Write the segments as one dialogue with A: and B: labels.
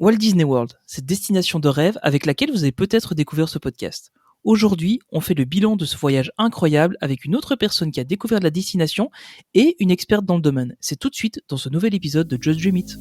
A: Walt Disney World, cette destination de rêve avec laquelle vous avez peut-être découvert ce podcast. Aujourd'hui, on fait le bilan de ce voyage incroyable avec une autre personne qui a découvert la destination et une experte dans le domaine. C'est tout de suite dans ce nouvel épisode de Just Dream It.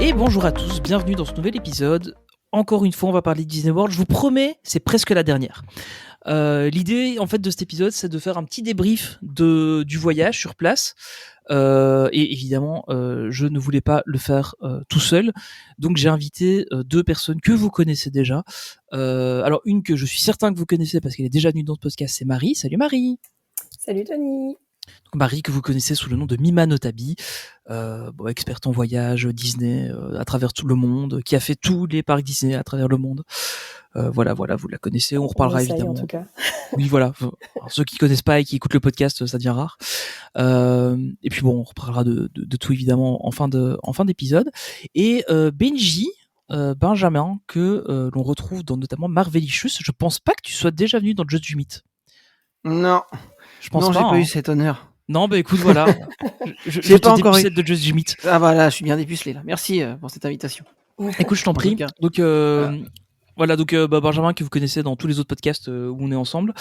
A: Et bonjour à tous, bienvenue dans ce nouvel épisode. Encore une fois, on va parler de Disney World. Je vous promets, c'est presque la dernière. L'idée, en fait, de cet épisode, c'est de faire un petit débrief du voyage sur place. Et évidemment, je ne voulais pas le faire tout seul. Donc, j'ai invité deux personnes que vous connaissez déjà. Alors, une que je suis certain que vous connaissez parce qu'elle est déjà venue dans ce podcast, c'est Marie. Salut Marie.
B: Salut Tony.
A: Donc Marie, que vous connaissez sous le nom de Mima Notabi, experte en voyage Disney à travers tout le monde, qui a fait tous les parcs Disney à travers le monde. Voilà, vous la connaissez, on reparlera évidemment.
B: En tout cas.
A: Oui, voilà. Alors, ceux qui connaissent pas et qui écoutent le podcast, ça devient rare. Et puis bon, on reparlera de tout évidemment en fin d'épisode. Et Benji, Benjamin, que l'on retrouve dans notamment Marvelicious. Je pense pas que tu sois déjà venu dans Just Dream It.
C: Non.
A: Je pense
C: non,
A: pas.
C: J'ai pas eu cet honneur.
A: Non, bah écoute, voilà.
C: J'ai pas encore eu
A: de Just Dream It.
C: Ah bah là, je suis bien dépucelé là. Merci pour cette invitation.
A: Écoute, je t'en prie. Donc voilà, donc Benjamin que vous connaissez dans tous les autres podcasts où on est ensemble,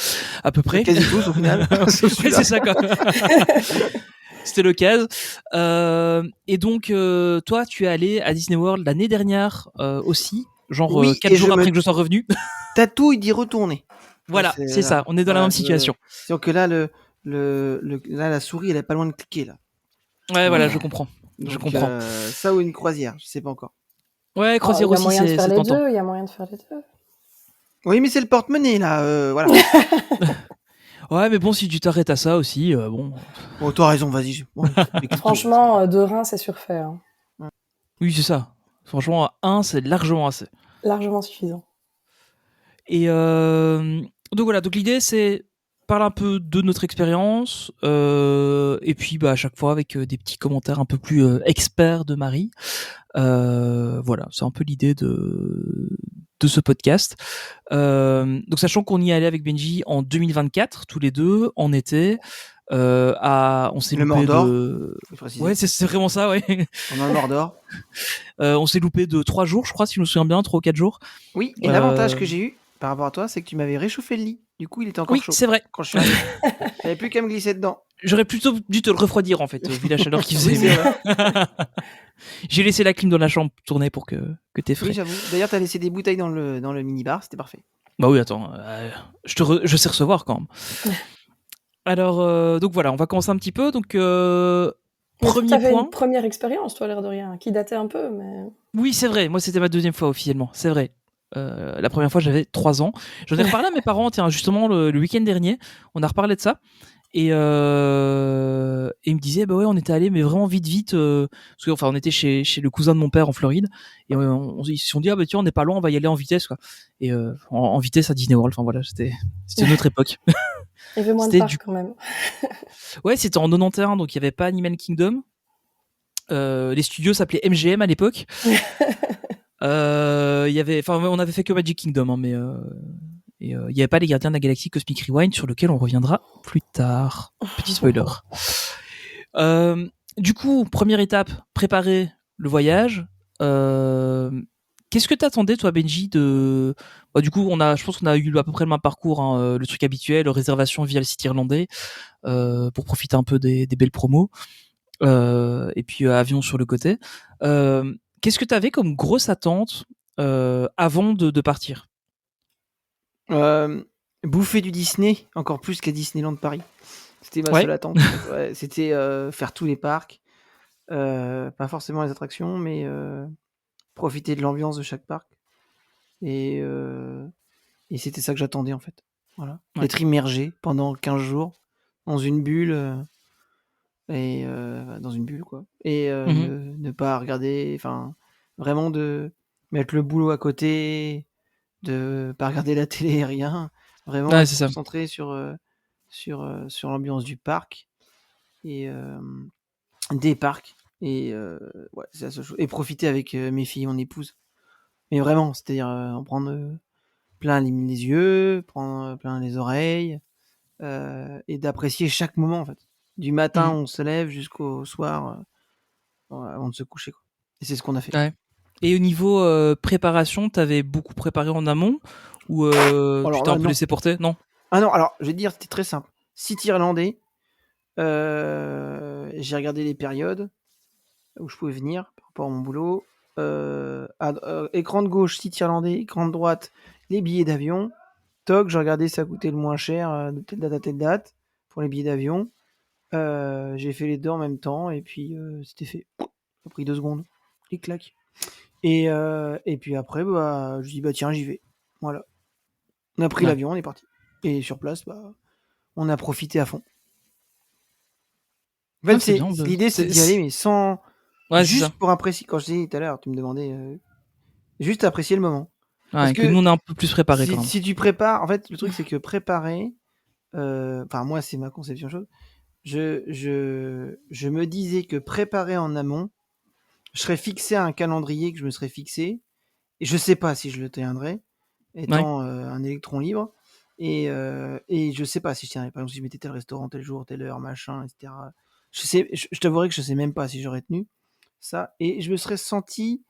A: à peu près.
C: Quasi tous au final.
A: C'est ça quoi. C'était le cas. Et donc toi, tu es allé à Disney World l'année dernière aussi, genre
C: oui,
A: 4 jours après que je sois revenu.
C: Tatouille d'y retourner.
A: Voilà, c'est ça. On est dans la même situation.
C: Donc là, la souris, elle est pas loin de cliquer là.
A: Ouais, voilà, je comprends.
C: Donc,
A: je comprends.
C: Ça ou une croisière, je sais pas encore.
A: Ouais, croisière aussi, c'est tentant.
B: Il y a moyen de faire les deux.
C: Oui, mais c'est le porte-monnaie là, voilà.
A: Ouais, mais bon, si tu t'arrêtes à ça aussi, bon.
C: Bon, t'as raison, vas-y. Bon,
B: franchement, 2 reins, c'est surfait. Hein.
A: Oui, c'est ça. Franchement, 1, c'est largement assez.
B: Largement suffisant.
A: Et donc voilà, donc l'idée c'est parler un peu de notre expérience et puis à chaque fois avec des petits commentaires un peu plus experts de Marie. Voilà, c'est un peu l'idée de ce podcast. Donc sachant qu'on y allait avec Benji en 2024, tous les deux, en été. On s'est loupé de... Ouais, c'est vraiment ça, ouais.
C: On a le Mordor.
A: On s'est loupé de 3 jours, je crois, si je me souviens bien, 3 ou 4 jours.
C: Oui, et l'avantage que j'ai eu par rapport à toi, c'est que tu m'avais réchauffé le lit. Du coup, il était encore chaud.
A: Oui, c'est vrai.
C: Quand je suis arrivé. J'avais plus qu'à me glisser dedans.
A: J'aurais plutôt dû te le refroidir, en fait, vu la chaleur qu'il faisait. J'ai laissé la clim dans la chambre tourner pour que t'aies frais.
C: Oui, j'avoue. D'ailleurs, t'as laissé des bouteilles dans le mini-bar, c'était parfait.
A: Bah oui, attends. Je sais recevoir, quand même. Alors, donc voilà, on va commencer un petit peu. Donc, premier point.
B: Une première expérience, toi, l'air de rien, qui datait un peu, mais...
A: Oui, c'est vrai. Moi, c'était ma 2e fois, officiellement. C'est vrai. La première fois, j'avais 3 ans. J'en ai reparlé à mes parents, tiens, justement, le week-end dernier. On a reparlé de ça. Et ils me disaient, bah ouais, on était allés, mais vraiment vite, parce que, enfin, on était chez le cousin de mon père en Floride. Et ils se sont dit, ah bah tiens, on n'est pas loin, on va y aller en vitesse, quoi. Et en vitesse à Disney World. Enfin voilà, c'était une autre époque.
B: Il y avait moins de parcs quand même.
A: Ouais, c'était en 91, donc il n'y avait pas Animal Kingdom. Les studios s'appelaient MGM à l'époque. On avait fait que Magic Kingdom, hein, mais il n'y avait pas les Gardiens de la Galaxie Cosmic Rewind, sur lequel on reviendra plus tard. Petit spoiler. Du coup, première étape, préparer le voyage. Qu'est-ce que t'attendais, toi, Benji, de... du coup, je pense qu'on a eu à peu près le même parcours, hein, le truc habituel, réservation via le site irlandais, pour profiter un peu des belles promos, et puis avion sur le côté. Qu'est-ce que t'avais comme grosse attente avant de partir?
C: Bouffer du Disney, encore plus qu'à Disneyland Paris. C'était ma seule attente. Ouais, c'était faire tous les parcs, pas forcément les attractions, mais... profiter de l'ambiance de chaque parc et c'était ça que j'attendais en fait, voilà. D'être immergé pendant 15 jours dans une bulle dans une bulle quoi, et ne pas regarder, enfin vraiment de mettre le boulot à côté, de pas regarder la télé, rien, vraiment se concentrer sur l'ambiance du parc et des parcs. Et ouais, c'est la seule chose. Et profiter avec mes filles, mon épouse. Mais vraiment, c'est-à-dire en prendre plein les yeux, prendre plein les oreilles, et d'apprécier chaque moment en fait. Du matin, on se lève jusqu'au soir, avant de se coucher, quoi. Et c'est ce qu'on a fait.
A: Ouais. Et au niveau préparation, t'avais beaucoup préparé en amont ou tu t'es un peu laissé porter? Non.
C: Ah non, alors je vais te dire, c'était très simple. Site irlandais, j'ai regardé les périodes où je pouvais venir par rapport à mon boulot. Écran de gauche, site irlandais, écran de droite, les billets d'avion. Toc, j'ai regardé, ça coûtait le moins cher de telle date à telle date pour les billets d'avion. J'ai fait les deux en même temps et puis c'était fait. Ça a pris 2 secondes. Clic clac. Et puis après, je dis bah tiens, j'y vais. Voilà. On a pris l'avion, on est parti. Et sur place, on a profité à fond. En fait, l'idée, c'est d'y aller, mais sans.
A: Ouais,
C: juste pour apprécier. Quand je disais tout à l'heure, tu me demandais. Juste apprécier le moment.
A: Parce que nous, on est un peu plus préparé quand même.
C: Si tu prépares. En fait, le truc, c'est que préparer. Enfin, moi, c'est ma conception de chose. Je me disais que préparer en amont, je serais fixé à un calendrier que je me serais fixé. Et je sais pas si je le tiendrais, étant un électron libre. Et je sais pas si je tiendrais. Par exemple, si je mettais tel restaurant, tel jour, telle heure, machin, etc. Je t'avouerais que je sais même pas si j'aurais tenu ça. Et je me serais senti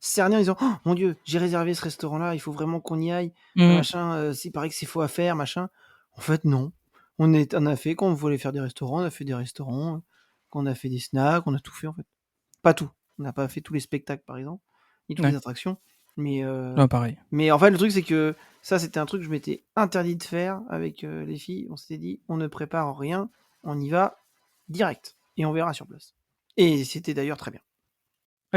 C: cerné en disant oh, mon Dieu, j'ai réservé ce restaurant-là, il faut vraiment qu'on y aille. Machin, il paraît que c'est faux à faire, machin. En fait, non. On a fait, quand on voulait faire des restaurants, on a fait des restaurants. Quand on a fait des snacks, on a tout fait en fait. Pas tout. On n'a pas fait tous les spectacles, par exemple, ni toutes les attractions. Mais,
A: non, pareil.
C: Mais en fait, le truc, c'est que ça, c'était un truc que je m'étais interdit de faire avec les filles. On s'était dit, on ne prépare rien, on y va direct. Et on verra sur place. Et c'était d'ailleurs très bien.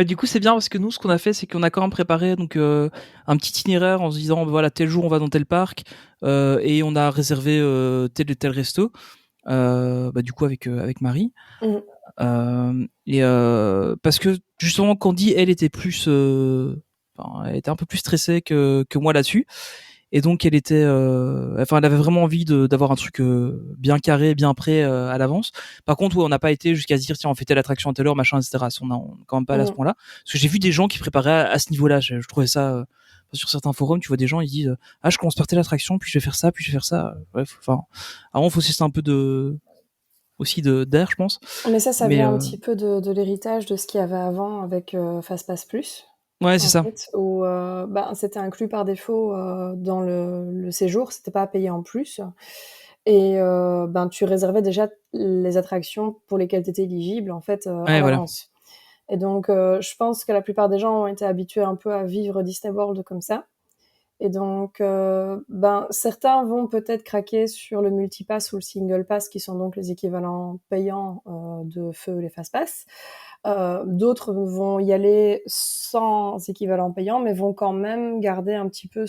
A: Du coup, c'est bien parce que nous, ce qu'on a fait, c'est qu'on a quand même préparé donc un petit itinéraire en se disant voilà, tel jour on va dans tel parc et on a réservé tel et tel resto. Du coup avec Marie. Et parce que justement Candy, elle était plus, elle était un peu plus stressée que moi là-dessus. Et donc elle était, elle avait vraiment envie d'avoir un truc bien carré, bien prêt à l'avance. Par contre, on n'a pas été jusqu'à se dire tiens on fait telle attraction à telle heure, machin, etc. On est quand même pas à ce point-là. Parce que j'ai vu des gens qui préparaient à ce niveau-là. Je trouvais ça sur certains forums, tu vois des gens ils disent je commence par telle attraction, puis je vais faire ça, puis je vais faire ça. Bref, avant faut cesser un peu d'air, je pense.
B: Mais ça vient un petit peu de l'héritage de ce qu'il y avait avant avec Fastpass Plus.
A: Ouais, c'est ça.
B: Où c'était inclus par défaut dans le séjour, c'était pas à payer en plus. Et tu réservais déjà les attractions pour lesquelles tu étais éligible en fait à l'avance. Et donc je pense que la plupart des gens ont été habitués un peu à vivre Disney World comme ça. Et donc certains vont peut-être craquer sur le multipass ou le single pass qui sont donc les équivalents payants de feu les fast-pass. D'autres vont y aller sans équivalent payant, mais vont quand même garder un petit peu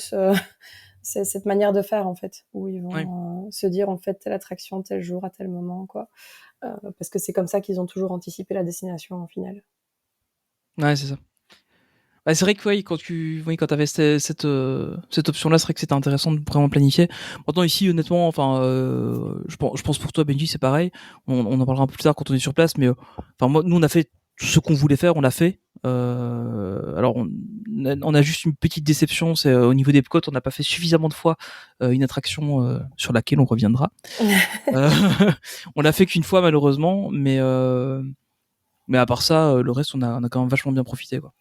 B: cette manière de faire, en fait, où ils vont se dire, on fait telle attraction, tel jour, à tel moment, quoi. Parce que c'est comme ça qu'ils ont toujours anticipé la destination, en finale.
A: Ouais, c'est ça. C'est vrai que quand tu avais cette option-là, c'est vrai que c'était intéressant de vraiment planifier. Maintenant ici, honnêtement, je pense pour toi, Benji, c'est pareil. On en parlera un peu plus tard quand on est sur place, mais nous on a fait ce qu'on voulait faire, on l'a fait. Alors on a juste une petite déception, c'est au niveau des Epcot, on n'a pas fait suffisamment de fois une attraction sur laquelle on reviendra. On l'a fait qu'une fois malheureusement, mais à part ça, le reste on a quand même vachement bien profité, quoi.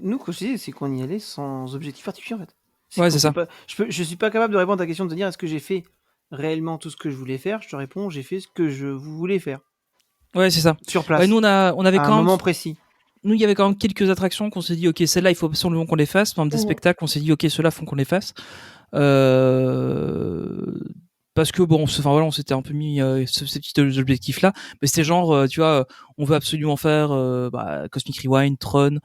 C: Nous, ce que je dis, c'est qu'on y allait sans objectif particulier, en fait.
A: C'est ça.
C: Je suis pas capable de répondre à ta question de dire est-ce que j'ai fait réellement tout ce que je voulais faire. Je te réponds, j'ai fait ce que je voulais faire.
A: Ouais, c'est ça.
C: Sur place.
A: Nous, on avait
C: à un moment précis.
A: Nous, il y avait quand même quelques attractions qu'on s'est dit, ok, celles-là, il faut absolument qu'on les fasse. Par exemple, des spectacles, on s'est dit, ok, ceux-là, faut qu'on les fasse. Parce que on s'était un peu mis ces petits objectifs-là, mais c'était genre, tu vois, on veut absolument faire Cosmic Rewind, Tron,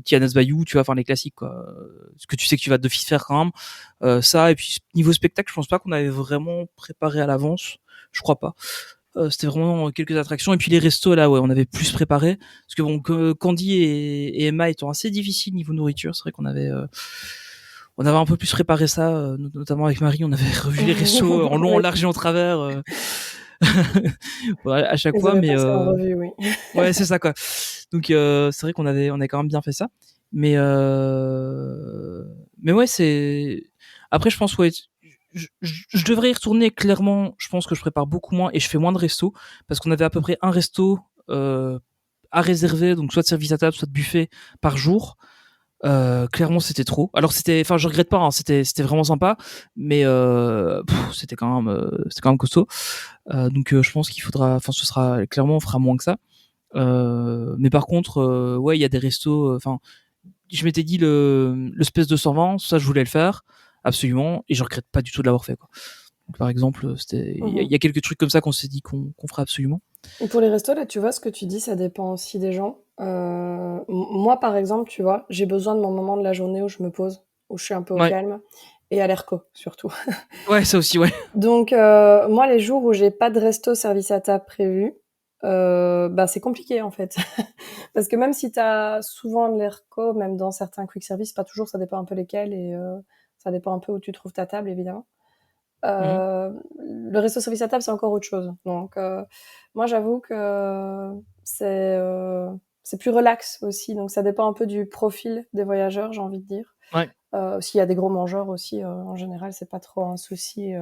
A: Tiana's Bayou, tu vois, les classiques, quoi. Ce que tu sais que tu vas devoir faire quand même. Ça, et puis niveau spectacle, je pense pas qu'on avait vraiment préparé à l'avance. Je crois pas. C'était vraiment quelques attractions, et puis les restos là, on avait plus préparé, parce que Candy et Emma étant assez difficiles niveau nourriture, c'est vrai qu'on avait un peu plus préparé ça, notamment avec Marie, on avait revu les restos en long, en large et en travers. Ouais, à chaque
B: Ils
A: fois,
B: avaient
A: mais
B: passé en revue, oui.
A: ouais, c'est ça quoi. Donc c'est vrai qu'on a quand même bien fait ça, mais ouais, c'est après je pense ouais, je devrais y retourner clairement. Je pense que je prépare beaucoup moins et je fais moins de restos parce qu'on avait à peu près un resto à réserver, donc soit de service à table, soit de buffet par jour. Clairement c'était trop. Alors enfin je regrette pas, hein, c'était vraiment sympa, mais c'était quand même costaud. Donc je pense qu'il faudra, enfin ce sera clairement on fera moins que ça. Mais par contre, ouais, il y a des restos. Enfin, je m'étais dit le Space 220, ça je voulais le faire absolument, et je regrette pas du tout de l'avoir fait quoi. Donc, par exemple, il y a quelques trucs comme ça qu'on s'est dit qu'on ferait absolument.
B: Et pour les restos, là, tu vois, ce que tu dis, ça dépend aussi des gens. Moi, par exemple, tu vois, j'ai besoin de mon moment de la journée où je me pose, où je suis un peu au
A: Ouais,
B: calme, et à l'ERCO, surtout.
A: ouais, ça aussi, ouais.
B: Donc, moi, les jours où j'ai pas de resto service à table prévu, bah, c'est compliqué, en fait. Parce que même si tu as souvent de l'ERCO, même dans certains quick service, pas toujours, ça dépend un peu lesquels, et ça dépend un peu où tu trouves ta table, évidemment.
A: Mhm.
B: Le resto service à table, c'est encore autre chose. Donc, moi, j'avoue que c'est plus relax aussi. Donc, ça dépend un peu du profil des voyageurs, j'ai envie de dire.
A: Ouais.
B: S'il y a des gros mangeurs aussi, en général, c'est pas trop un souci.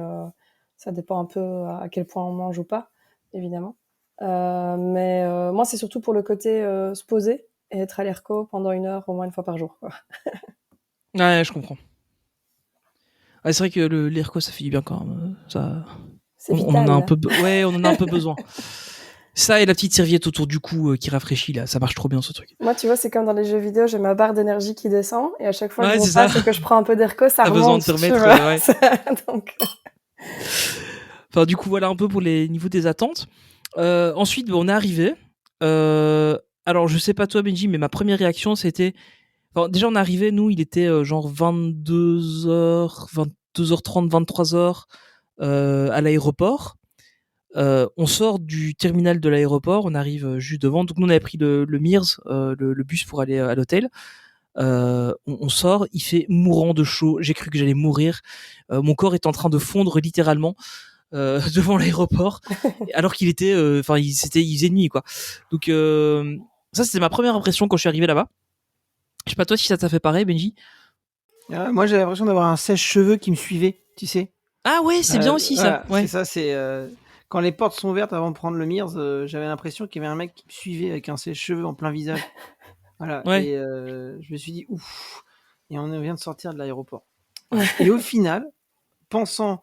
B: Ça dépend un peu à quel point on mange ou pas, évidemment. Mais moi, c'est surtout pour le côté se poser et être à l'ERCO pendant 1 heure, au moins 1 fois par jour, quoi.
A: Ouais, je comprends. Ouais, c'est vrai que l'IRCO, ça fait du bien quand même. Ça,
B: C'est
A: on en a un
B: vital.
A: peu, ouais, on en a un peu besoin. Ça et la petite serviette autour du cou qui rafraîchit là, ça marche trop bien ce truc.
B: Moi, tu vois, c'est comme dans les jeux vidéo, j'ai ma barre d'énergie qui descend, et à chaque fois que je
A: Ouais, c'est ça.
B: repasse et que je prends un peu d'ERCO, ça
A: T'as besoin de
B: remonte,
A: te
B: tu
A: remettre,
B: vois.
A: ouais.
B: Donc,
A: Enfin, du coup, voilà un peu pour les niveaux des attentes. Ensuite, on est arrivé. Alors, je sais pas toi, Benji, mais ma première réaction, c'était. Enfin, déjà, on est arrivé, nous, il était genre 22h, 22h30, 23h à l'aéroport. On sort du terminal de l'aéroport, on arrive juste devant. Donc, nous, on avait pris le Mears, le bus pour aller à l'hôtel. On sort, il fait mourant de chaud. J'ai cru que j'allais mourir. Mon corps est en train de fondre littéralement devant l'aéroport, alors qu'il était, enfin, il faisait nuit quoi. Donc ça, c'était ma première impression quand je suis arrivé là-bas. Je sais pas toi si ça t'a fait pareil, Benji.
C: Moi, j'avais l'impression d'avoir un sèche-cheveux qui me suivait, tu sais.
A: Ah ouais, c'est bien aussi ça.
C: Voilà, c'est
A: Ouais.
C: ça, c'est quand les portes sont ouvertes avant de prendre le Mears, j'avais l'impression qu'il y avait un mec qui me suivait avec un sèche-cheveux en plein visage. Voilà,
A: Ouais.
C: et je me suis dit ouf, et on vient de sortir de l'aéroport. Voilà. Et au final, pensant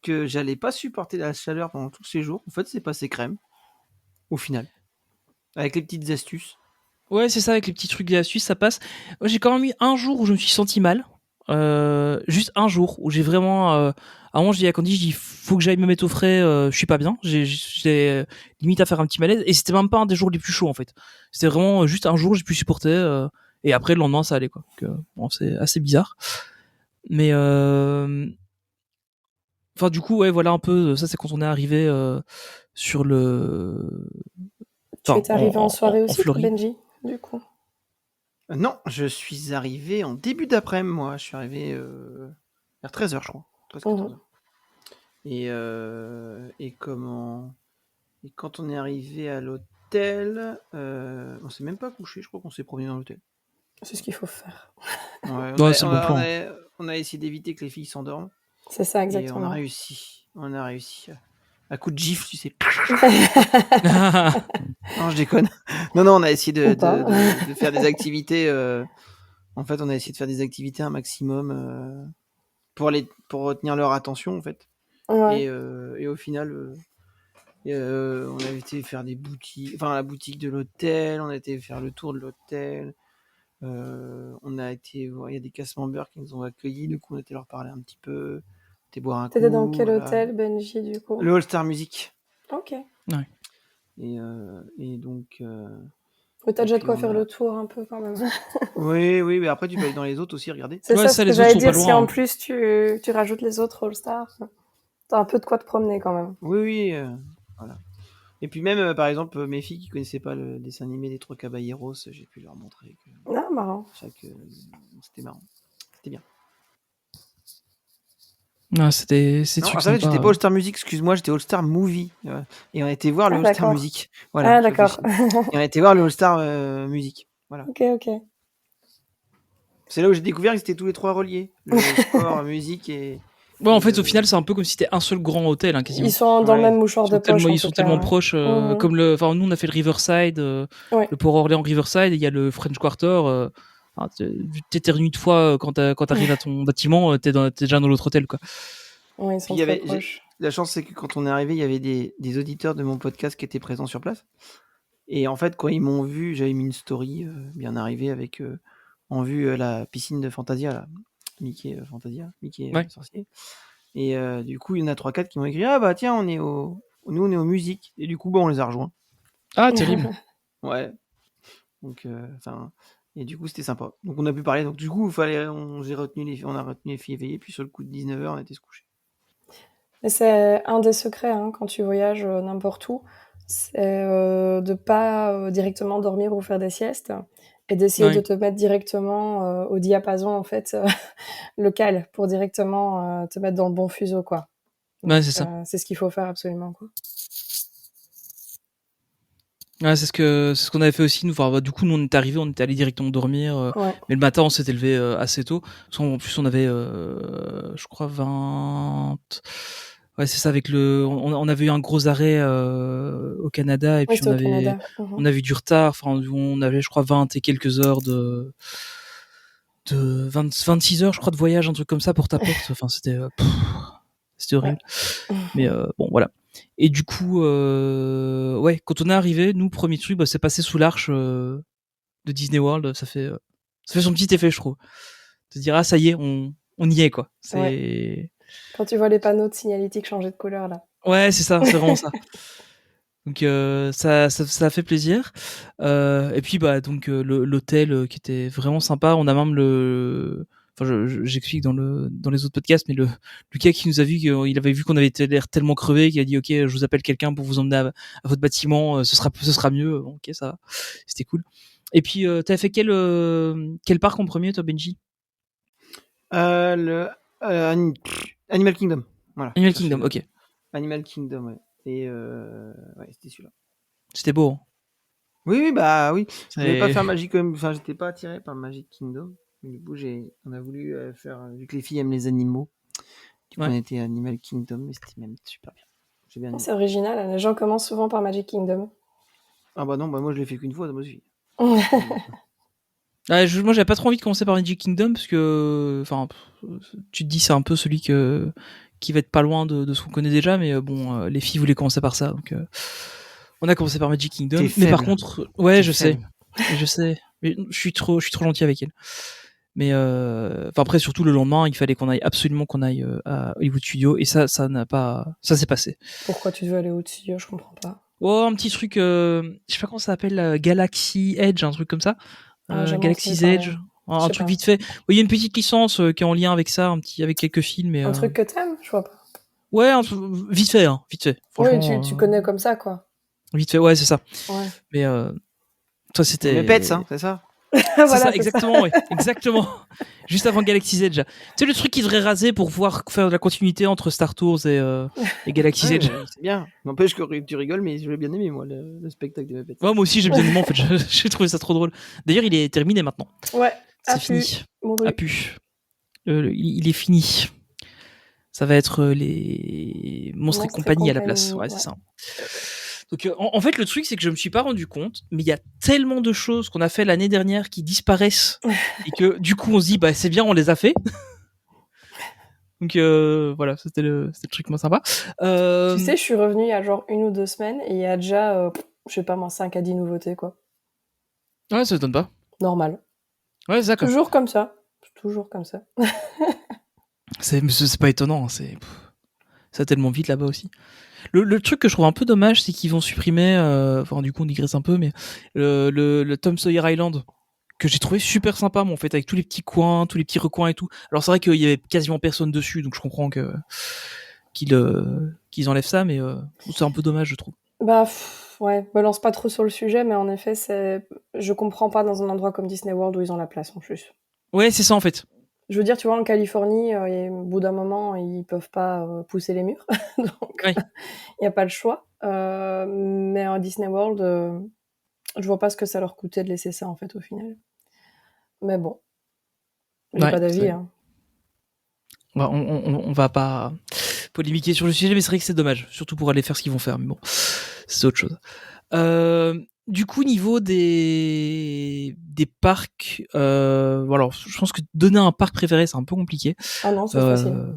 C: que j'allais pas supporter la chaleur pendant tous ces jours, en fait, c'est passé crème. Au final, avec les petites astuces.
A: Ouais, c'est ça, avec les petits trucs de la Suisse, ça passe. Moi, j'ai quand même eu un jour où je me suis senti mal. Juste un jour où j'ai vraiment. À un moment, je dis à Candy, je dis, faut que j'aille me mettre au frais, je suis pas bien. J'ai limite à faire un petit malaise. Et c'était même pas un des jours les plus chauds, en fait. C'était vraiment juste un jour, j'ai pu supporter. Et après, le lendemain, ça allait, quoi. Donc, bon, c'est assez bizarre. Mais. Enfin, du coup, ouais, voilà un peu. Ça, c'est quand on est arrivé sur le.
B: tu
A: Enfin,
B: es arrivé en soirée
A: en
B: aussi, toi,
A: Floride.
B: Benji, du coup.
C: Non, je suis arrivé en début d'après-midi, moi. Je suis arrivé vers 13h, je crois. 13-14h.
B: Mhm.
C: Et comment. Et quand on est arrivé à l'hôtel, on s'est même pas couché, je crois qu'on s'est promené dans l'hôtel.
B: C'est ce qu'il faut faire.
C: Ouais,
A: Ouais, c'est le bon plan.
C: on a essayé d'éviter que les filles s'endorment.
B: C'est ça,
C: Et on a
B: exactement.
C: réussi. On a réussi. À coup de gifle, tu sais. Non, je déconne. Non, on a essayé
B: Ou pas.
C: de faire des activités. En fait, on a essayé de faire des activités un maximum pour retenir leur attention, en fait.
B: Ouais.
C: Et au final, on a été faire des boutiques, enfin la boutique de l'hôtel, on a été faire le tour de l'hôtel. On a été voir, il y a des casse-members qui nous ont accueillis, donc on a été leur parler un petit peu, on a été boire un
B: T'étais dans
C: coup,
B: quel
C: voilà.
B: hôtel, Benji, du coup?
C: Le All Star Music.
B: Ok.
A: Ouais.
C: Et donc,
B: Mais t'as
C: et
B: déjà de
C: puis
B: quoi
C: on
B: faire
C: a.
B: le tour un peu quand même.
C: Oui, mais après tu peux aller dans les autres aussi, regarder.
B: C'est
A: Ouais,
B: ça ce
A: ça,
B: que
A: les autres
B: j'allais
A: sont pas
B: dire. Si
A: loin.
B: en
A: Hein.
B: plus tu rajoutes les autres All-Stars, t'as un peu de quoi te promener quand même.
C: Oui, voilà. Et puis même, par exemple, mes filles qui connaissaient pas le dessin animé des Trois Caballeros, j'ai pu leur montrer que
B: Ah, marrant.
C: c'était marrant. C'était bien.
A: Non, c'était
C: Non,
A: trucs
C: en fait, j'étais
A: sympas.
C: pas All Star Music, excuse-moi, j'étais All Star Movie. Et on a été voir le
B: Ah,
C: All Star
B: d'accord.
C: Music. Voilà,
B: Ah,
C: je
B: d'accord.
C: réfléchis. Et on a été voir le All Star Music. Voilà.
B: Ok.
C: C'est là où j'ai découvert que c'était tous les trois reliés. Le sport, la musique et
A: Ouais, en fait, au
C: le.
A: final, c'est un peu comme si c'était un seul grand hôtel, hein,
B: Ils
A: quasiment.
B: sont dans le
C: Ouais.
B: même mouchoir de poche, en
A: Ils
B: tout
A: sont tellement
B: cas.
A: proches,
B: Mhm.
A: comme enfin, nous, on a fait le Riverside,
B: Ouais.
A: le Port Orléans Riverside, et il y a le French Quarter. Enfin, t'éternues une fois quand t'arrives à ton bâtiment, t'es déjà dans l'autre hôtel, quoi.
B: Ouais, ils
C: Puis
B: sont très proches.
C: la chance, c'est que quand on est arrivé, il y avait des auditeurs de mon podcast qui étaient présents sur place. Et en fait, quand ils m'ont vu, j'avais mis une story bien arrivée avec en vue la piscine de Fantasia, là. Mickey Fantasia, Mickey
A: Ouais.
C: sorcier. Et du coup, il y en a 3-4 qui m'ont écrit: ah bah tiens, nous on est aux musiques. Et du coup, bah, on les a rejoints.
A: Ah, terrible.
C: Ouais. Donc, et du coup, c'était sympa. Donc, on a pu parler. Donc, du coup, on a retenu les filles éveillées. Puis, sur le coup de 19h, on était se coucher.
B: Mais c'est un des secrets, hein, quand tu voyages n'importe où, c'est de pas directement dormir ou faire des siestes, et d'essayer de
A: Ouais.
B: te mettre directement au diapason, en fait, local, pour directement te mettre dans le bon fuseau, quoi.
A: Ouais,
B: Donc,
A: c'est ça.
B: c'est ce qu'il faut faire absolument, quoi.
A: Ouais, c'est ce qu'on avait fait aussi. Nous, enfin, bah, du coup, nous, on est arrivés, on était allés directement dormir.
B: Ouais.
A: Mais le matin, on s'était levé assez tôt. Parce qu'en plus, on avait, je crois, 20. Ouais, c'est ça, avec on avait eu un gros arrêt au Canada. Et
B: Oui,
A: puis,
B: c'était au Canada.
A: on avait eu du retard. Enfin, on avait, je crois, 20 et quelques heures de 26 heures, je crois, de voyage, un truc comme ça, porte à porte. Enfin, c'était horrible.
B: Ouais.
A: Mais bon, voilà. Et du coup, ouais, quand on est arrivé, nous, premier truc, bah, c'est passé sous l'arche de Disney World. Ça fait son petit effet, je trouve. De se dire, ah, ça y est, on y est, quoi.
B: Ouais. Quand tu vois les panneaux de signalétique changer de couleur, là.
A: Ouais, c'est ça, c'est vraiment ça. Donc ça a fait plaisir. Et puis bah donc l'hôtel qui était vraiment sympa. On a même enfin j'explique dans les autres podcasts, mais le Lucas qui nous a vu, il avait vu qu'on avait l'air tellement crevé qu'il a dit ok, je vous appelle quelqu'un pour vous emmener à votre bâtiment, ce sera mieux. Bon, ok, ça va. C'était cool. Et puis t'as fait quel parc en premier, toi, Benji?
C: Animal Kingdom. Voilà.
A: Animal Kingdom, ok.
C: Animal Kingdom, ouais. Et ouais, c'était celui-là.
A: C'était beau. Hein.
C: Oui, bah oui. Je voulais pas
A: C'est-
C: faire Magic Kingdom. Enfin, j'étais pas attiré par Magic Kingdom. Mais du coup, on a voulu faire, vu que les filles aiment les animaux. Du coup,
A: Ouais.
C: on était à Animal Kingdom, mais c'était même super bien. J'ai bien aimé.
B: C'est original, hein. Les gens commencent souvent par Magic Kingdom.
C: Ah bah non, bah moi je l'ai fait qu'une fois, ça me suffit.
A: Ouais, moi j'avais pas trop envie de commencer par Magic Kingdom parce que enfin tu te dis c'est un peu celui qui va être pas loin de ce qu'on connaît déjà, mais bon les filles voulaient commencer par ça, donc on a commencé par Magic Kingdom.
C: T'es
A: Mais par
C: faible.
A: contre ouais,
C: T'es
A: je sais,
C: faible.
A: mais je suis trop gentil avec elle. Mais enfin après surtout le lendemain il fallait qu'on aille à Hollywood Studios, et ça s'est passé.
B: Pourquoi tu veux aller au-dessus? Je comprends pas.
A: Oh, un petit truc je sais pas comment ça s'appelle, Galaxy Edge, un truc comme ça.
B: Ah, jamais entendu
A: Galaxy's
B: parler.
A: Edge,
B: Je
A: un
B: sais
A: truc
B: pas.
A: vite fait. Oui, il y a une petite licence qui est en lien avec ça, avec quelques films.
B: Un truc que t'aimes? Je vois pas.
A: Ouais, vite fait, hein, vite fait.
B: Oui,
A: Franchement,
B: tu connais comme ça, quoi.
A: vite fait, ouais, c'est ça.
B: Ouais.
A: Mais ça,
C: Mais Pets,
A: c'était.
C: hein, c'est ça.
A: C'est
B: Voilà,
A: ça,
B: c'est ça.
A: exactement, ouais, exactement. Juste avant Galaxy's Edge. Tu sais, le truc qui devrait raser pour pouvoir faire de la continuité entre Star Tours et Galaxy's
C: Ouais,
A: Edge.
C: c'est bien. N'empêche que tu rigoles, mais je l'ai bien aimé, moi, le spectacle des Muppets.
A: Ouais, moi aussi, j'ai bien aimé, en fait. J'ai trouvé ça trop drôle. D'ailleurs, il est terminé maintenant.
B: Ouais,
A: C'est
B: a
A: fini.
B: pu.
A: A pu. Il est fini. Ça va être les Monstres et compagnie à la place. Ouais, c'est ça. Donc, en fait, le truc, c'est que je me suis pas rendu compte, mais il y a tellement de choses qu'on a fait l'année dernière qui disparaissent, et que du coup, on se dit, bah, c'est bien, on les a fait. Donc, voilà, c'était le truc moins sympa.
B: Tu sais, je suis revenue il y a genre 1 ou 2 semaines, et il y a déjà, je sais pas moi, 5 à 10 nouveautés, quoi.
A: Ouais, ça donne pas.
B: Normal.
A: Ouais, c'est ça, quoi.
B: Toujours comme ça. Toujours comme ça.
A: C'est pas étonnant, ça va tellement vite là-bas aussi. Le truc que je trouve un peu dommage, c'est qu'ils vont supprimer, enfin, du coup, on digresse un peu, mais le Tom Sawyer Island, que j'ai trouvé super sympa, moi, en fait, avec tous les petits coins, tous les petits recoins et tout. Alors, c'est vrai qu'il y avait quasiment personne dessus, donc je comprends qu'ils enlèvent ça, mais c'est un peu dommage, je trouve.
B: Bah, ouais, me lance pas trop sur le sujet, mais en effet, je comprends pas dans un endroit comme Disney World où ils ont la place, en plus.
A: Ouais, c'est ça, en fait.
B: je veux dire, tu vois, en Californie, au bout d'un moment, ils peuvent pas pousser les murs, donc il n'y a pas le choix. Mais en Disney World, je vois pas ce que ça leur coûtait de laisser ça, en fait, au final. Mais bon, j'ai pas d'avis. Hein.
A: On va pas polémiquer sur le sujet, mais c'est vrai que c'est dommage, surtout pour aller faire ce qu'ils vont faire. Mais bon, c'est autre chose. Du coup, niveau des parcs, voilà, je pense que donner un parc préféré, c'est un peu compliqué.
B: Ah non, c'est facile.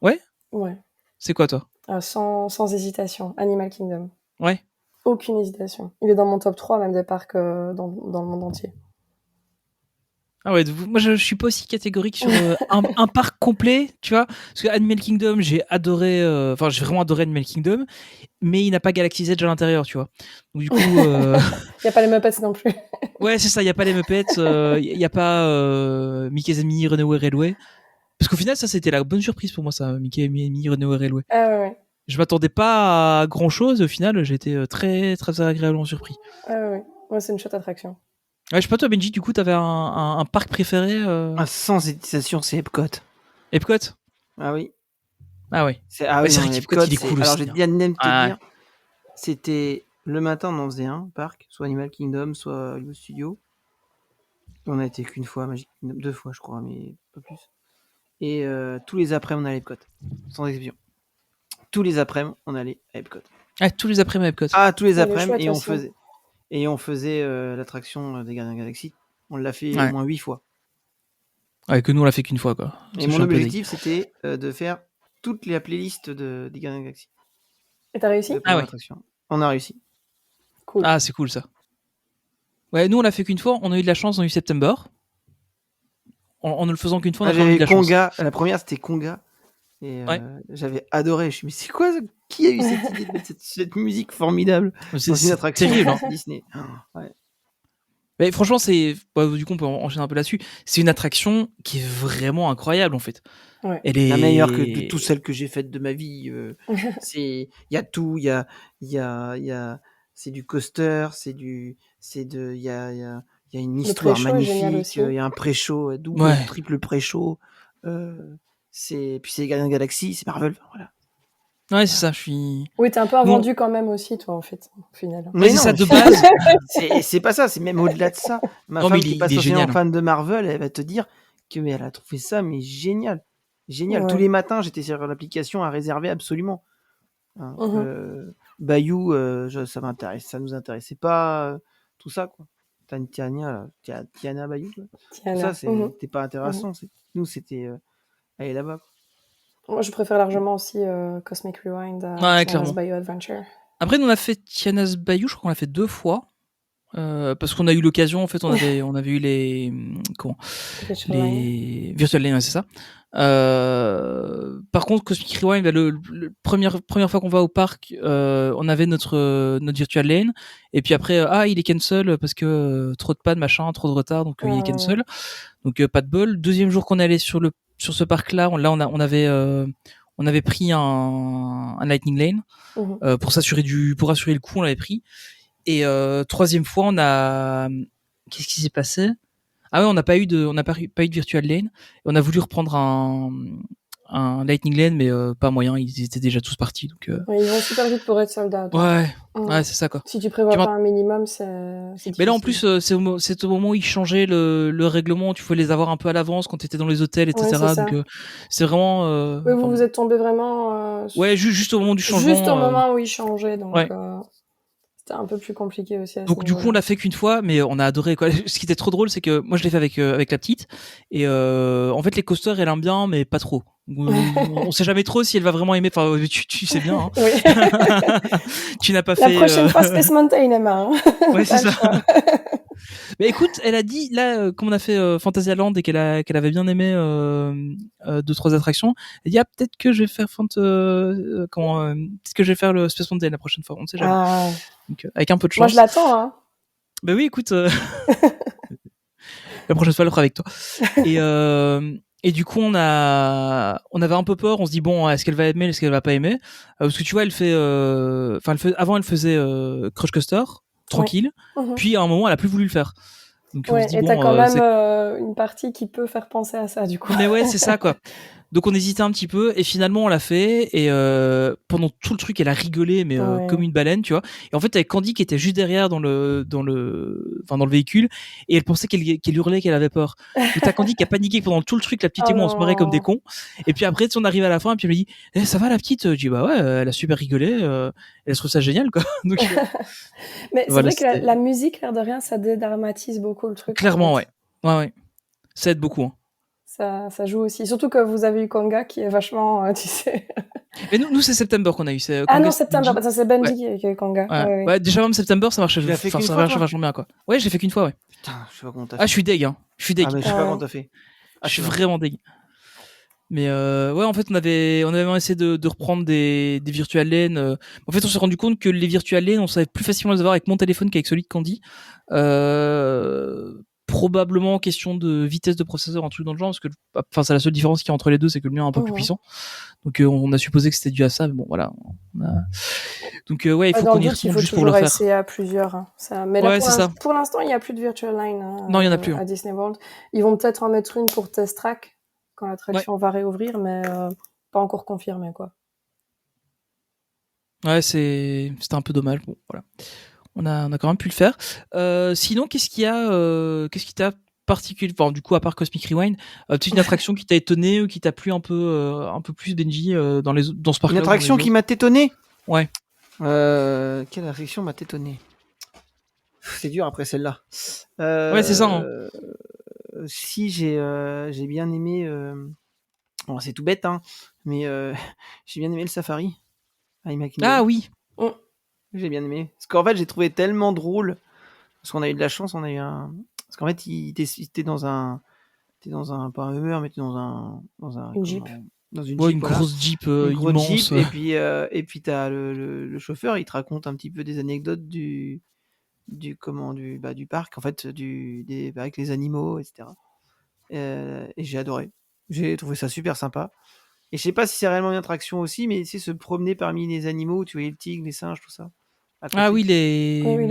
A: Ouais.
B: Ouais.
A: C'est quoi, toi?
B: Sans hésitation, Animal Kingdom.
A: Ouais.
B: Aucune hésitation. Il est dans mon top 3 même des parcs dans le monde entier.
A: Ah ouais, moi je suis pas aussi catégorique sur un parc complet, tu vois, parce que Animal Kingdom, j'ai adoré, j'ai vraiment adoré Animal Kingdom, mais il n'a pas Galaxy's Edge à l'intérieur, tu vois. Donc du coup,
B: il y a pas les Muppets non plus.
A: Ouais, c'est ça, il y a pas les Muppets, il y a pas Mickey's and Minnie Runaway Railway, parce qu'au final ça c'était la bonne surprise pour moi, ça, Mickey and Minnie Runaway Railway.
B: Ah ouais.
A: Je m'attendais pas à grand chose, au final j'ai été très très agréablement surpris.
B: Ah ouais, c'est une chouette attraction.
A: Ouais, je sais pas, toi Benji, du coup t'avais un parc préféré
C: Sans hésitation, c'est Epcot.
A: Epcot?
C: Ah oui.
A: Ah ouais.
C: C'est vrai
A: qu'Epcot il est cool aussi.
C: Alors j'ai bien même te dire, c'était le matin on en faisait un parc, soit Animal Kingdom, soit Hollywood Studios. On a été qu'une fois, Magic Kingdom, 2 fois je crois, mais pas plus. Et tous les après on allait à Epcot, sans exception. Tous les après on allait à Epcot.
A: Ah, tous les après à Epcot.
C: Ah, tous les après et on faisait l'attraction des Gardiens de la Galaxie. On l'a fait au moins 8 fois.
A: Ouais, que nous on l'a fait qu'une fois, quoi.
C: Et mon objectif c'était de faire toute la playlist des Gardiens de la Galaxie.
B: Et t'as réussi?
A: Ah ouais.
C: On a réussi.
B: Cool.
A: Ah, c'est cool ça. Ouais, nous on l'a fait qu'une fois, on a eu de la chance, on a eu September. En ne le faisant qu'une fois, on a eu de la
C: Conga,
A: chance.
C: La première c'était Conga. Et j'avais adoré. Je me suis dit, mais c'est quoi ça? Qui a eu cette idée de mettre cette musique formidable dans une attraction
A: terrible, hein.
C: Disney? Ouais.
A: Mais franchement, du coup, on peut enchaîner un peu là-dessus. C'est une attraction qui est vraiment incroyable en fait.
B: Ouais.
C: Elle est la meilleure de toutes celles que j'ai faites de ma vie. Il y a tout. Il y a c'est du coaster, il y a une histoire magnifique. Il y a un pré-show, double, triple pré-show. Puis c'est les Gardiens de la Galaxie, c'est Marvel, voilà.
A: Ouais, c'est ça, je suis...
B: Oui, t'es un peu invendu quand même aussi, toi, en fait, au final.
A: Mais c'est ça, de base.
C: c'est pas ça, c'est même au-delà de ça. Ma femme qui est pas forcément fan de Marvel, elle va te dire qu'elle a trouvé ça, mais génial. Génial. Ouais. Tous les matins, j'étais sur l'application à réserver absolument. Bayou, ça nous intéressait pas, tout ça, quoi. Tiana Bayou, quoi. Ça, c'était pas intéressant. Nous, c'était... aller là-bas.
B: Moi, je préfère largement aussi Cosmic Rewind à Tiana's Bayou Adventure.
A: Après, nous, on a fait Tiana's Bayou, je crois qu'on l'a fait 2 fois. Parce qu'on a eu l'occasion, en fait, on avait eu les Virtual Lane, c'est ça. Par contre, Cosmic Rewind, première fois qu'on va au parc, on avait notre Virtual Lane, et puis après, il est cancel parce que trop de panne, machin, trop de retard, donc il est cancel. Donc pas de bol. Deuxième jour qu'on est allé sur ce parc-là, on avait pris un Lightning Lane pour assurer le coup, on l'avait pris. Et troisième fois, qu'est-ce qui s'est passé? Ah ouais, on n'a pas eu de Virtual Lane. Et on a voulu reprendre un Lightning Lane, mais pas moyen. Ils étaient déjà tous partis. Donc.
B: Ouais, ils vont super vite pour être sold out.
A: Ouais, c'est ça quoi.
B: Si tu prévois pas un minimum, c'est difficile.
A: Mais là, en plus, c'est au moment où ils changeaient le règlement. Tu pouvais les avoir un peu à l'avance quand tu étais dans les hôtels, etc.
B: Ouais,
A: donc c'est vraiment.
B: Oui, vous êtes tombé vraiment.
A: Ouais, juste au moment du changement.
B: Juste au moment où ils changeaient, donc. Ouais. C'était un peu plus compliqué aussi.
A: Donc du coup, on l'a fait qu'une fois, mais on a adoré, quoi. Ce qui était trop drôle, c'est que moi, je l'ai fait avec la petite, et en fait, les coasters, elle aime bien, mais pas trop. On sait jamais trop si elle va vraiment aimer. Enfin, tu sais bien. Hein.
B: Oui.
A: Tu n'as pas fait.
B: La prochaine fois, Space Mountain, Emma.
A: Ouais, c'est ça. Mais écoute, elle a dit là, comme on a fait Fantasyland et qu'elle avait bien aimé 2-3 attractions, elle dit peut-être que je vais faire peut-être que je vais faire le Space Mountain la prochaine fois. On ne sait jamais. Donc, avec un peu de chance.
B: Moi, je l'attends. Hein.
A: Ben oui, écoute, la prochaine fois, elle le fera avec toi. Et du coup, on avait un peu peur. On se dit bon, est-ce qu'elle va aimer, est-ce qu'elle va pas aimer? Parce que tu vois, avant, elle faisait Crush Coaster tranquille. Puis à un moment, elle a plus voulu le faire. Donc on se
B: Ouais,
A: dit
B: et t'as
A: bon,
B: quand même
A: c'est
B: une partie qui peut faire penser à ça, du coup.
A: mais ouais, c'est ça quoi. Donc on hésitait un petit peu et finalement on l'a fait et pendant tout le truc elle a rigolé mais comme
B: Ouais.
A: une baleine, tu vois. Et en fait avec Candy qui était juste derrière dans le véhicule et elle pensait qu'elle hurlait, qu'elle avait peur. Donc t'as Candy qui a paniqué pendant tout le truc, la petite
B: Oh
A: et moi on se marrait comme des
B: non.
A: cons. Et puis après on arrive à la fin et puis elle me dit ça va la petite? Je dis bah ouais, elle a super rigolé, elle trouve ça génial quoi. Donc
B: Mais c'est
A: voilà,
B: vrai que
A: c'était
B: la musique, l'air de rien, ça dédramatise beaucoup le truc, en
A: clairement ouais.
B: fait.
A: Ouais ouais. Ça aide beaucoup. Hein.
B: Ça joue aussi. Surtout que vous avez eu Konga qui est vachement, tu sais.
A: Mais nous c'est September qu'on a eu, c'est
B: Ah non,
A: Kangas
B: September,
A: Benji.
B: bah, ça c'est
A: Ouais.
B: Benji qui a eu Konga.
A: Ouais.
B: Ouais, ouais.
A: Ouais, déjà même September ça marchait,
C: Tu l'as fait qu'une
A: ça
C: fois,
A: marchait
C: toi?
A: vachement bien quoi. Ouais, j'ai fait qu'une fois ouais.
C: Putain, je sais pas comment t'as
A: Ah, je
C: fait.
A: suis deg, hein. Je suis
C: Ah,
A: deg.
C: mais je sais pas comment
B: Ouais.
C: t'as fait. Ah,
A: Je suis
C: c'est marrant.
A: vraiment deg. Mais ouais, en fait, on avait même essayé de reprendre des virtual LAN. En fait, on s'est rendu compte que les virtual LAN, on savait plus facilement les avoir avec mon téléphone qu'avec celui de Candy. Probablement question de vitesse de processeur, un truc dans le genre, parce que enfin, c'est la seule différence qu'il y a entre les deux, c'est que le mien est un peu plus
B: Mhm.
A: puissant. Donc on a supposé que c'était dû à ça, mais bon voilà. Donc ouais, il faut
B: Dans
A: qu'on
B: le
A: y
B: doute, il
A: retourne
B: faut
A: juste pour le
B: toujours
A: faire.
B: essayer à plusieurs, hein. Ça... Mais là,
A: Ouais, c'est ça.
B: pour l'instant, il n'y a plus de Virtual Line,
A: Non, il y en a plus.
B: à
A: Hein.
B: Disney World. Ils vont peut-être en mettre une pour Test Track quand
A: Ouais.
B: l'attraction va réouvrir, mais pas encore confirmé, quoi.
A: Ouais, c'était un peu dommage. Bon, voilà. On a quand même pu le faire. Sinon, qu'est-ce qui t'a particulier, enfin, du coup, à part Cosmic Rewind, peut-être une attraction qui t'a étonné ou qui t'a plu un peu plus, Benji, dans ce
C: Une
A: parc-là ou dans
C: attraction
A: les
C: qui
A: autres?
C: m'a tétonné?
A: Ouais.
C: Quelle attraction m'a tétonné? C'est dur après celle-là.
A: Ouais, c'est ça. Hein.
C: Si j'ai bien aimé. Bon, c'est tout bête, hein, mais j'ai bien aimé le safari à Animal
A: Ah
C: Kingdom.
B: Mm.
A: oui.
C: J'ai bien aimé. Parce qu'en fait, j'ai trouvé tellement drôle. Parce qu'on a eu de la chance, on a eu un. Parce qu'en fait, il était dans un. T'es dans un. Pas un Hummer, mais t'es dans un.
B: Une Jeep.
C: Comment. Dans une
A: Ouais,
C: Jeep,
A: une
C: voilà.
A: grosse Jeep
C: Une grosse
A: immense.
C: Jeep. Et puis t'as le chauffeur, il te raconte un petit peu des anecdotes du parc, en fait, avec les animaux, etc. Et j'ai adoré. J'ai trouvé ça super sympa. Et je sais pas si c'est réellement une attraction aussi, mais c'est se promener parmi les animaux, tu vois, les tigres, les singes, tout ça, à
A: Ah
C: côté.
A: oui,
B: Oui, oui,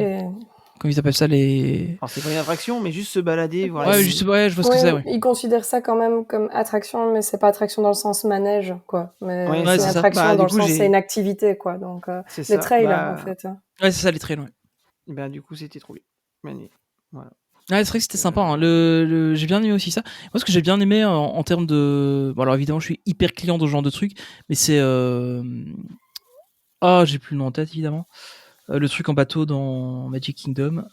A: comment ils appellent ça, les...
C: Alors, c'est pas une attraction, mais juste se balader, voir
A: Ouais,
C: les.
A: juste, ouais, je vois ce que
B: Oui,
A: c'est, ouais.
B: ils considèrent ça quand même comme attraction, mais c'est pas attraction dans le sens manège, quoi. Mais
C: Ouais,
A: Ouais,
B: c'est une
A: c'est
C: ça.
A: ça.
B: attraction
C: Bah,
B: dans
C: du
B: le
C: coup,
B: sens, c'est une activité, quoi. Donc,
C: c'est
B: les
C: ça.
B: trails, en
C: Bah,
B: fait.
A: Ouais, c'est ça, les trails, ouais.
C: bah, du coup, c'était trop bien. Bien, voilà.
A: Ouais, c'est vrai que c'était sympa. Hein. J'ai bien aimé aussi ça. Moi, ce que j'ai bien aimé en termes de... Bon, alors évidemment, je suis hyper client de ce genre de truc, mais c'est... Ah, j'ai plus le nom en tête, évidemment. Le truc en bateau dans Magic Kingdom.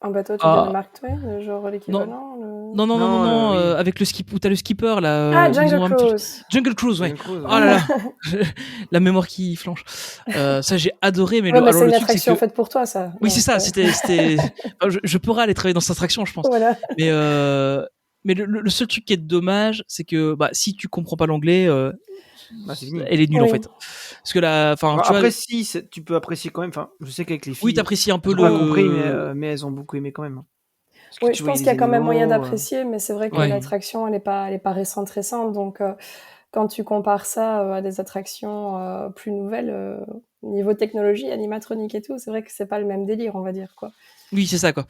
B: En bateau, tu veux dire le
A: Ah,
B: Mark Twain, genre
A: non,
B: l'équivalent,
A: non, non, non, non,
C: Non,
A: non,
C: oui.
A: avec le skip, où t'as le skipper, là,
B: Ah,
A: où ils
B: Jungle
A: ont un petit...
B: Cruise.
A: Jungle Cruise, ouais.
C: Jungle Cruise,
A: Oh
C: ouais.
A: là là, la mémoire qui flanche. Ça, j'ai adoré, mais
B: Ouais, mais
A: alors
B: c'est
A: le
B: une
A: truc, c'est
B: attraction
A: que...
B: faite pour toi, ça.
A: Oui, c'est
B: Donc,
A: ça, enfin, je pourrais aller travailler dans cette attraction, je pense.
B: voilà.
A: Mais, mais le seul truc qui est dommage, c'est que bah, si tu comprends pas l'anglais,
C: Bah, c'est fini.
A: elle est nulle en
B: Oui.
A: fait. Parce que là, enfin,
C: Bah,
A: tu vois,
C: après, si, tu peux apprécier quand même. Enfin, je sais qu'avec les
A: oui,
C: filles,
A: t'apprécies un peu
C: elles ont pas compris,
A: le.
C: mais elles ont beaucoup aimé quand même. Hein. Parce que
B: Oui,
C: tu
B: je
C: voyais
B: pense qu'il
C: les
B: y a quand même moyen
C: animaux.
B: d'apprécier, mais c'est vrai que
A: Ouais.
B: l'attraction, elle est pas récente. Donc, quand tu compares ça à des attractions plus nouvelles, niveau technologie, animatronique et tout, c'est vrai que c'est pas le même délire, on va dire, quoi.
A: Oui, c'est ça quoi.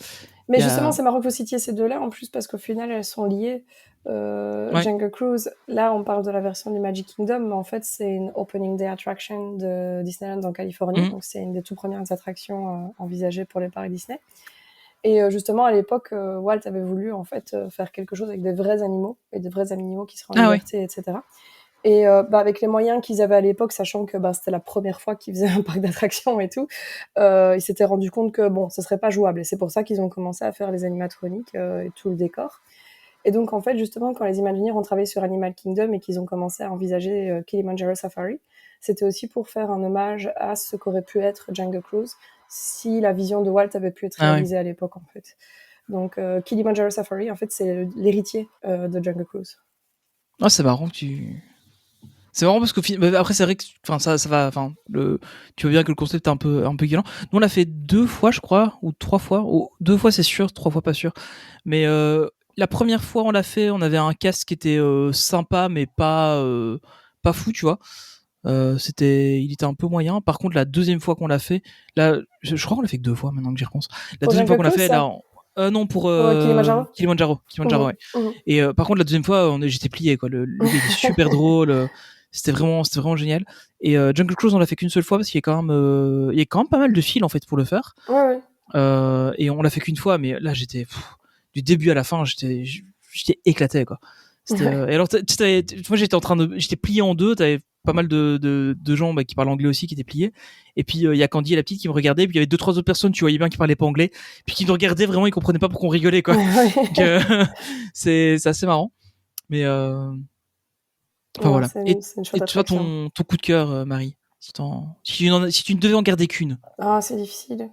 B: Mais
A: Il y
B: justement,
A: a...
B: c'est marrant que vous citiez ces deux-là, en plus, parce qu'au final, elles sont liées.
A: Ouais.
B: Jungle Cruise, là, on parle de la version du Magic Kingdom, mais en fait, c'est une Opening Day Attraction de Disneyland en Californie.
A: Mhm.
B: Donc, c'est une des toutes premières attractions envisagées pour les parcs Disney. Et justement, à l'époque, Walt avait voulu, en fait, faire quelque chose avec des vrais animaux, et des vrais animaux qui seraient en
A: Ah ouais.
B: liberté, etc. Et avec les moyens qu'ils avaient à l'époque, sachant que c'était la première fois qu'ils faisaient un parc d'attractions et tout, ils s'étaient rendu compte que bon, ce serait pas jouable. Et c'est pour ça qu'ils ont commencé à faire les animatroniques et tout le décor. Et donc en fait, justement, quand les Imagineers ont travaillé sur Animal Kingdom et qu'ils ont commencé à envisager Kilimanjaro Safari, c'était aussi pour faire un hommage à ce qu'aurait pu être Jungle Cruise si la vision de Walt avait pu être
A: Ah ouais.
B: réalisée à l'époque, en fait. Donc Kilimanjaro Safari, en fait, c'est l'héritier de Jungle Cruise.
A: Ah, c'est marrant que tu. C'est marrant parce que après c'est vrai que enfin ça va enfin tu vois bien que le concept est un peu gueulant. Nous on l'a fait 2 fois je crois ou 3 fois. 2 fois c'est sûr, 3 fois pas sûr. Mais la première fois on l'a fait, on avait un casque qui était sympa mais pas fou, tu vois. il était un peu moyen. Par contre, la deuxième fois qu'on l'a fait, là, je crois qu'on l'a fait que 2 fois maintenant que j'y repense. La
B: Pour
A: deuxième fois qu'on l'a
B: Jungle
A: fait,
B: Cruise, ça?
A: non, pour
B: Kilimanjaro?
A: Kilimanjaro, ouais. Et par contre, la deuxième fois, j'étais plié, quoi. Le gars, il est super drôle. C'était vraiment génial. Et Jungle Cruise, on l'a fait qu'une seule fois parce qu'il y a quand même pas mal de fils en fait pour le faire.
B: Ouais.
A: Et on l'a fait qu'une fois, mais là, du début à la fin, j'étais éclaté, quoi. Et alors, moi, j'étais plié en deux. T'avais pas mal de gens qui parlent anglais aussi qui étaient pliés. Et puis il y a Candy et la petite qui me regardaient. Puis il y avait 2-3 autres personnes, tu voyais bien, qui parlaient pas anglais, puis qui nous regardaient vraiment, ils comprenaient pas pourquoi on rigolait, quoi. Donc, c'est assez marrant. Mais enfin voilà.
B: C'est
A: Et
B: une chouette
A: toi,
B: attraction.
A: ton coup de cœur, Marie, si tu ne devais en garder qu'une.
B: Ah, c'est difficile.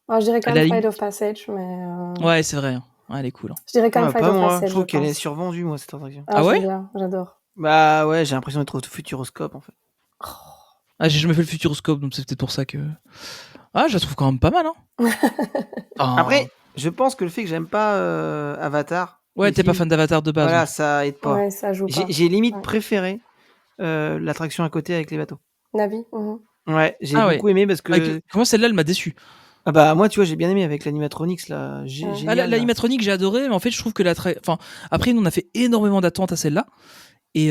B: Je dirais quand même Flight of Passage, mais.
A: Ouais, c'est vrai. Ouais, elle est cool.
B: Je dirais quand même Flight of Passage.
C: Je trouve qu'elle est survendue, moi, cette attraction.
A: Ah ouais?
B: Bien, j'adore.
C: Bah ouais, j'ai l'impression d'être au Futuroscope, en fait.
A: Ah, j'ai jamais fait le Futuroscope, donc c'est peut-être pour ça que. Ah, je la trouve quand même pas mal, hein.
C: Après, je pense que le fait que j'aime pas Avatar.
A: Ouais, t'es pas fan d'Avatar de base.
C: Voilà, ça aide pas.
B: Ouais, ça joue pas.
C: J'ai limite préféré l'attraction à côté avec les bateaux.
B: Navi.
C: Ouais, j'ai beaucoup aimé parce que.
A: Comment celle-là, elle m'a déçu.
C: Ah bah moi, tu vois, j'ai bien aimé avec l'animatronics là.
A: L'animatronique, j'ai adoré, mais en fait, je trouve que après, nous on a fait énormément d'attentes à celle-là, et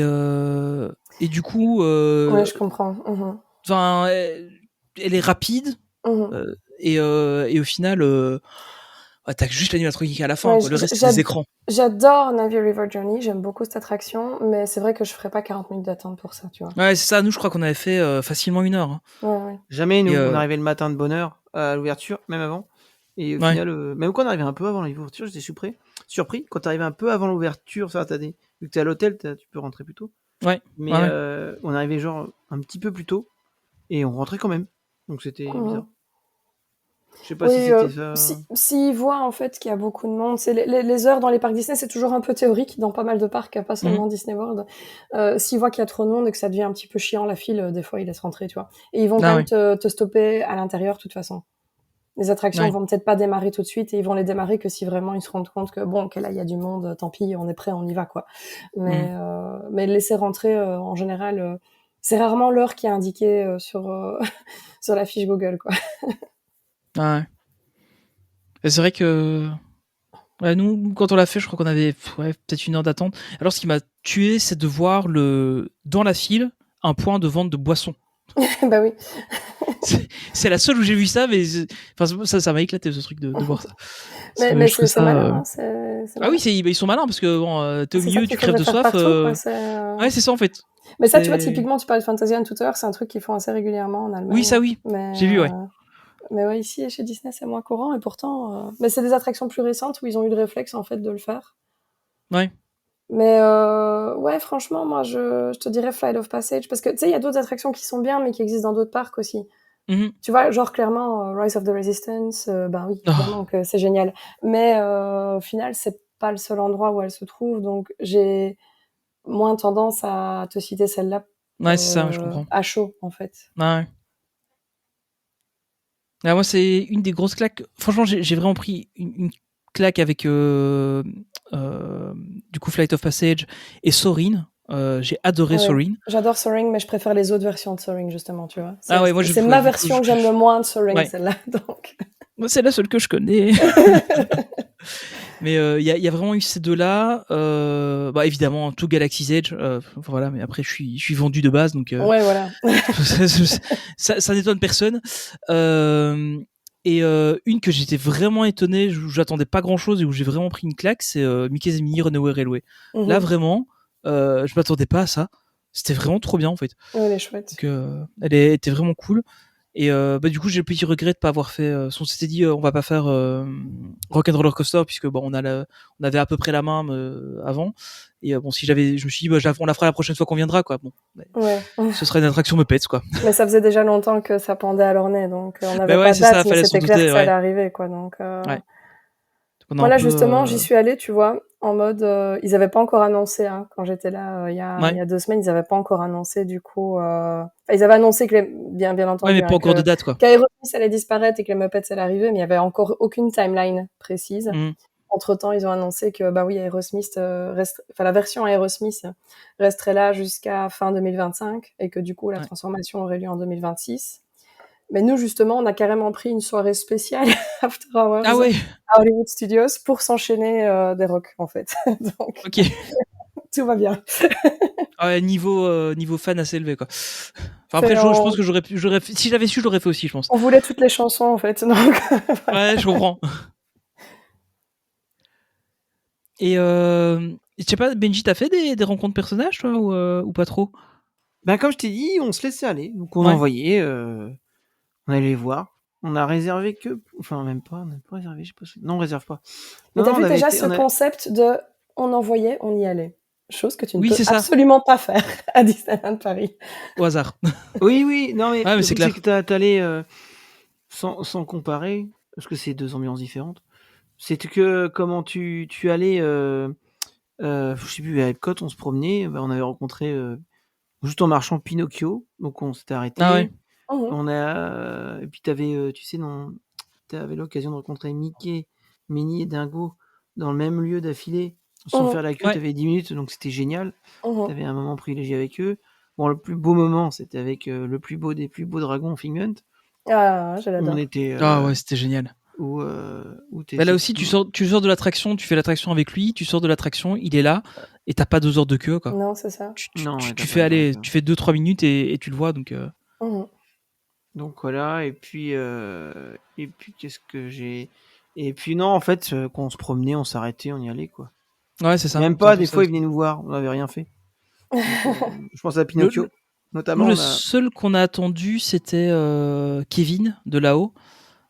A: du coup.
B: Ouais, je comprends.
A: Enfin, elle est rapide, et au final. T'as juste l'animatronique à la fin, quoi. Le reste c'est des écrans.
B: J'adore Navi River Journey, j'aime beaucoup cette attraction, mais c'est vrai que je ferais pas 40 minutes d'attente pour ça, tu vois.
A: Ouais, c'est ça, nous je crois qu'on avait fait facilement 1 heure. Hein.
B: Ouais.
C: Jamais, nous, on arrivait le matin de bonne heure à l'ouverture, même avant. Et au final, même quand on arrivait un peu avant l'ouverture, j'étais surpris. Quand tu arrivais un peu avant l'ouverture, ça, vu que t'es à l'hôtel, tu peux rentrer plus tôt.
A: Ouais.
C: Mais on arrivait genre un petit peu plus tôt, et on rentrait quand même. Donc c'était bizarre. Je sais pas si c'était ça.
B: S'ils voient en fait qu'il y a beaucoup de monde, c'est les heures dans les parcs Disney, c'est toujours un peu théorique dans pas mal de parcs, pas seulement Disney World. S'ils voient qu'il y a trop de monde et que ça devient un petit peu chiant la file, des fois ils laissent rentrer, tu vois. Et ils vont quand même te stopper à l'intérieur de toute façon. Les attractions vont peut-être pas démarrer tout de suite et ils vont les démarrer que si vraiment ils se rendent compte que bon, ok, là il y a du monde, tant pis, on est prêt, on y va, quoi. Mais laisser rentrer en général, c'est rarement l'heure qui est indiquée sur la fiche Google, quoi.
A: Ouais. Et c'est vrai que nous, quand on l'a fait, je crois qu'on avait peut-être 1 heure d'attente. Alors, ce qui m'a tué, c'est de voir dans la file un point de vente de boissons.
B: Bah oui.
A: C'est la seule où j'ai vu ça, mais ça m'a éclaté ce truc de voir ça.
B: Mais c'est malin.
A: Ah oui, ils sont malins parce que t'es au milieu, tu crèves de soif. Ouais, c'est ça en fait.
B: Mais ça, tu vois, typiquement, tu parlais de Fantasyland tout à l'heure, c'est un truc qu'ils font assez régulièrement en Allemagne.
A: Oui, ça oui. J'ai vu, ouais.
B: Mais ouais, ici, chez Disney, c'est moins courant et pourtant. Mais c'est des attractions plus récentes où ils ont eu le réflexe en fait de le faire.
A: Ouais.
B: Mais ouais, franchement, moi, je te dirais Flight of Passage parce que tu sais, il y a d'autres attractions qui sont bien, mais qui existent dans d'autres parcs aussi. Tu vois, genre clairement Rise of the Resistance, ben oui, évidemment que c'est génial. Mais au final, c'est pas le seul endroit où elle se trouve, donc j'ai moins tendance à te citer celle-là.
A: Ouais, c'est ça, je comprends.
B: À chaud, en fait.
A: Ouais. Ah, moi, c'est une des grosses claques. Franchement, j'ai vraiment pris une claque avec du coup Flight of Passage et Soarin'. J'ai adoré Soarin'.
B: J'adore Soarin', mais je préfère les autres versions de Soarin', justement, tu vois.
A: C'est
B: ma version que j'aime le moins de Soarin', celle-là, donc.
A: Moi, c'est la seule que je connais. Mais il y a vraiment eu ces deux-là. Évidemment, tout Galaxy's Edge. Voilà, mais après, je suis vendu de base, donc.
B: Ouais, voilà.
A: ça n'étonne personne. Et une que j'étais vraiment étonné, où j'attendais pas grand-chose et où j'ai vraiment pris une claque, c'est Mickey's Mini Runaway Railway. Là, vraiment, je m'attendais pas à ça. C'était vraiment trop bien, en fait.
B: Ouais, elle est chouette.
A: Donc, elle était vraiment cool. Et du coup, j'ai le petit regret de pas avoir fait. On s'était dit, on va pas faire Rock'n'Roller Coaster puisque on avait à peu près la main avant. Et je me suis dit, on la fera la prochaine fois qu'on viendra, quoi. Bon, ce serait une attraction Muppets, quoi.
B: Mais ça faisait déjà longtemps que ça pendait à leur nez, donc on avait pas de date, mais c'était clair que ça allait arriver, quoi. Donc. Voilà, justement, j'y suis allée, tu vois, en mode, ils avaient pas encore annoncé, hein, quand j'étais là, il y a 2 semaines, ils avaient pas encore annoncé, du coup, ils avaient annoncé que bien entendu.
A: Ouais, mais pas encore de date, quoi.
B: Qu'Aerosmith allait disparaître et que les Muppets allaient arriver, mais il y avait encore aucune timeline précise. Entre-temps, ils ont annoncé que, bah oui, Aerosmith, la version Aerosmith resterait là jusqu'à fin 2025 et que du coup, la transformation aurait lieu en 2026. Mais nous, justement, on a carrément pris une soirée spéciale After Hours
A: Ah ouais.
B: à Hollywood Studios pour s'enchaîner des rocks, en fait. Donc,
A: Ok.
B: tout va bien.
A: Ouais, niveau fan assez élevé, quoi. Enfin, après, je pense que j'aurais fait, si j'avais su, j'aurais fait aussi, je pense.
B: On voulait toutes les chansons, en fait. Donc,
A: voilà. Ouais, je comprends. Et je sais pas, Benji, t'as fait des rencontres personnages, toi, ou pas trop?
C: Ben, comme je t'ai dit, on se laissait aller. Donc, on envoyait, on allait les voir. On a réservé que... Enfin, même pas, on n'a pas réservé, je sais pas. Non, on réserve pas.
B: Mais t'as vu déjà ce concept de on envoyait, on y allait. Chose que tu ne peux absolument pas faire à Disneyland Paris.
A: Au hasard.
C: Oui, non, mais,
A: mais c'est clair.
C: C'est que t'allais sans comparer, parce que c'est deux ambiances différentes. C'était que comment tu allais, je sais plus, à Epcot, on se promenait, on avait rencontré juste en marchant Pinocchio, donc on s'était arrêté.
A: Ah ouais.
C: On a et puis t'avais, tu sais, t'avais l'occasion de rencontrer Mickey, Minnie et Dingo dans le même lieu d'affilée, sans faire la queue. T'avais 10 minutes, donc c'était génial. T'avais un moment privilégié avec eux. Bon, le plus beau moment, c'était avec le plus beau des plus beaux dragons, Figment.
B: Ah, je l'adore.
C: On était.
A: Ah ouais, c'était génial.
C: Où
A: là aussi, tu sors de l'attraction, tu fais l'attraction avec lui, tu sors de l'attraction, il est là, et t'as pas 2 heures de queue, quoi.
B: Non, c'est ça.
A: Tu fais 2-3 minutes et tu le vois, donc.
C: Donc voilà, et puis qu'est-ce que j'ai. Et puis non, en fait, quand on se promenait, on s'arrêtait, on y allait, quoi.
A: Ouais, c'est ça.
C: Même pas, des fois, ils venaient nous voir, on n'avait rien fait. Donc, je pense à Pinocchio, notamment.
A: Nous, le seul qu'on a attendu, c'était Kevin, de là-haut.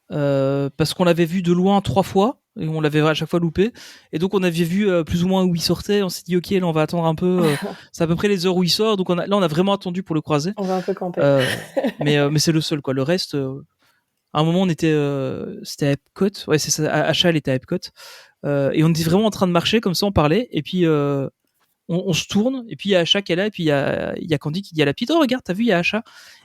A: Parce qu'on l'avait vu de loin 3 fois et on l'avait à chaque fois loupé, et donc on avait vu plus ou moins où il sortait. On s'est dit ok, là on va attendre un peu, c'est à peu près les heures où il sort, donc on a vraiment attendu pour le croiser.
B: On va un peu camper.
A: Mais c'est le seul, quoi. Le reste, à un moment on était c'était à Epcot, ouais c'est ça, Achat elle était à Epcot, et on était vraiment en train de marcher comme ça, on parlait, et puis on se tourne, et puis il y a Achat qui est là, et puis il y a Candy qui dit à la petite, oh regarde, t'as vu, il y a Achat.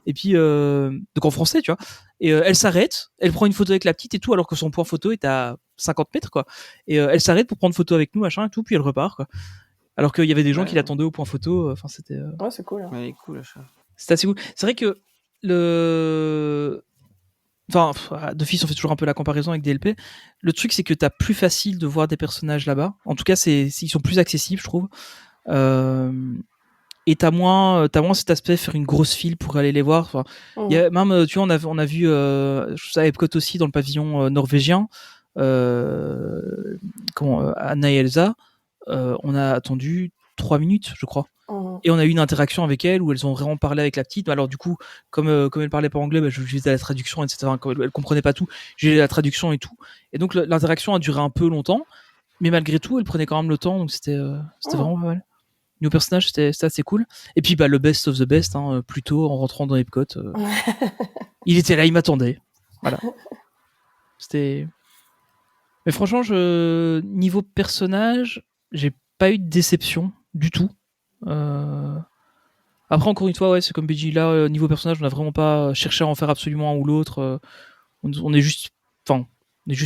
A: Et puis donc en français, tu vois, et elle s'arrête, elle prend une photo avec la petite et tout, alors que son point photo est à 50 mètres, quoi. Et elle s'arrête pour prendre photo avec nous, machin et tout, puis elle repart, quoi. Alors qu'il y avait des gens qui l'attendaient au point photo. Enfin, c'était.
B: Ouais, c'est cool. Hein.
C: Ouais, cool, Achat.
A: C'était assez cool. C'est vrai que d'office, on fait toujours un peu la comparaison avec DLP. Le truc, c'est que t'as plus facile de voir des personnages là-bas. En tout cas, ils sont plus accessibles, je trouve. Et t'as moins cet aspect faire une grosse file pour aller les voir. Enfin, y a, même, tu vois, on a vu à Epcot aussi, dans le pavillon norvégien, Anna et Elsa, on a attendu 3 minutes, je crois. Et on a eu une interaction avec elles où elles ont vraiment parlé avec la petite. Alors du coup, comme elle parlait pas anglais, je faisais la traduction, etc. Elle comprenait pas tout, j'ai la traduction et tout. Et donc l'interaction a duré un peu longtemps, mais malgré tout, elle prenait quand même le temps, donc c'était vraiment pas mal. Nos personnages, c'était assez cool. Et puis le best of the best, hein, plus tôt en rentrant dans Epcot, il était là, il m'attendait. Voilà. C'était. Mais franchement, niveau personnage, j'ai pas eu de déception du tout. Après, encore une fois, ouais, c'est comme BG là, niveau personnage, on n'a vraiment pas cherché à en faire absolument un ou l'autre. On est juste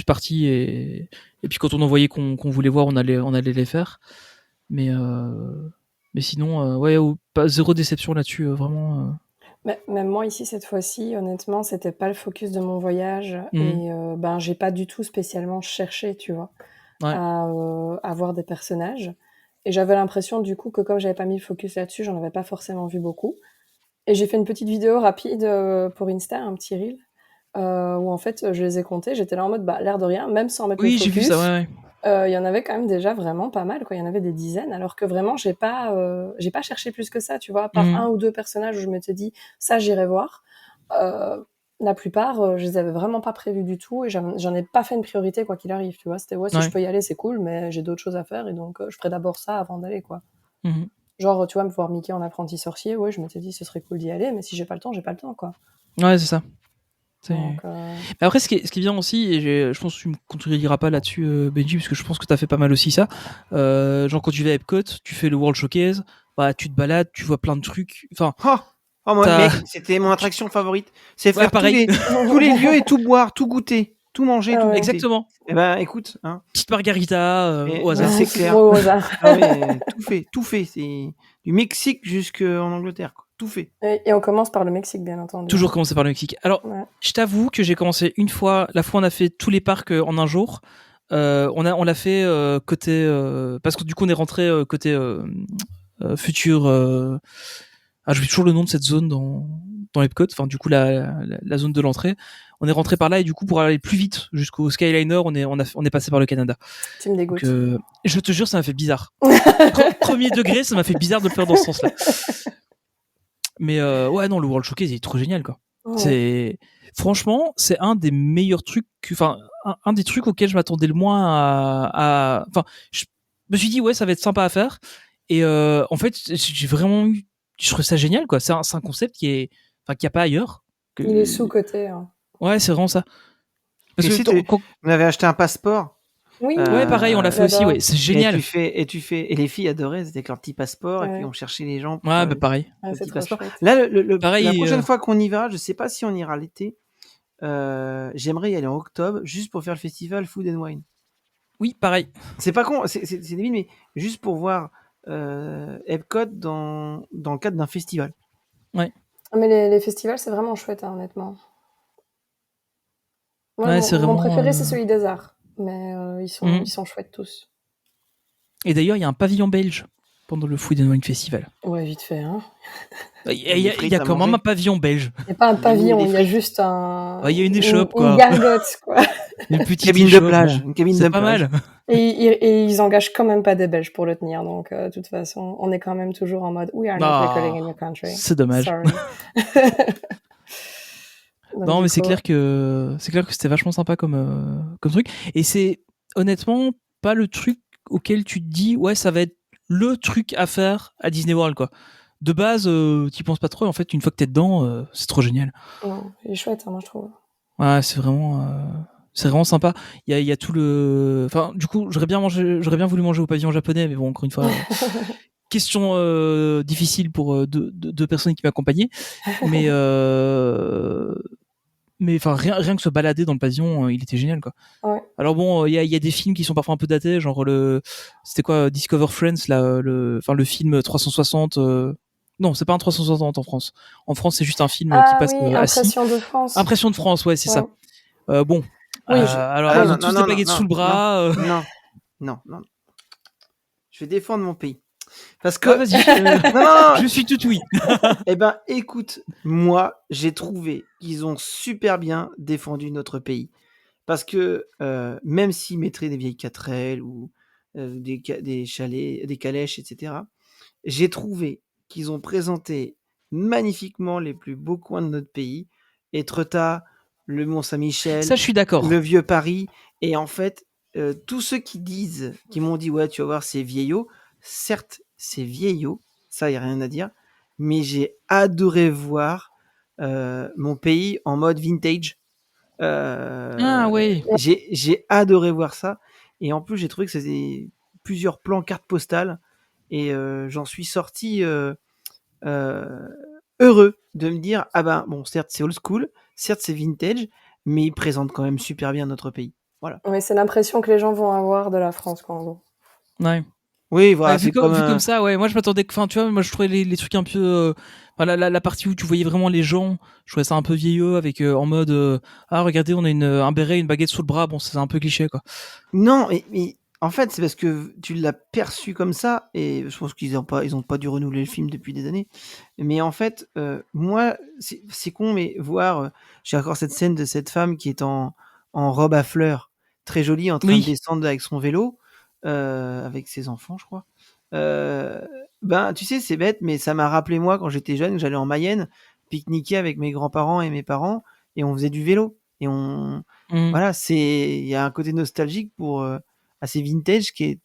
A: parti, et puis quand on en voyait qu'on voulait voir, on allait les faire. Mais sinon, ouais, pas zéro déception là-dessus, vraiment.
B: Même moi ici cette fois-ci, honnêtement, c'était pas le focus de mon voyage, et j'ai pas du tout spécialement cherché, tu vois, à voir des personnages. Et j'avais l'impression du coup que comme j'avais pas mis le focus là-dessus, j'en avais pas forcément vu beaucoup. Et j'ai fait une petite vidéo rapide pour Insta, un petit reel, où en fait je les ai comptés. J'étais là en mode l'air de rien, même sans mettre le focus.
A: Oui, j'ai vu ça, ouais.
B: Il y en avait quand même déjà vraiment pas mal, quoi. Il y en avait des dizaines, alors que vraiment j'ai pas cherché plus que ça, tu vois, à part un ou deux personnages où je m'étais dit ça j'irai voir. La plupart, je les avais vraiment pas prévus du tout, et j'en ai pas fait une priorité quoi qu'il arrive, tu vois. C'était si je peux y aller c'est cool, mais j'ai d'autres choses à faire, et donc je ferai d'abord ça avant d'aller, quoi. Genre, tu vois, me voir Mickey en apprenti sorcier, ouais, je m'étais dit ce serait cool d'y aller, mais si j'ai pas le temps, quoi.
A: Ouais, c'est ça.
B: Donc,
A: après, ce qui est bien aussi, et je pense que tu me contrediras pas là-dessus, Benji, parce que je pense que t'as fait pas mal aussi ça. Genre, quand tu vas à Epcot, tu fais le World Showcase, tu te balades, tu vois plein de trucs. Enfin,
C: moi, mec, c'était mon attraction favorite. C'est faire
A: pareil.
C: tous les lieux et tout boire, tout goûter. tout manger,
B: Ah
C: tout
B: ouais.
C: goûter.
A: Exactement.
C: Eh ben, écoute, hein,
A: Petite margarita au hasard.
C: c'est clair.
B: Au hasard.
C: Ah ouais, tout fait. C'est du Mexique jusqu'en Angleterre, quoi. Tout fait.
B: Et on commence par le Mexique, bien entendu.
A: Toujours commencer par le Mexique. Alors,
B: Ouais.
A: je t'avoue que j'ai commencé une fois. La fois, on a fait tous les parcs en un jour. On l'a fait côté parce que du coup, on est rentré côté futur. J'oublie toujours le nom de cette zone dans Epcot. Enfin, du coup, la zone de l'entrée. On est rentré par là et du coup, pour aller plus vite jusqu'au Skyliner, on est passé par le Canada.
B: Tu me dégoûtes.
A: Donc, je te jure, ça m'a fait bizarre. Premier degré, ça m'a fait bizarre de le faire dans ce sens-là. Mais ouais, non, le World Showcase il est trop génial, quoi.
B: Ouais.
A: Franchement, c'est un des meilleurs trucs, enfin, un des trucs auxquels je m'attendais le moins enfin, je me suis dit, ouais, ça va être sympa à faire. Et en fait, j'ai vraiment je trouve ça génial, quoi. C'est un concept qu'il n'y a pas ailleurs.
B: Il est sous-coté. Hein.
A: Ouais, c'est vraiment ça. Parce que
C: on avait acheté un passeport.
B: Oui.
A: Ouais, pareil, on l'a fait aussi, ouais. C'est génial.
C: Et les filles adoraient, c'était avec leur petit passeport, et puis on cherchait les gens pour
A: ouais, bah pareil.
B: Ouais, c'est
C: petit passeport.
B: chouette.
C: Là,
A: pareil,
C: la prochaine fois qu'on y va, je sais pas si on ira l'été. J'aimerais y aller en octobre, juste pour faire le festival Food and Wine.
A: Oui, pareil.
C: C'est pas con, c'est débile, mais juste pour voir Epcot dans le cadre d'un festival.
A: Ouais.
B: Mais les festivals, c'est vraiment chouette, hein, honnêtement.
A: Ouais, c'est
B: mon
A: vraiment,
B: préféré, c'est celui des arts. Mais ils sont chouettes tous.
A: Et d'ailleurs, il y a un pavillon belge pendant le Food and Wine Festival.
B: Ouais, vite fait. Hein.
A: Il y a quand même un pavillon belge.
B: Il n'y a pas un pavillon, il y a juste un.
A: Il y a une échoppe, quoi.
B: Une gargote, quoi.
A: Une petite
C: cabine de plage. Une cabine de
A: pas
C: plage.
A: mal.
B: Et ils engagent quand même pas des Belges pour le tenir. Donc, de toute façon, on est quand même toujours en mode We are not recording in your country.
A: C'est dommage.
B: Sorry. Donc,
A: non, mais c'est clair que c'était vachement sympa comme truc. Et c'est honnêtement pas le truc auquel tu te dis ouais, ça va être le truc à faire à Disney World, quoi. De base, t'y penses pas trop. Et en fait, une fois que t'es dedans, c'est trop génial.
B: Non, il est chouette, hein, moi je trouve.
A: Ouais, c'est vraiment sympa. Il y a tout le. Enfin, du coup, j'aurais bien voulu manger au pavillon japonais, mais bon, encore une fois. Question difficile pour deux personnes qui m'accompagnaient. Mais enfin, rien que se balader dans le pavillon, il était génial, quoi.
B: Ouais.
A: Alors bon, il y a des films qui sont parfois un peu datés, genre c'était quoi, Discover Friends, là, le film 360. Non, c'est pas un 360 en France. En France, c'est juste un film qui passe assis.
B: Impression de France.
A: Impression de France, ouais, c'est ça. Bon.
B: Oui,
A: alors, ils ont tous des baguettes sous le bras.
C: Non. Je vais défendre mon pays. Parce que.
A: Vas-y, je suis tout oui.
C: Eh ben, écoute, moi, j'ai trouvé qu'ils ont super bien défendu notre pays. Parce que même s'ils mettraient des vieilles 4L ou des chalets, des calèches, etc., j'ai trouvé qu'ils ont présenté magnifiquement les plus beaux coins de notre pays. Étretat, le Mont-Saint-Michel,
A: ça, je suis d'accord.
C: Le Vieux Paris. Et en fait, tous ceux qui m'ont dit, ouais, tu vas voir, c'est vieillot. Certes, c'est vieillot, ça, il n'y a rien à dire. Mais j'ai adoré voir mon pays en mode vintage.
A: Ah oui.
C: J'ai adoré voir ça. Et en plus, j'ai trouvé que c'était plusieurs plans cartes postales. Et j'en suis sorti heureux de me dire, ah ben, bon, certes, c'est old school, certes, c'est vintage, mais il présente quand même super bien notre pays. Voilà.
B: Oui, c'est l'impression que les gens vont avoir de la France, quoi, en gros.
A: Ouais.
C: Oui, voilà.
A: Vu comme ça, ouais. Moi, je m'attendais. Enfin, tu vois, moi, je trouvais les trucs un peu. La partie où tu voyais vraiment les gens, je trouvais ça un peu vieilleux, avec en mode ah, regardez, on a un béret, une baguette sous le bras. Bon, c'est un peu cliché, quoi.
C: Non, mais en fait, c'est parce que tu l'as perçu comme ça, et je pense qu'ils ont pas dû renouveler le film depuis des années. Mais en fait, moi, c'est con, mais voir, j'ai encore cette scène de cette femme qui est en robe à fleurs, très jolie, en train de descendre avec son vélo, avec ses enfants, je crois. Ben, tu sais, c'est bête, mais ça m'a rappelé moi quand j'étais jeune, que j'allais en Mayenne pique-niquer avec mes grands-parents et mes parents, et on faisait du vélo. Et voilà, il y a un côté nostalgique pour assez vintage qui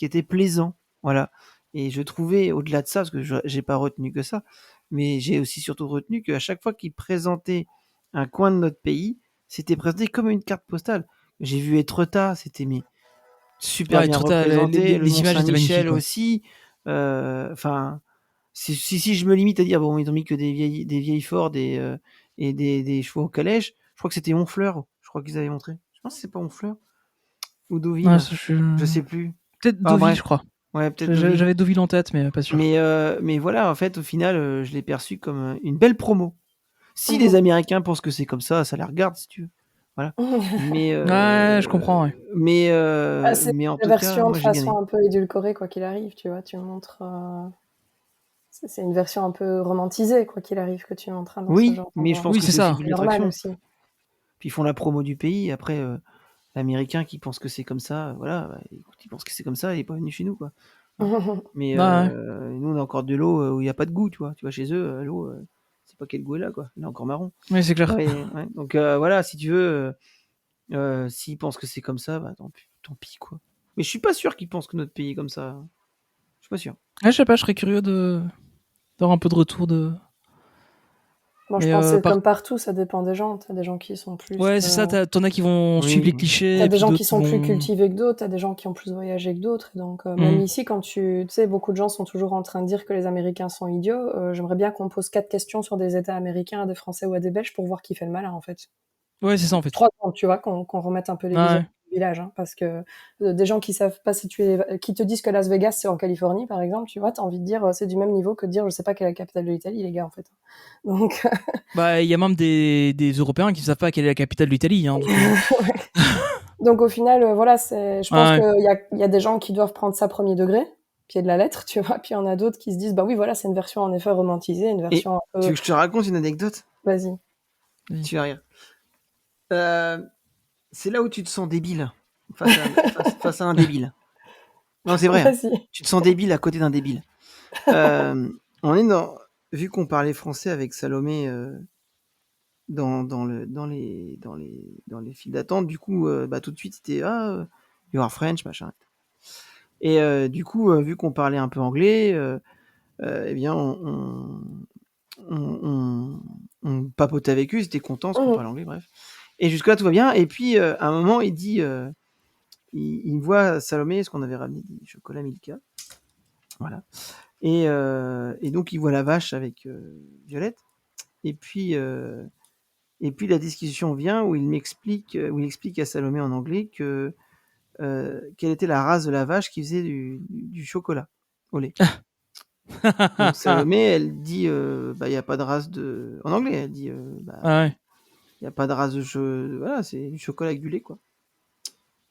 C: était plaisant, voilà. Et je trouvais, au-delà de ça, parce que j'ai pas retenu que ça, mais j'ai aussi surtout retenu qu'à chaque fois qu'ils présentaient un coin de notre pays, c'était présenté comme une carte postale. J'ai vu Étretat, c'était super bien représenté, le Mont-Saint-Michel aussi. Enfin, si je me limite à dire bon, ils ont mis que des vieilles Ford et des chevaux en calèche, je crois que c'était Honfleur, je crois qu'ils avaient montré. Non, c'est pas Honfleur ou Deauville. Je sais plus.
A: Peut-être Deauville, je crois.
C: Ouais, peut-être Deauville.
A: J'avais Deauville en tête, mais pas sûr.
C: Mais voilà, en fait, au final, je l'ai perçu comme une belle promo. Si les Américains pensent que c'est comme ça les regarde, si tu veux. Voilà. Mais
A: ouais, je comprends. Ouais.
C: Mais
B: c'est
C: en
B: une
C: tout
B: version
C: cas, moi
B: de
C: j'ai
B: façon
C: gagné.
B: un peu édulcorée, quoi qu'il arrive, tu vois. Tu montres. C'est une version un peu romantisée, quoi qu'il arrive, que tu montres dans ce genre.
C: Mais je pense que
A: c'est
C: c'est
A: ça.
C: aussi de
B: normal
C: l'attraction.
B: aussi.
C: Puis ils font la promo du pays. Après, l'Américain qui pense que c'est comme ça, voilà, écoute, il pense que c'est comme ça, il est pas venu chez nous, quoi. Mais nous, on a encore de l'eau où il n'y a pas de goût, tu vois. Tu vois, chez eux, l'eau, c'est pas quel goût elle a, quoi. Elle est encore marron.
A: Oui, c'est clair.
C: Ouais. Donc voilà, si tu veux, s'ils pensent que c'est comme ça, bah tant pis, quoi. Mais je suis pas sûr qu'ils pensent que notre pays est comme ça. Je suis pas sûr.
A: Je sais pas, je serais curieux d'avoir un peu de retour de.
B: Bon, je pense que comme partout, ça dépend des gens. T'as des gens qui sont plus.
A: Ouais, c'est ça. T'en as qui vont suivre les clichés.
B: T'as des gens qui sont plus cultivés que d'autres. T'as des gens qui ont plus voyagé que d'autres. Donc même ici, quand tu sais, beaucoup de gens sont toujours en train de dire que les Américains sont idiots. J'aimerais bien qu'on pose 4 questions sur des États américains à des Français ou à des Belges pour voir qui fait le malin, en fait.
A: Ouais, c'est ça en fait.
B: 3 ans, tu vois, qu'on remette un peu les visages du village, hein, parce que des gens qui savent pas qui te disent que Las Vegas c'est en Californie, par exemple, tu vois, t'as envie de dire c'est du même niveau que de dire je sais pas quelle est la capitale de l'Italie, les gars, en fait. Donc.
A: Bah, il y a même des Européens qui ne savent pas quelle est la capitale de l'Italie. Hein,
B: donc au final, voilà, je pense qu'il y a des gens qui doivent prendre ça premier degré, pied de la lettre, tu vois, puis il y en a d'autres qui se disent bah oui, voilà, c'est une version en effet romantisée, une version.
C: Tu veux que je te raconte une anecdote ?
B: Vas-y.
C: Tu vas rire. C'est là où tu te sens débile face à un débile. Non, c'est vrai.
B: Vas-y.
C: Tu te sens débile à côté d'un débile. On est vu qu'on parlait français avec Salomé dans les files d'attente, du coup, tout de suite c'était you are French, machin. Et du coup, vu qu'on parlait un peu anglais, eh bien on papotait avec eux, ils étaient contents parce qu'on parlait anglais, bref. Et jusque-là, tout va bien. Et puis, à un moment, il dit, il voit Salomé, parce qu'on avait ramené des chocolats Milka. Voilà. Et donc, il voit la vache avec Violette. Et puis la discussion vient où il explique à Salomé en anglais quelle était la race de la vache qui faisait du chocolat au lait. Donc, Salomé, elle dit, il n'y a pas de race de... En anglais, elle dit, il n'y a pas de race de... Voilà, c'est du chocolat avec du lait, quoi.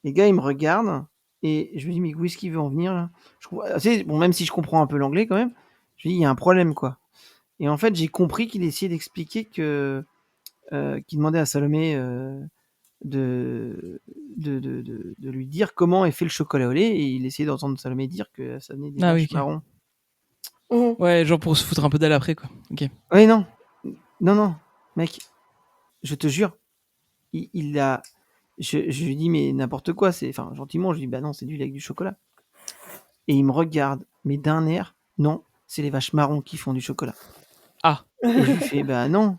C: Les gars, ils me regardent et je me dis, mais où est-ce qu'il veut en venir, là ? Bon, même si je comprends un peu l'anglais, quand même, je me dis, il y a un problème, quoi. Et en fait, j'ai compris qu'il essayait d'expliquer qu'il demandait à Salomé de lui dire comment est fait le chocolat au lait, et il essayait d'entendre Salomé dire que ça venait des vaches marrons.
A: Ouais, genre pour se foutre un peu d'aile après, quoi. Ok.
C: Ouais, non, mec, je te jure, il a... Je lui dis, mais n'importe quoi, gentiment, je lui dis, bah non, c'est du lait avec du chocolat. Et il me regarde, mais d'un air, non, c'est les vaches marrons qui font du chocolat.
A: Ah.
C: Et je lui fais, bah non,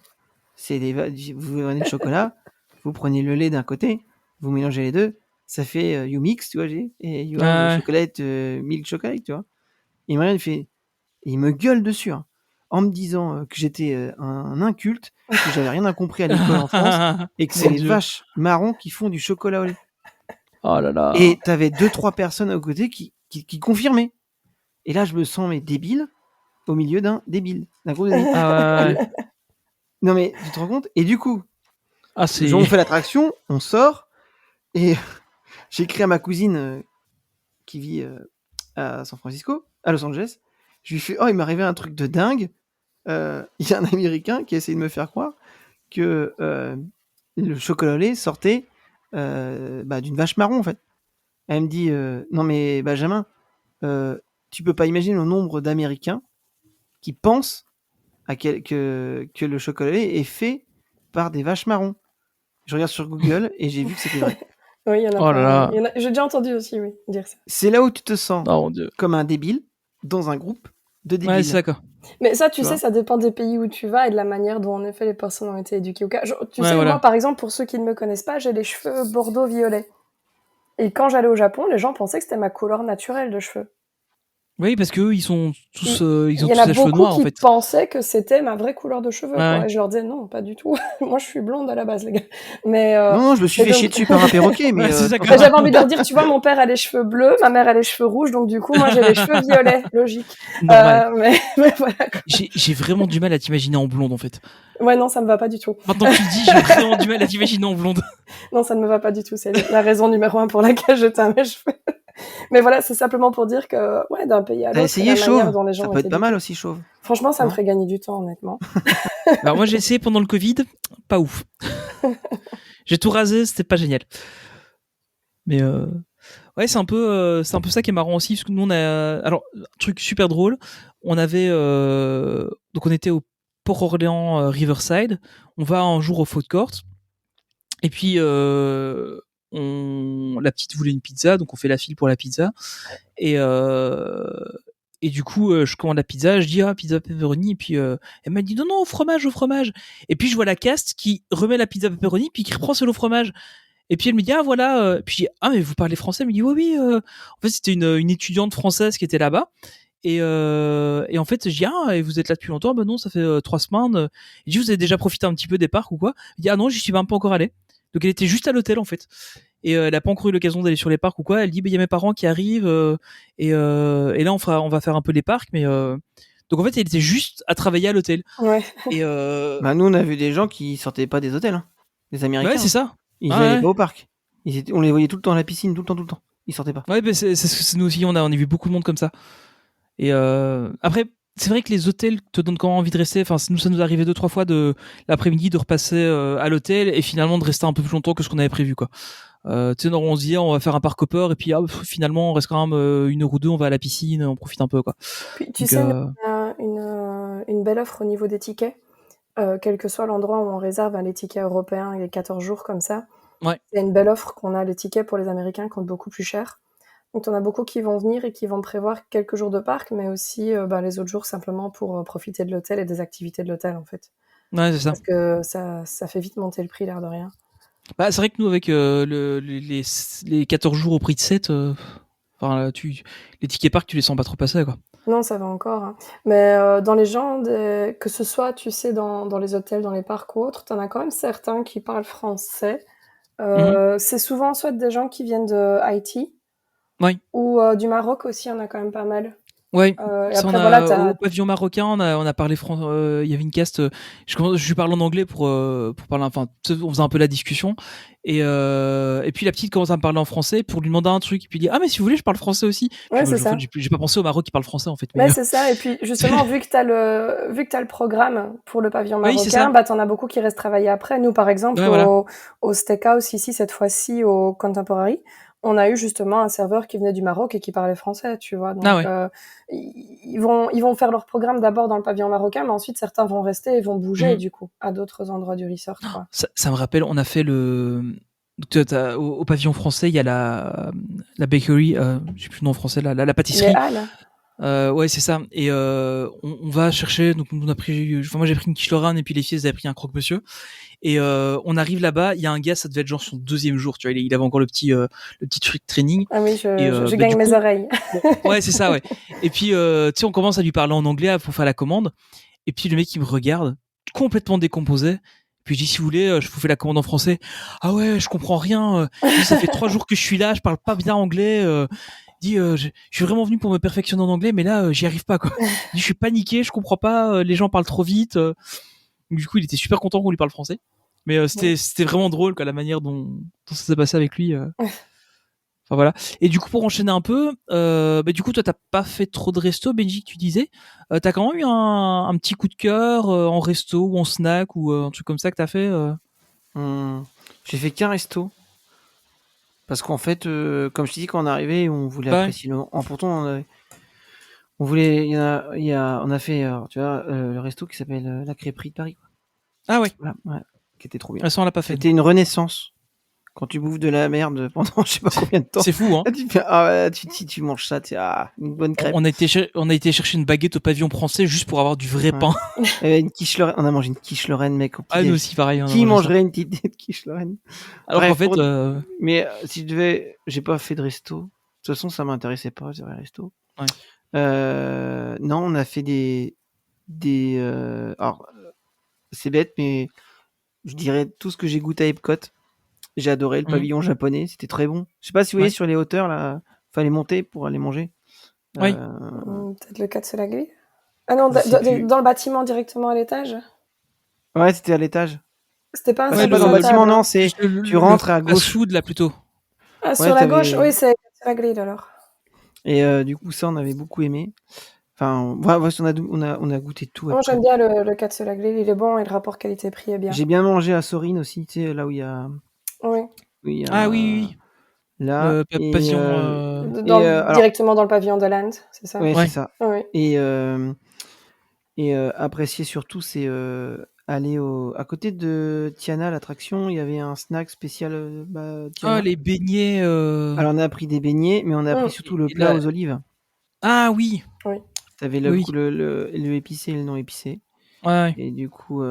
C: vous prenez le chocolat, vous prenez le lait d'un côté, vous mélangez les deux, ça fait you mix, tu vois, et you have chocolate, milk chocolate, tu vois. Et il me regarde, il me gueule dessus, hein, en me disant que j'étais un inculte, que j'avais rien compris à l'école en France, et que c'est les vaches marrons qui font du chocolat au lait.
A: Oh là là.
C: Et t'avais 2-3 personnes à côté qui confirmaient. Et là, je me sens débile au milieu d'un débile, d'un gros débile. Non mais tu te rends compte ? Et du coup, on fait l'attraction, on sort, et j'écris à ma cousine qui vit à San Francisco, à Los Angeles. Je lui fais, il m'est arrivé un truc de dingue. Il y a un Américain qui a essayé de me faire croire que le chocolat au lait sortait d'une vache marron, en fait. Elle me dit, non mais Benjamin, tu peux pas imaginer le nombre d'Américains qui pensent que le chocolat au lait est fait par des vaches marrons. Je regarde sur Google et j'ai vu que c'était vrai.
B: Oui, il y en a plein. J'ai déjà entendu aussi, oui, dire ça.
C: C'est là où tu te sens comme un débile dans un groupe de débiles.
A: Ouais, c'est d'accord.
B: Mais ça, tu sais, ça dépend des pays où tu vas et de la manière dont, en effet, les personnes ont été éduquées au cas. Moi, par exemple, pour ceux qui ne me connaissent pas, j'ai les cheveux bordeaux-violet. Et quand j'allais au Japon, les gens pensaient que c'était ma couleur naturelle de cheveux.
A: Oui, parce qu'eux, ils ont tous
B: Il y en
A: les
B: a
A: cheveux noirs, en
B: beaucoup qui
A: fait.
B: pensaient que c'était ma vraie couleur de cheveux,
A: Ouais,
B: quoi.
A: ouais.
B: Et je leur disais non, pas du tout. Moi, je suis blonde à la base, les gars. Mais,
C: Non, je me suis
B: mais
C: fait chier
B: donc,
C: dessus par un perroquet, mais
A: Ouais, c'est ça,
C: toi,
B: mais
C: ça va.
B: j'avais envie de leur dire, tu vois, mon père a les cheveux bleus, ma mère a les cheveux rouges, donc du coup, moi, j'ai les cheveux violets, logique.
A: Normal.
B: Mais voilà, quoi.
A: J'ai vraiment du mal à t'imaginer en blonde, en fait.
B: Ouais, non, ça me va pas du tout.
A: Maintenant que tu le dis, j'ai vraiment du mal à t'imaginer en blonde.
B: Non, ça ne me va pas du tout. C'est la raison numéro 1 pour laquelle je teins mes cheveux. Mais voilà, c'est simplement pour dire que, ouais, d'un pays à
C: T'as
B: l'autre, et
C: essayé
B: la manière
C: chauve?
B: dont les
C: Ça
B: gens
C: peut être
B: étaient
C: pas mal
B: éduqués.
C: aussi chauve,
B: Franchement, ça me
C: non?
B: ferait gagner du temps, honnêtement.
A: Alors moi, j'ai essayé pendant le Covid, pas ouf. J'ai tout rasé, c'était pas génial. Mais ouais, c'est un peu ça qui est marrant aussi, parce que nous on a, alors un truc super drôle, on avait donc on était au Port-Orléans Riverside, on va un jour au food court, et puis la petite voulait une pizza, donc on fait la file pour la pizza, et et du coup je commande la pizza, je dis pizza pepperoni, et puis elle m'a dit non au fromage, et puis je vois la caste qui remet la pizza pepperoni puis qui reprend celle au fromage. Et puis elle me dit voilà, puis je dis mais vous parlez français? Elle me dit oui. En fait c'était une étudiante française qui était là-bas, et en fait je dis et vous êtes là depuis longtemps? Bah non, ça fait 3 semaines. Je dis vous avez déjà profité un petit peu des parcs ou quoi? Elle dit non, j'y suis même pas encore allée. Donc elle était juste à l'hôtel en fait, et elle a pas encore eu l'occasion d'aller sur les parcs ou quoi. Elle dit il y a mes parents qui arrivent, et là on va faire un peu les parcs, mais donc en fait elle était juste à travailler à l'hôtel.
B: Ouais.
A: Et
C: Bah, nous, on a vu des gens qui sortaient pas des hôtels, hein. Des Américains,
A: ouais, c'est ça.
C: ils
A: Ah
C: allaient
A: ouais.
C: pas au parc. On les voyait tout le temps à la piscine, tout le temps. Ils sortaient pas.
A: Ouais, bah c'est ce que nous aussi on a vu beaucoup de monde comme ça. Et après, c'est vrai que les hôtels te donnent quand même envie de rester. Enfin, nous, ça nous arrivait 2-3 fois de l'après-midi de repasser à l'hôtel et finalement de rester un peu plus longtemps que ce qu'on avait prévu, quoi. Tu sais, on se dit on va faire un parc hopper et puis finalement on reste quand même 1 heure ou 2, on va à la piscine, on profite un peu, quoi.
B: Puis, tu
A: Donc,
B: sais, nous, on a une belle offre au niveau des tickets. Quel que soit l'endroit où on réserve les tickets européens, les 14 jours comme ça,
A: ouais.
B: il y a une belle offre qu'on a. Les tickets pour les Américains coûtent beaucoup plus cher. Donc, on a beaucoup qui vont venir et qui vont prévoir quelques jours de parc, mais aussi les autres jours simplement pour profiter de l'hôtel et des activités de l'hôtel, en fait.
A: Ouais, c'est ça.
B: Parce que ça fait vite monter le prix, l'air de rien.
A: Bah, c'est vrai que nous, avec les 14 jours au prix de 7, enfin, les tickets parcs, tu les sens pas trop passer, quoi.
B: Non, ça va encore, hein. Mais dans les gens, que ce soit, tu sais, dans les hôtels, dans les parcs ou autres, t'en as quand même certains qui parlent français. C'est souvent soit des gens qui viennent de Haïti
A: Ouais.
B: ou du Maroc aussi, on a quand même pas mal.
A: Ouais,
B: Et
A: ça,
B: après, voilà,
A: au pavillon marocain, on a parlé il y avait une caste, je lui parle en anglais pour parler, enfin, on faisait un peu la discussion, et puis la petite commence à me parler en français pour lui demander un truc, et puis il dit mais si vous voulez je parle français aussi.
B: Ouais,
A: Puis,
B: c'est ça.
A: en fait, j'ai pas pensé au Maroc qui parle français en fait,
B: Mais
A: mais
B: c'est ça, et puis justement, vu que t'as le programme pour le pavillon
A: oui, c'est ça.
B: marocain, t'en as beaucoup qui restent travailler après. Nous, par exemple,
A: Ouais, voilà.
B: au Steakhouse ici, cette fois-ci, au Contemporary, on a eu justement un serveur qui venait du Maroc et qui parlait français, tu vois. Donc,
A: Ah ouais.
B: ils vont faire leur programme d'abord dans le pavillon marocain, mais ensuite certains vont rester et vont bouger,
A: Mhm.
B: du coup, à d'autres endroits du resort, quoi.
A: Ça me rappelle, on a fait au pavillon français, il y a la bakery, je sais plus le nom en français, la pâtisserie.
B: Les halles.
A: Ouais, c'est ça. Et on va chercher. Donc on a pris. Enfin, moi j'ai pris une quiche Lorraine et puis les filles elles avaient pris un croque-monsieur. Et on arrive là-bas. Il y a un gars, ça devait être genre son 2e jour. Tu vois, il avait encore le petit truc training.
B: Ah oui,
A: Et
B: je gagne mes oreilles.
A: ouais, c'est ça, ouais. Et puis tu sais, on commence à lui parler en anglais pour faire la commande. Et puis le mec il me regarde complètement décomposé. Puis je dis si vous voulez, je vous fais la commande en français. Ah ouais, je comprends rien. Ça fait 3 jours que je suis là, je parle pas bien anglais. Dit je suis vraiment venu pour me perfectionner en anglais, mais là j'y arrive pas, quoi. Je suis paniqué, je comprends pas, les gens parlent trop vite. Du coup il était super content qu'on lui parle français, mais c'était vraiment drôle, quoi, la manière dont ça s'est passé avec lui. Enfin voilà. Et du coup pour enchaîner un peu, du coup toi t'as pas fait trop de resto, Benji, que tu disais. T'as quand même eu un petit coup de cœur en resto ou en snack ou un truc comme ça que t'as fait.
C: J'ai fait qu'un resto. Parce qu'en fait, comme je t'ai dit, quand on est arrivé, on voulait apprécier le. Pourtant, on voulait. On a fait, tu vois, le resto qui s'appelle la Crêperie de Paris, quoi.
A: Ah ouais.
C: Voilà, ouais, qui était trop bien.
A: Ah, ça on l'a pas fait.
C: C'était une renaissance. Quand tu bouffes de la merde pendant je sais pas combien de temps.
A: C'est fou, hein.
C: Tu manges ça, une bonne crêpe.
A: On a été chercher une baguette au pavillon français juste pour avoir du vrai pain.
C: Une quiche Lorraine. On a mangé une quiche Lorraine, mec.
A: Nous aussi, pareil.
C: Qui mangerait une petite quiche Lorraine?
A: Alors qu'en fait,
C: mais si je devais, j'ai pas fait de resto. De toute façon, ça m'intéressait pas, les restos.
A: Ouais.
C: Non, on a fait des alors, c'est bête, mais je dirais tout ce que j'ai goûté à Epcot. J'ai adoré le pavillon japonais, c'était très bon. Je sais pas si vous voyez sur les hauteurs, là, fallait monter pour aller manger.
A: Oui.
B: Peut-être le 4 Soleil. Ah non, dans le bâtiment directement à l'étage.
C: Ouais, c'était à l'étage.
B: C'était pas un
C: c'est pas dans le bâtiment, non, c'est tu rentres à gauche.
A: Food là plutôt.
B: Ah, sur la gauche, oui, c'est la grille alors.
C: Et du coup, ça, on avait beaucoup aimé. Enfin, on a goûté tout.
B: Moi, j'aime bien le 4 Soleil, il est bon et le rapport qualité-prix est bien.
C: J'ai bien mangé à Sorin aussi, tu sais, là où il y a.
B: Oui.
A: Ah oui.
C: Là.
A: Le pavillon.
B: Directement dans le pavillon de Land, c'est ça?
C: Oui, c'est ça.
B: Oui.
C: Et apprécier surtout, c'est aller à côté de Tiana, l'attraction, il y avait un snack spécial.
A: Ah, les beignets.
C: Alors, on a pris des beignets, mais on a pris surtout le plat aux olives.
A: Ah oui.
B: Oui.
C: T'avais le épicé et le non épicé.
A: Ouais.
C: Et du coup.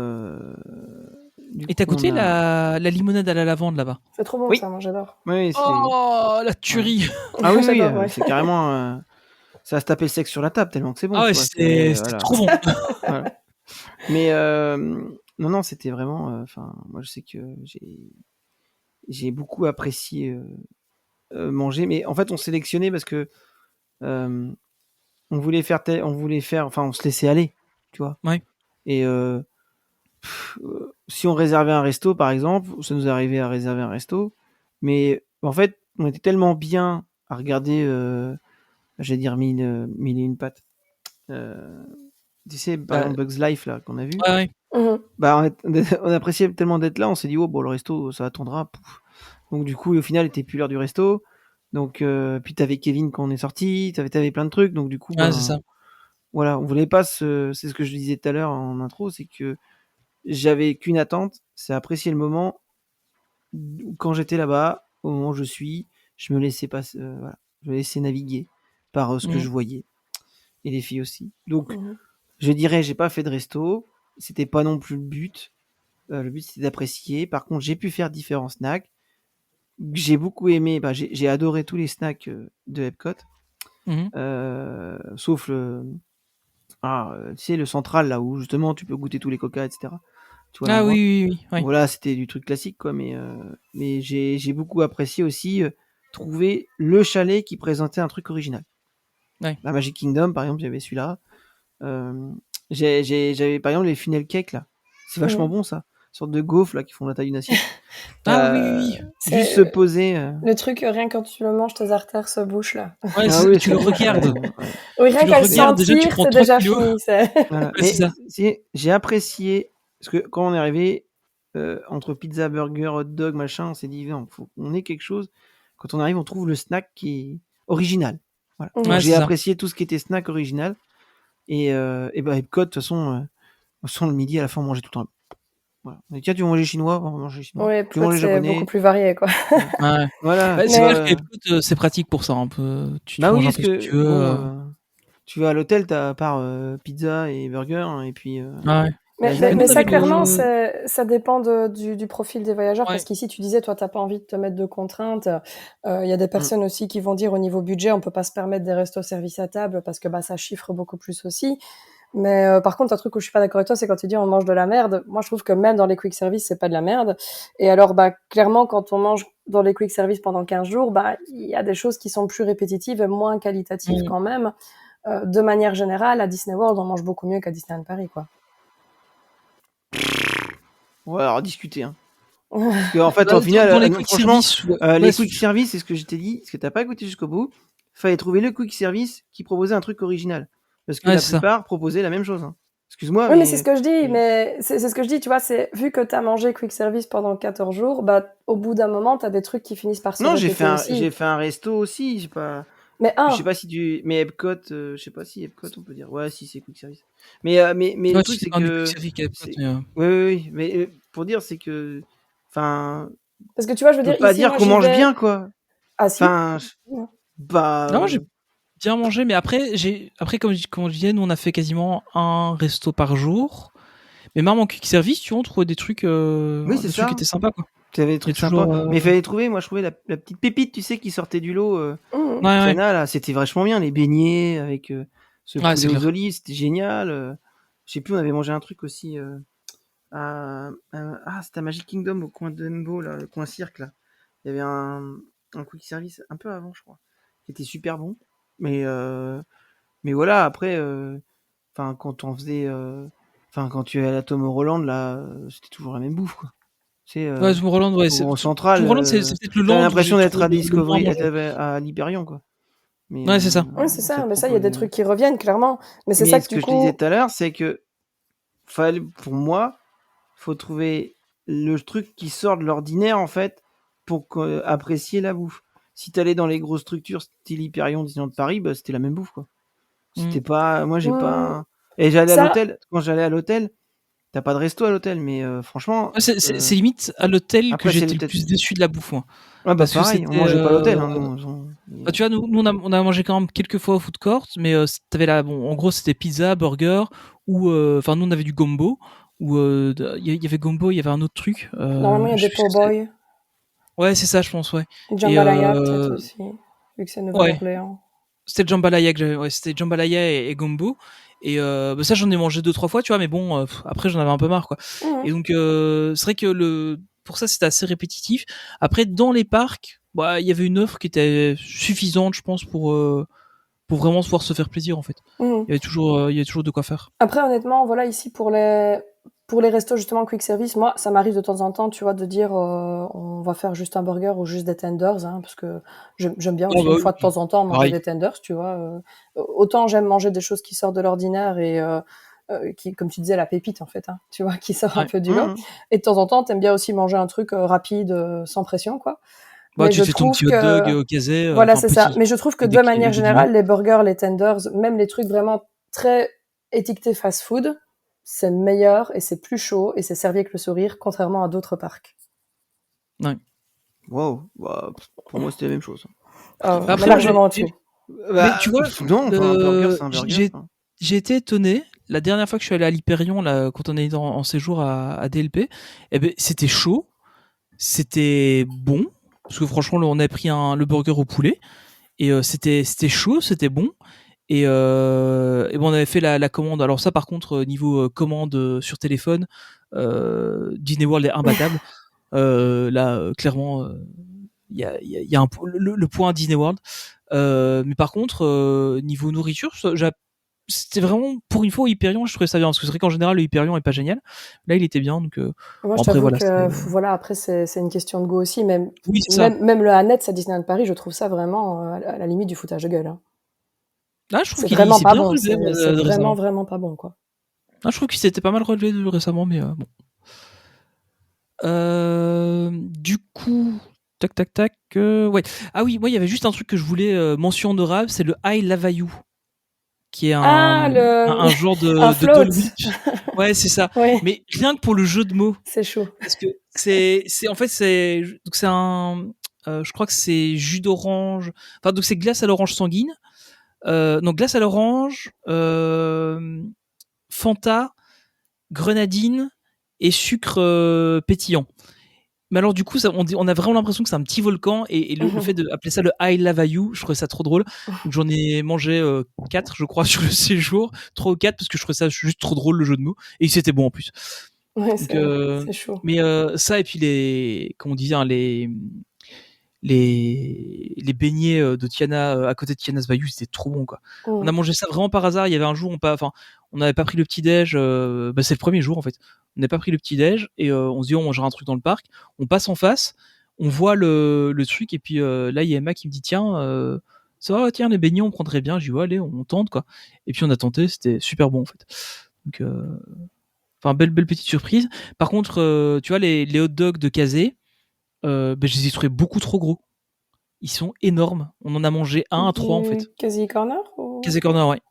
A: Et t'as goûté la limonade à la lavande là-bas?
B: C'est trop bon ça, moi j'adore.
C: Oui,
A: oh, la tuerie.
C: Ah oui, c'est carrément. Ça va se taper le sexe sur la table tellement que c'est bon.
A: Ah ouais, c'est trop bon.
C: Voilà. Mais non, c'était vraiment. Enfin, moi je sais que j'ai beaucoup apprécié manger, mais en fait on sélectionnait parce que on voulait faire, enfin on se laissait aller, tu vois.
A: Ouais.
C: Et si on réservait un resto, par exemple, ça nous arrivait à réserver un resto, mais en fait, on était tellement bien à regarder, j'allais dire mille et une pattes. Tu sais, par exemple, Bugs Life, là, qu'on a vu.
A: Ouais.
C: On appréciait tellement d'être là, on s'est dit, oh, bon, le resto, ça attendra. Pouf. Donc, du coup, au final, il était plus l'heure du resto. Donc, puis t'avais Kevin quand on est sorti, t'avais plein de trucs. Donc, du coup,
A: c'est ça.
C: Voilà, on voulait pas c'est ce que je disais tout à l'heure en intro, c'est que j'avais qu'une attente, c'est apprécier le moment. Quand j'étais là-bas, au moment où je me laissais passer, voilà, je me laissais naviguer par ce que je voyais. Et les filles aussi. Donc, je dirais, j'ai pas fait de resto. C'était pas non plus le but. Le but, c'était d'apprécier. Par contre, j'ai pu faire différents snacks. J'ai beaucoup aimé, j'ai adoré tous les snacks de Epcot. Sauf tu sais, le central, là où justement tu peux goûter tous les coca, etc. Tu vois,
A: oui.
C: Voilà, c'était du truc classique, quoi. Mais j'ai beaucoup apprécié aussi trouver le chalet qui présentait un truc original.
A: Ouais.
C: La Magic Kingdom, par exemple, j'avais celui-là. J'avais par exemple les funnel cake, là. C'est vachement bon, ça. Une sorte de gaufre, là, qui font la taille d'une assiette.
A: Oui.
C: Juste se poser.
B: Le truc, rien quand tu le manges, tes artères se bouchent, là.
A: Ouais, tu le regardes.
B: Oui, rien qu'à le sentir, c'est déjà fini.
C: Voilà. J'ai apprécié, parce que quand on est arrivé, entre pizza, burger, hot dog, machin, on s'est dit, on ait quelque chose. Quand on arrive, on trouve le snack qui est original. Voilà. J'ai apprécié tout ce qui était snack original. Et Epcot, de toute façon, le midi, à la fin, on mangeait tout le temps. Voilà. Et tiens, tu veux manger chinois? On va manger chinois.
B: Ouais, c'est beaucoup plus varié, quoi.
A: Ouais.
C: Voilà.
A: C'est clair qu'Epcot, c'est pratique pour ça, un peu. Tu manges un peu ce que tu veux.
C: Tu vas à l'hôtel, t'as à part pizza et burger, et puis.
B: Mais ça, clairement, ça dépend du profil des voyageurs, parce qu'ici, tu disais, toi, t'as pas envie de te mettre de contraintes. Il y a des personnes aussi qui vont dire, au niveau budget, on peut pas se permettre des restos service à table, parce que ça chiffre beaucoup plus aussi. Mais par contre, un truc où je suis pas d'accord avec toi, c'est quand tu dis on mange de la merde. Moi, je trouve que même dans les quick service, c'est pas de la merde. Et alors, clairement, quand on mange dans les quick service pendant 15 jours, il y a des choses qui sont plus répétitives et moins qualitatives quand même. De manière générale, à Disney World, on mange beaucoup mieux qu'à Disneyland Paris, quoi.
C: On va alors discuter, hein. Parce qu'en fait, au final, les quick service, c'est ce que je t'ai dit, parce que t'as pas goûté jusqu'au bout. Fallait trouver le quick service qui proposait un truc original. Parce que la plupart proposaient la même chose. Hein. Excuse-moi.
B: Oui, mais c'est ce que je dis. Mais c'est ce que je dis, tu vois, c'est vu que t'as mangé quick service pendant 14 jours, au bout d'un moment, t'as des trucs qui finissent par se répéter aussi.
C: Non, j'ai fait un resto aussi. J'ai pas.
B: Mais
C: je sais pas si mais Epcot, je sais pas si Epcot, on peut dire. Ouais, si c'est quick service. Mais le truc c'est que. Oui. Mais pour dire, c'est que. Enfin.
B: Parce que tu vois, je veux dire.
C: Pas dire qu'on mange bien, quoi.
B: Ah si.
C: Enfin.
A: Non, j'ai bien mangé, mais après comme je disais, nous on a fait quasiment un resto par jour. Mais même en quick service, tu vois, on trouvait des trucs, qui étaient sympas, quoi.
C: T'avais des trucs sympas. Mais il fallait trouver, moi je trouvais la petite pépite, tu sais, qui sortait du lot. Tiana, là, c'était vachement bien. Les beignets avec ce poulet aux olives, c'était génial. Je sais plus, on avait mangé un truc aussi c'était à Magic Kingdom au coin de Dumbo, là, le coin cirque là. Il y avait un quick service un peu avant, je crois, qui était super bon. Mais voilà, après, quand on faisait, quand tu es à la Tomorrowland là, c'était toujours la même bouffe quoi.
A: Tomorrowland,
C: au central.
A: Tomorrowland, c'est peut-être le land.
C: T'as l'impression d'être à Discovery, à l'Hyperion quoi.
A: Mais,
B: c'est ça. Oui, c'est ça. Mais ça, il y a des trucs qui reviennent clairement. Mais c'est ça que
C: ce que je disais tout à l'heure, c'est que pour moi, faut trouver le truc qui sort de l'ordinaire en fait pour apprécier la bouffe. Si t'allais dans les grosses structures style Hyperion, Disneyland de Paris, bah c'était la même bouffe quoi. C'était pas, moi j'ai pas. Et j'allais à l'hôtel. Quand j'allais à l'hôtel, t'as pas de resto à l'hôtel, mais franchement.
A: C'est limite à l'hôtel que j'étais le plus déçu de la bouffe. Moi.
C: Ouais, bah pareil, on mangeait pas à l'hôtel.
A: Tu vois, nous on a mangé quand même quelques fois au food court, mais t'avais en gros c'était pizza, burger, ou nous on avait du gombo, ou il y avait gombo, il y avait un autre truc.
B: Normalement il y a des po' boy.
A: Ouais, c'est ça, je pense, ouais.
B: Jambalaya peut-être aussi, vu que c'est Nouvelle-Orléans.
A: C'était jambalaya que j'avais, c'était jambalaya et gombo. Et ça j'en ai mangé 2-3 fois, tu vois, mais bon, après j'en avais un peu marre, quoi. Et donc c'est vrai que pour ça c'était assez répétitif. Après dans les parcs, il y avait une offre qui était suffisante, je pense, pour vraiment pouvoir se faire plaisir en fait. Il y avait toujours de quoi faire.
B: Après honnêtement, voilà, ici pour les restos justement quick service, moi ça m'arrive de temps en temps, tu vois, de dire on va faire juste un burger ou juste des tenders, parce que j'aime bien aussi une fois de temps en temps manger des tenders, tu vois. Autant j'aime manger des choses qui sortent de l'ordinaire et qui, comme tu disais, la pépite en fait, tu vois, qui sort un peu du lot. Et de temps en temps, t'aimes bien aussi manger un truc rapide, sans pression, quoi.
A: Mais tu fais ton petit hot dog au casé.
B: Voilà, c'est ça. Mais je trouve que de manière générale, les burgers, les tenders, même les trucs vraiment très étiquetés fast-food, c'est meilleur et c'est plus chaud et c'est servi avec le sourire, contrairement à d'autres parcs.
A: Ouais.
C: Wow. Pour moi, c'était la même chose.
B: Après, largement au-dessus.
A: Mais tu vois,
C: non, un burger, c'est un burger.
A: J'ai été étonné la dernière fois que je suis allé à l'Hyperion, là, quand on est en séjour à DLP. C'était chaud, c'était bon. Parce que franchement, on a pris le burger au poulet et c'était chaud, c'était bon. Et on avait fait la commande. Alors ça, par contre, niveau commande sur téléphone, Disney World est imbattable. Là, clairement, il y a le point Disney World. Mais par contre, niveau nourriture, c'était vraiment, pour une fois, au Hyperion, je trouvais ça bien. Parce que c'est vrai qu'en général, le Hyperion est pas génial. Là, il était bien. Donc,
B: moi, je t'avoue que après, c'est une question de goût aussi. Même le Annette à Disneyland Paris, je trouve ça vraiment à la limite du foutage de gueule.
A: Je trouve
B: c'est vraiment pas bon. C'est vraiment pas bon, quoi.
A: Je trouve qu'il s'était pas mal relevé récemment, mais bon. Du coup, tac. Ouais. Ah oui, moi, il y avait juste un truc que je voulais mention honorable, c'est le I Lava You, qui est un genre de Dolwich. Ouais, c'est ça.
B: Ouais.
A: Mais rien que pour le jeu de mots.
B: C'est chaud.
A: Parce que c'est un, je crois que c'est jus d'orange. Enfin, donc c'est glace à l'orange sanguine. Donc glace à l'orange, Fanta, grenadine et sucre pétillant. Mais alors du coup, on a vraiment l'impression que c'est un petit volcan et le fait d'appeler ça le I Lava You, je trouvais ça trop drôle. Donc j'en ai mangé 4, je crois, sur le séjour, 3 ou 4 parce que je trouvais ça juste trop drôle, le jeu de mots, et c'était bon en plus.
B: Ouais, c'est chaud.
A: Mais ça et puis les beignets de Tiana à côté de Tiana's Bayou, c'était trop bon, quoi. On a mangé ça vraiment par hasard. Il y avait un jour, on n'avait pas pris le petit déj. C'est le premier jour en fait. On n'a pas pris le petit déj et on se dit on mangera un truc dans le parc. On passe en face, on voit le truc et puis là il y a Emma qui me dit tiens, ça va, tiens les beignets on prendrait bien. Je dis ouais allez on tente quoi. Et puis on a tenté, c'était super bon en fait. Donc belle petite surprise. Par contre tu vois les hot dogs de Kazé, je les ai trouvés beaucoup trop gros. Ils sont énormes. On en a mangé 1 à 3 en fait.
B: Casey Corner
A: Casey Corner, ouais.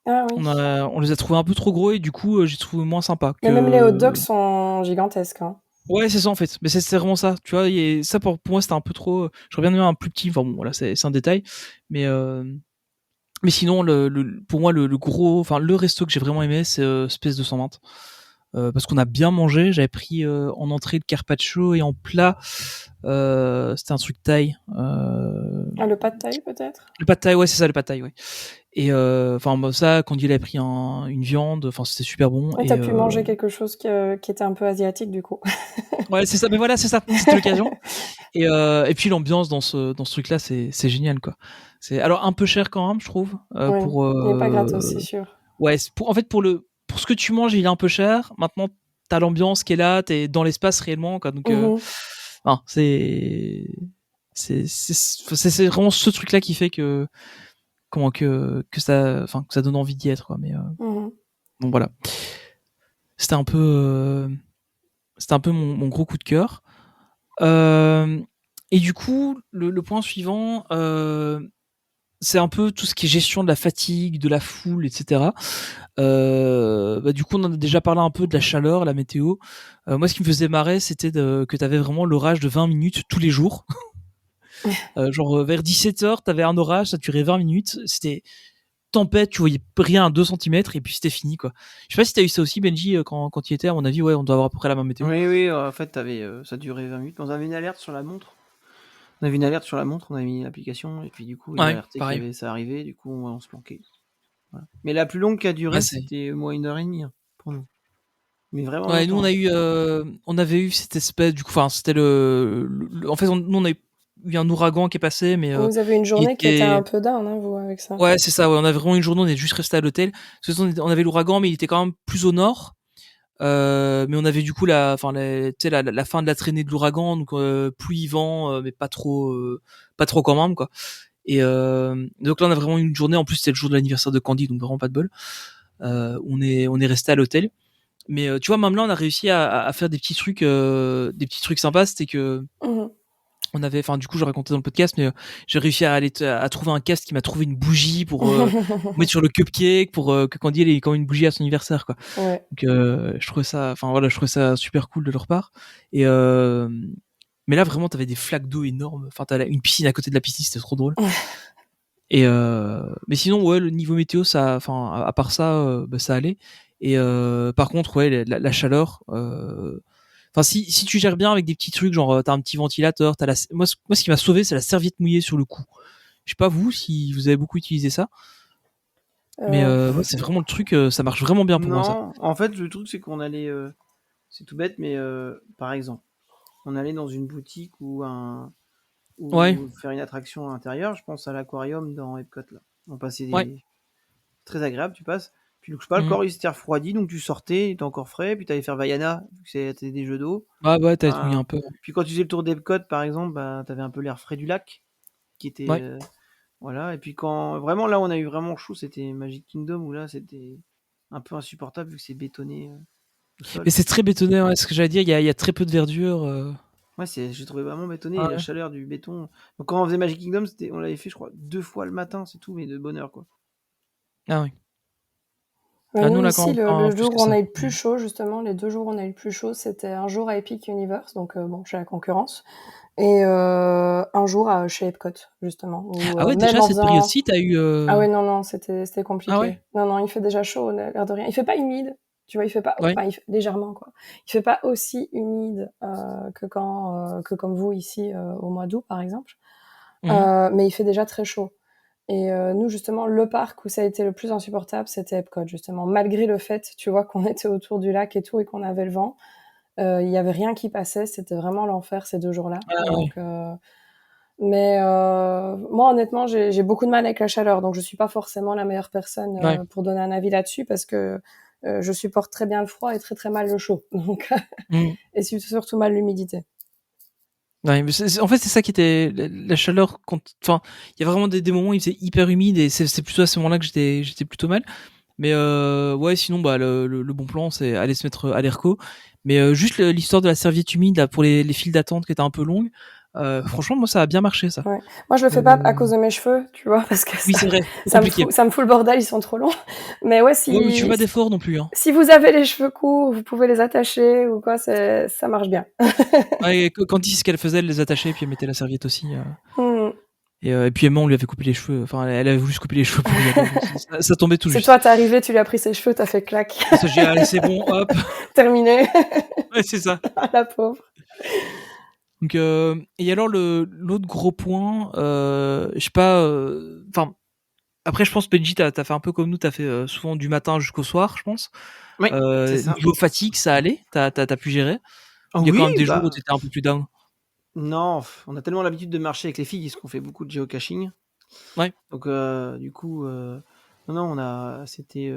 B: Ah oui.
A: On les a trouvés un peu trop gros et du coup j'ai trouvé moins sympa.
B: Mais même les hot dogs sont gigantesques.
A: Ouais, c'est ça en fait. Mais c'est vraiment ça. Tu vois, ça pour moi c'était un peu trop. J'aurais bien aimé un plus petit. Enfin bon, voilà, c'est un détail. Mais sinon, pour moi le gros, le resto que j'ai vraiment aimé, c'est Space 220. parce qu'on a bien mangé. J'avais pris en entrée le carpaccio et en plat, c'était un truc thaï.
B: Le pad thai peut-être.
A: Le pad thai, ouais, c'est ça, le pad thai, ouais. Et enfin ça, quand il avait pris une viande, enfin c'était super bon.
B: Et t'as pu manger quelque chose qui était un peu asiatique du coup.
A: Ouais, c'est ça. Mais voilà, c'est ça. C'était l'occasion. Et puis l'ambiance dans ce truc-là, c'est génial, quoi. C'est alors un peu cher quand même, je trouve.
B: Oui, il n'est pas gratos, c'est sûr.
A: Ouais, en fait pour ce que tu manges, il est un peu cher. Maintenant, t'as l'ambiance qui est là, t'es dans l'espace réellement, quoi. Donc, c'est vraiment ce truc-là qui fait que ça donne envie d'y être, quoi. Mais donc voilà. C'était un peu mon gros coup de cœur. Et du coup, le point suivant, c'est un peu tout ce qui est gestion de la fatigue, de la foule, etc. Du coup, on en a déjà parlé un peu de la chaleur, la météo. Moi, ce qui me faisait marrer, c'était que t'avais vraiment l'orage de 20 minutes tous les jours. Genre, vers 17h, t'avais un orage, ça durait 20 minutes. C'était tempête, tu voyais rien à 2 centimètres et puis c'était fini, quoi. Je sais pas si t'as eu ça aussi, Benji, quand tu y étais. À mon avis, ouais, on doit avoir à peu près la même météo.
C: Oui, en fait, ça durait 20 minutes. On avait une alerte sur la montre. On avait mis l'application, et puis du coup, il alertait que ça arrivait, du coup, on se planquait. Voilà. Mais la plus longue qui a duré, c'était au moins 1h30 pour nous. Mais vraiment.
A: Ouais, nous on avait eu cette espèce, du coup, enfin, c'était en fait, nous on a eu un ouragan qui est passé, mais
B: vous avez une journée qui était un peu down, hein, vous, avec ça.
A: Ouais, c'est ça. Ouais, on avait vraiment une journée, on est juste resté à l'hôtel. On avait l'ouragan, mais il était quand même plus au nord. Mais on avait du coup la fin de la traînée de l'ouragan, donc pluie, vent, mais pas trop quand même, quoi. Et donc là on a vraiment une journée. En plus c'était le jour de l'anniversaire de Candy, donc vraiment pas de bol. On est resté à l'hôtel. Mais tu vois, même là on a réussi à faire des petits trucs sympas. C'était que on avait, enfin du coup je racontais dans le podcast, mais j'ai réussi à trouver un cast qui m'a trouvé une bougie pour mettre sur le cupcake pour que Candy ait quand même une bougie à son anniversaire, quoi.
B: Ouais.
A: Donc je trouvais ça super cool de leur part. Et mais là vraiment t'avais des flaques d'eau énormes. Enfin t'as une piscine à côté de la piscine, c'était trop drôle. Et mais sinon ouais, le niveau météo, ça, enfin à part ça, ça allait. Et par contre ouais, la chaleur. Enfin, si tu gères bien avec des petits trucs, genre t'as un petit ventilateur, moi ce qui m'a sauvé, c'est la serviette mouillée sur le cou. Je sais pas vous si vous avez beaucoup utilisé ça, mais c'est vraiment le truc, ça marche vraiment bien pour moi, ça.
C: Non, en fait le truc c'est qu'on allait, c'est tout bête, mais par exemple, on allait dans une boutique ou faire une attraction à l'intérieur. Je pense à l'aquarium dans Epcot là. On passait très agréable, tu passes. Puis je sais pas, le corps il s'était refroidi, donc tu sortais, il était encore frais, puis t'allais faire Vaiana, vu que c'était des jeux d'eau.
A: Ouais, t'as mouillé un peu.
C: Puis quand tu faisais le tour d'Epcot, par exemple, t'avais un peu l'air frais du lac, qui était voilà. Et puis quand vraiment là on a eu vraiment chaud, c'était Magic Kingdom, où là c'était un peu insupportable vu que c'est bétonné au sol.
A: Mais c'est très bétonné, ouais, ce que j'allais dire, il y a très peu de verdure.
C: Ouais, j'ai trouvé vraiment bétonné, et la chaleur du béton. Donc quand on faisait Magic Kingdom, on l'avait fait je crois 2 fois le matin, c'est tout, mais de bonne heure, quoi.
A: Ah oui.
B: Nous ici, le jour où on a eu le plus chaud, justement, les 2 jours où on a eu le plus chaud, c'était un jour à Epic Universe, donc chez la concurrence, et un jour chez Epcot, justement.
A: Ah ouais, déjà cette période-ci, t'as eu.
B: Ah ouais, non, c'était compliqué.
A: Ah ouais.
B: Non, il fait déjà chaud, l'air de rien. Il fait pas humide, tu vois, il fait pas, il fait légèrement, quoi. Il fait pas aussi humide que comme vous ici au mois d'août, par exemple. Mais il fait déjà très chaud. Et nous, justement, le parc où ça a été le plus insupportable, c'était Epcot, justement. Malgré le fait, tu vois, qu'on était autour du lac et tout, et qu'on avait le vent, il y avait rien qui passait. C'était vraiment l'enfer ces 2 jours-là. Donc, mais moi, honnêtement, j'ai beaucoup de mal avec la chaleur, donc je suis pas forcément la meilleure personne pour donner un avis là-dessus, parce que je supporte très bien le froid et très très mal le chaud. Donc, et surtout mal l'humidité.
A: Ouais, mais en fait c'est ça qui était la chaleur, enfin il y a vraiment des moments où il faisait hyper humide, et c'est plutôt à ce moment-là que j'étais plutôt mal. Mais ouais, sinon le bon plan c'est aller se mettre à l'Airco. Mais juste l'histoire de la serviette humide là pour les files d'attente qui étaient un peu longues, franchement moi ça a bien marché, ça.
B: Ouais. Moi je le fais pas à cause de mes cheveux, tu vois, parce que
A: oui, c'est vrai,
B: ça me fout le bordel, ils sont trop longs. Mais ouais,
A: mais tu fais pas d'effort non plus, hein.
B: Si vous avez les cheveux courts, vous pouvez les attacher ou quoi, ça marche bien.
A: Ouais, Candy, ce qu'elle faisait, elle les attachait et puis elle mettait la serviette aussi. Et puis Emma, on lui avait coupé les cheveux. Enfin, elle avait voulu se couper les cheveux pour y aller. Ça tombait tout
B: C'est
A: juste.
B: toi, t'es arrivé, tu lui as pris ses cheveux, t'as fait clac.
A: Ça, j'ai dit, allez, c'est bon, hop.
B: Terminé.
A: Ouais, c'est ça.
B: La pauvre.
A: Donc, et alors l'autre gros point, je sais pas. Enfin, après, je pense Benji, t'as fait un peu comme nous, t'as fait souvent du matin jusqu'au soir, je pense.
C: Oui, c'est ça.
A: Niveau fatigue, ça allait. T'as pu gérer.
C: Ah
A: Il y a quand
C: oui,
A: même des jours
C: bah,
A: où t'étais un peu plus down.
C: non, on a tellement l'habitude de marcher avec les filles, parce qu'on fait beaucoup de géocaching.
A: Ouais.
C: Donc, du coup, non, c'était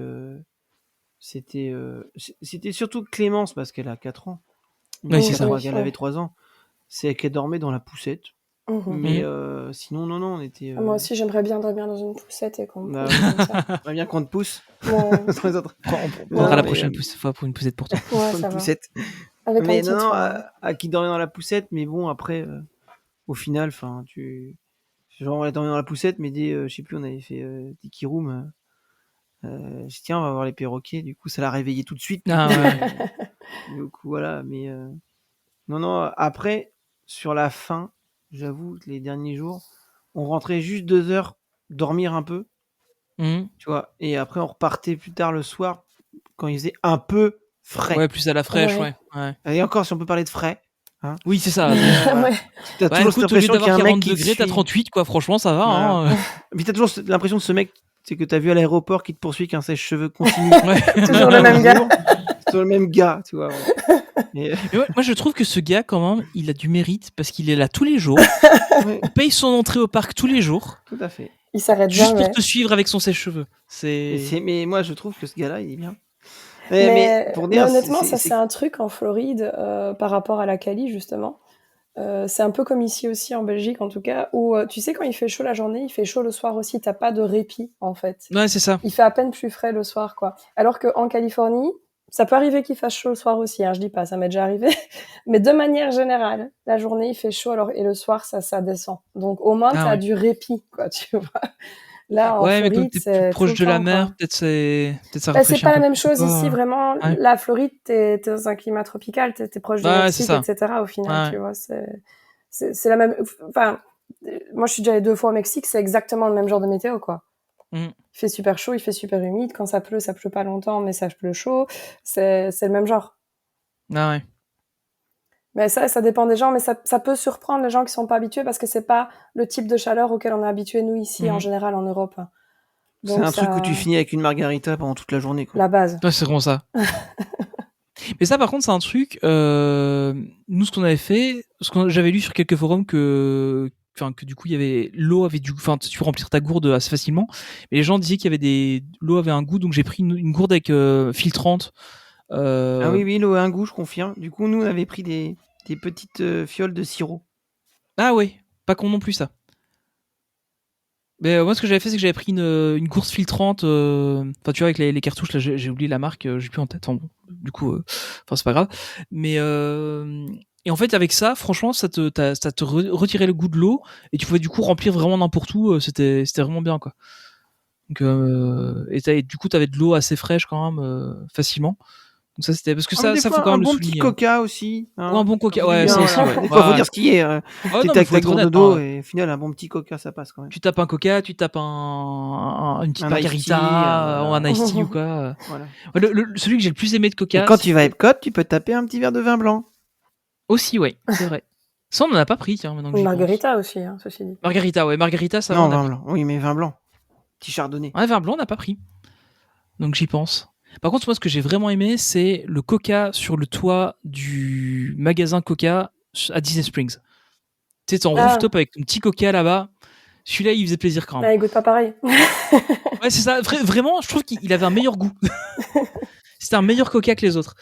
C: surtout Clémence, parce qu'elle a 4 ans.
A: Ouais, c'est ça.
C: Elle avait 3 ans. C'est qu'elle dormait dans la poussette. Mais sinon, non, on était.
B: Moi aussi, j'aimerais bien dormir dans une poussette et qu'on me
C: Bah,
B: pousse comme ça.
C: J'aimerais bien qu'on te pousse.
B: Ouais.
C: Sur les autres.
A: On prendra la
C: mais,
A: prochaine fois pour une poussette pour toi.
B: Ouais,
C: Pour
B: ça
C: une
B: va.
C: poussette.
B: Avec
C: Mais
B: un petit
C: non,
B: toit.
C: à qui dormait dans la poussette, mais bon, après, au final, enfin, genre, on allait dormir dans la poussette, mais dès, je sais plus, on avait fait Tiki Room. J'ai dit, tiens, on va voir les perroquets. Du coup, ça l'a réveillé tout de suite.
A: Ah, ouais.
C: Du coup, voilà. Mais non, après, sur la fin, j'avoue que les derniers jours, on rentrait juste 2 heures dormir un peu, tu vois, et après on repartait plus tard le soir quand il faisait un peu frais.
A: Ouais, plus à la fraîche,
B: Ouais.
A: ouais.
C: Et encore, si on peut parler de frais, hein.
A: Oui, c'est ça.
B: Ouais.
C: T'as
A: Bah,
C: toujours
A: écoute, au lieu
C: l'impression qu'il y a
A: d'avoir
C: un mec
A: 40
C: qui te
A: degrés, t'as
C: suit.
A: 38, quoi. Franchement, ça va.
C: Voilà.
A: Hein.
C: Puis t'as toujours l'impression de ce mec, c'est que t'as vu à l'aéroport qui te poursuit qu'un sèche-cheveux continu.
A: Ouais.
B: Toujours le même gars.
C: Toujours le même gars, tu vois.
A: Mais ouais, moi, je trouve que ce gars, quand même, il a du mérite parce qu'il est là tous les jours.
C: Ouais,
A: Il paye son entrée au parc tous les jours.
C: tout à fait.
B: Il s'arrête
A: Juste
B: jamais.
A: pour te suivre avec son sèche-cheveux.
C: Mais moi, je trouve que ce gars-là, il est bien.
B: Mais
C: pour dire,
B: honnêtement, ça c'est un truc en Floride par rapport à la Cali justement. C'est un peu comme ici aussi en Belgique en tout cas, où tu sais quand il fait chaud la journée, il fait chaud le soir aussi, t'as pas de répit en fait.
A: Ouais, c'est ça.
B: Il fait à peine plus frais le soir quoi. Alors qu'en Californie, ça peut arriver qu'il fasse chaud le soir aussi, hein, je dis pas, ça m'est déjà arrivé. Mais de manière générale, la journée il fait chaud et le soir ça descend. Donc au moins t'as du répit quoi, tu vois. Là, en
A: ouais, mais comme
B: Floride,
A: t'es
B: c'est
A: plus proche
B: tout le
A: de la
B: temps,
A: mer,
B: quoi.
A: peut-être ça
B: Bah,
A: rafraîchit
B: c'est pas
A: un
B: la
A: peu
B: même
A: plus,
B: chose
A: quoi.
B: ici, vraiment.
A: Ouais.
B: La Floride, t'es dans un climat tropical, t'es proche du
A: Ouais, c'est
B: Mexique,
A: ça.
B: etc. Au final,
A: Ouais.
B: tu vois, c'est la même. Enfin, moi, je suis déjà allée 2 fois au Mexique, c'est exactement le même genre de météo, quoi.
A: Mm.
B: Il fait super chaud, il fait super humide. Quand ça pleut pas longtemps, mais ça pleut chaud. C'est le même genre.
A: Ah ouais.
B: Mais ça dépend des gens, mais ça peut surprendre les gens qui sont pas habitués parce que c'est pas le type de chaleur auquel on est habitué nous ici en général en Europe.
C: C'est
B: Donc
C: un truc où tu finis avec une margarita pendant toute la journée, quoi.
B: La base.
A: Ouais, c'est vraiment ça. Mais ça, par contre, c'est un truc. Nous, ce qu'on avait fait, j'avais lu sur quelques forums que du coup, il y avait l'eau avait tu peux remplir ta gourde assez facilement. Mais les gens disaient qu'il y avait l'eau avait un goût, donc j'ai pris une gourde avec filtrante.
C: Ah oui, l'eau a un goût, je confirme. Du coup, nous, on avait pris des petites fioles de sirop.
A: Ah ouais, pas con non plus ça. Mais moi, ce que j'avais fait, c'est que j'avais pris une gourde filtrante. Enfin, tu vois, avec les cartouches, là, j'ai oublié la marque, j'ai plus en tête. Enfin, bon, du coup, c'est pas grave. Mais et en fait, avec ça, franchement, ça te retirait le goût de l'eau et tu pouvais du coup remplir vraiment n'importe où. C'était vraiment bien, quoi. Donc, et du coup, t'avais de l'eau assez fraîche quand même, facilement. Donc ça, c'était parce que ça faut quand même le souligner.
C: Un bon petit coca aussi. Hein.
A: Ou un bon coca, ouais, ça aussi. Ouais.
C: Des fois, faut dire ce qui est. T'es avec ta gourde d'eau et au final, un bon petit coca, ça passe quand même.
A: Tu tapes un coca, tu tapes une petite margarita ou un iced tea ou quoi.
C: Voilà.
A: Celui que j'ai le plus aimé de coca.
C: Et quand tu vas à Epcot, tu peux taper un petit verre de vin blanc.
A: Aussi, ouais, c'est vrai. Ça, on en a pas pris, tiens, maintenant que j'y pense.
B: Margarita aussi, hein, ceci dit.
A: Margarita, ça va.
C: Non, vin blanc. Oui, mais vin blanc. Petit chardonnay.
A: Ouais, vin blanc, on n'a pas pris. Donc j'y pense. Par contre, moi, ce que j'ai vraiment aimé, c'est le coca sur le toit du magasin Coca à Disney Springs. Tu sais, t'es en rooftop avec ton petit coca là-bas. Celui-là, il faisait plaisir quand même.
B: Ah, il goûte pas pareil.
A: Ouais, c'est ça. Vraiment, je trouve qu'il avait un meilleur goût. C'était un meilleur coca que les autres.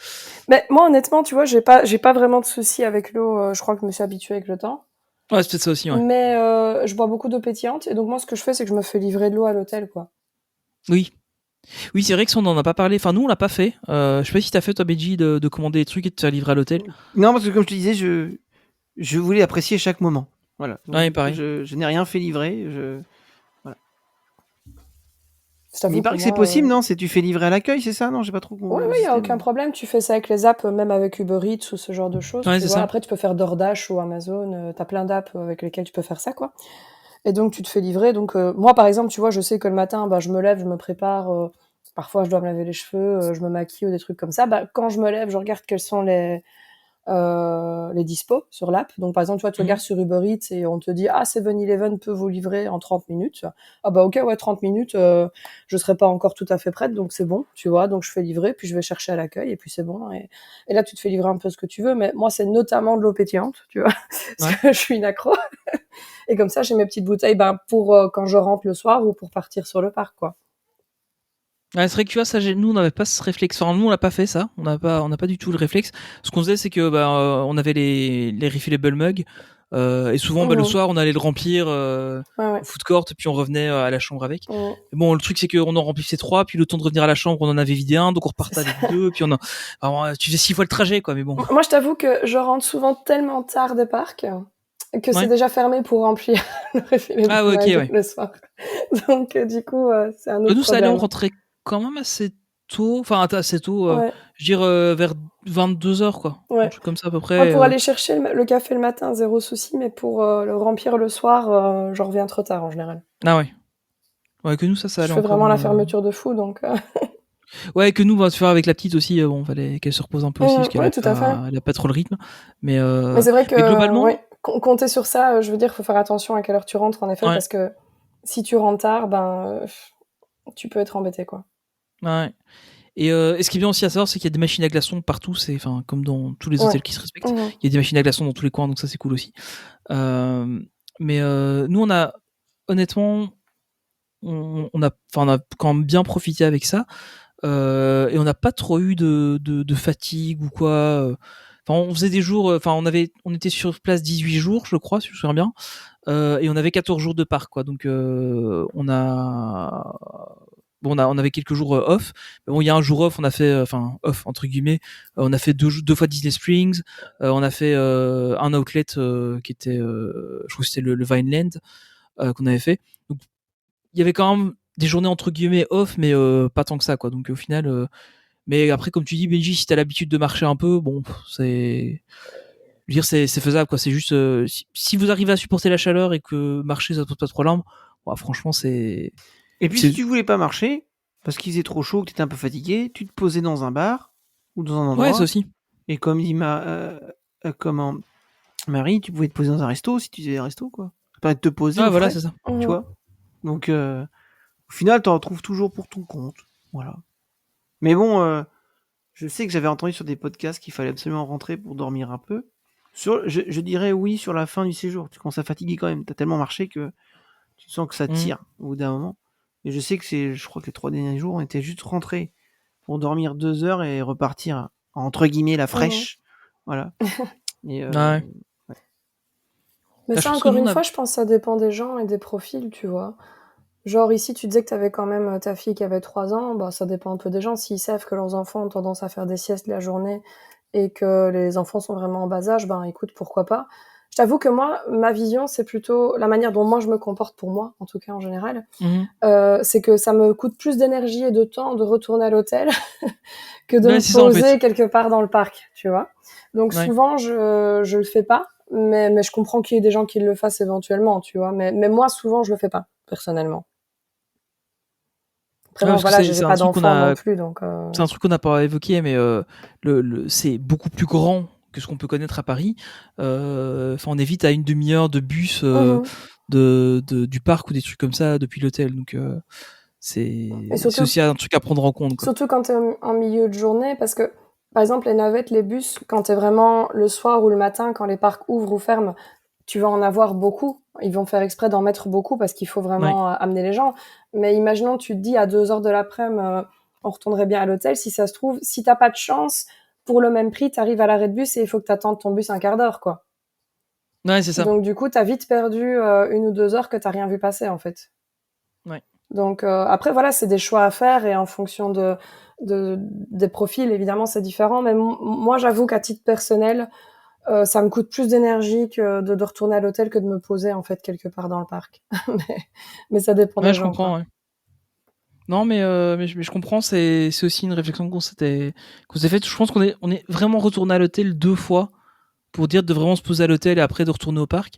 B: Mais moi, honnêtement, tu vois, j'ai pas vraiment de soucis avec l'eau. Je crois que je me suis habituée avec le temps.
A: Ouais, c'est peut-être ça aussi, ouais.
B: Mais je bois beaucoup d'eau pétillante. Et donc, moi, ce que je fais, c'est que je me fais livrer de l'eau à l'hôtel, quoi.
A: Oui. Oui, c'est vrai que ça, on n'en a pas parlé. Enfin, nous, on l'a pas fait. Je sais pas si t'as fait, toi, Benji, de commander des trucs et de te faire livrer à l'hôtel.
C: Non, parce que comme je te disais, je voulais apprécier chaque moment. Voilà. Donc,
A: ouais, pareil.
C: Je n'ai rien fait livrer. Voilà.
B: Mais
C: il paraît que c'est possible, non? Tu fais livrer à l'accueil, c'est ça? Non, j'ai pas trop compris.
B: Oui, il n'y a aucun problème. Tu fais ça avec les apps, même avec Uber Eats ou ce genre de choses.
A: Ouais,
B: tu
A: c'est
B: vois.
A: ça.
B: Après, tu peux faire DoorDash ou Amazon. T'as plein d'apps avec lesquelles tu peux faire ça, quoi. Et donc tu te fais livrer. Donc moi par exemple, tu vois, je sais que le matin, je me lève, je me prépare. Parfois, je dois me laver les cheveux, je me maquille ou des trucs comme ça. Quand je me lève, je regarde quels sont les dispos sur l'app. Donc, par exemple, tu regardes sur Uber Eats et on te dit « Ah, 7-Eleven peut vous livrer en 30 minutes. » Ah ok, ouais, 30 minutes, je serai pas encore tout à fait prête, donc c'est bon, tu vois. Donc, je fais livrer, puis je vais chercher à l'accueil, et puis c'est bon. Et là, tu te fais livrer un peu ce que tu veux, mais moi, c'est notamment de l'eau pétillante, tu vois, parce que je suis une accro. Et comme ça, j'ai mes petites bouteilles pour quand je rentre le soir ou pour partir sur le parc, quoi.
A: Ouais, c'est vrai que tu vois, ça, nous, on n'avait pas ce réflexe. Enfin, nous, on n'a pas fait ça. On n'a pas du tout le réflexe. Ce qu'on faisait, c'est que on avait les refillable mugs. Et souvent, le soir, on allait le remplir au food court, puis on revenait à la chambre avec. Mais bon, le truc, c'est qu'on en remplissait 3, puis le temps de revenir à la chambre, on en avait vidé un, donc on repartait avec 2, puis tu fais 6 fois le trajet, quoi. Mais bon.
B: Moi, je t'avoue que je rentre souvent tellement tard des parcs que c'est déjà fermé pour remplir le refillable mug le soir. Donc, du coup, c'est un autre
A: nous,
B: problème.
A: ça allait, on rentrait quand même assez tôt, je veux dire vers 22h, quoi. Un truc comme ça à peu près.
B: Moi, pour aller chercher le café le matin, zéro souci, mais pour le remplir le soir, j'en reviens trop tard en général.
A: Ah ouais. Ouais, que nous, ça allait.
B: Je fais vraiment la fermeture de fou, donc...
A: Ouais, que nous, tu vois, avec la petite aussi, fallait qu'elle se repose un peu aussi, parce qu'elle a pas trop le rythme. Mais
B: c'est vrai que
A: globalement...
B: compter sur ça, je veux dire, faut faire attention à quelle heure tu rentres, en effet, parce que si tu rentres tard, tu peux être embêté, quoi.
A: Ouais. Et ce qui est bien aussi à savoir, c'est qu'il y a des machines à glaçons partout, comme dans tous les hôtels qui se respectent. Il y a des machines à glaçons dans tous les coins, donc ça, c'est cool aussi. Mais nous, on a, honnêtement, on a quand même bien profité avec ça. Et on n'a pas trop eu de fatigue ou quoi. On faisait des jours, on était sur place 18 jours, je crois, si je me souviens bien. Et on avait 14 jours de parc, quoi. Donc on avait quelques jours off. Mais bon, il y a un jour off, on a fait, off entre guillemets. On a fait deux fois Disney Springs. On a fait un outlet qui était, je crois que c'était le Vineland qu'on avait fait. Donc il y avait quand même des journées entre guillemets off, mais pas tant que ça, quoi. Donc au final, mais après, comme tu dis, Benji, si t'as l'habitude de marcher un peu, bon, je veux dire, c'est faisable, quoi. C'est juste si vous arrivez à supporter la chaleur et que marcher ça te pose pas trop l'âme, franchement, c'est.
C: Et puis si tu voulais pas marcher parce qu'il faisait trop chaud, que t'étais un peu fatigué, tu te posais dans un bar ou dans un endroit.
A: Ouais, ça aussi.
C: Et comme dit Marie, tu pouvais te poser dans un resto si tu faisais un resto, quoi. Ça permet de te poser.
A: Ah voilà, c'est ça.
C: Tu vois. Donc au final, t'en retrouves toujours pour ton compte. Voilà. Mais bon, je sais que j'avais entendu sur des podcasts qu'il fallait absolument rentrer pour dormir un peu. Je dirais oui sur la fin du séjour. Tu commences à fatiguer quand même. T'as tellement marché que tu sens que ça tire au bout d'un moment. Et je sais que je crois que les 3 derniers jours, on était juste rentrés pour dormir 2 heures et repartir entre guillemets la fraîche. Voilà. Et
B: Mais ça, encore une fois, je pense que ça dépend des gens et des profils, tu vois. Genre ici, tu disais que t'avais quand même ta fille qui avait 3 ans, ça dépend un peu des gens. S'ils savent que leurs enfants ont tendance à faire des siestes la journée et que les enfants sont vraiment en bas âge, écoute, pourquoi pas. Je t'avoue que moi, ma vision, c'est plutôt la manière dont moi je me comporte pour moi, en tout cas en général. C'est que ça me coûte plus d'énergie et de temps de retourner à l'hôtel que de me poser quelque part dans le parc, tu vois. Donc souvent, je le fais pas, mais je comprends qu'il y ait des gens qui le fassent éventuellement, tu vois. Mais moi, souvent, je le fais pas, personnellement. Après, voilà, j'ai pas d'enfant non plus, donc...
A: C'est un truc qu'on n'a pas évoqué, mais c'est beaucoup plus grand que ce qu'on peut connaître à Paris. On est vite à une demi-heure de bus du parc ou des trucs comme ça depuis l'hôtel, donc c'est aussi un truc à prendre en compte, quoi.
B: Surtout quand t'es en milieu de journée, parce que par exemple les navettes, les bus, quand t'es vraiment le soir ou le matin, quand les parcs ouvrent ou ferment, tu vas en avoir beaucoup. Ils vont faire exprès d'en mettre beaucoup parce qu'il faut vraiment amener les gens. Mais imaginons, tu te dis à 2h de l'après-midi, on retournerait bien à l'hôtel. Si ça se trouve, si t'as pas de chance, pour le même prix, t'arrives à l'arrêt de bus et il faut que t'attendes ton bus un quart d'heure, quoi.
A: Ouais, c'est ça.
B: Donc du coup, t'as vite perdu 1 ou 2 heures que t'as rien vu passer, en fait.
A: Ouais.
B: Donc après, voilà, c'est des choix à faire et en fonction des profils, évidemment, c'est différent. Mais moi, j'avoue qu'à titre personnel, ça me coûte plus d'énergie que de retourner à l'hôtel que de me poser en fait quelque part dans le parc. mais ça dépend des gens.
A: Je comprends. Ouais. Non, mais je comprends. C'est aussi une réflexion qu'on s'est faite. Je pense qu'on est vraiment retourné à l'hôtel 2 fois pour dire de vraiment se poser à l'hôtel et après de retourner au parc.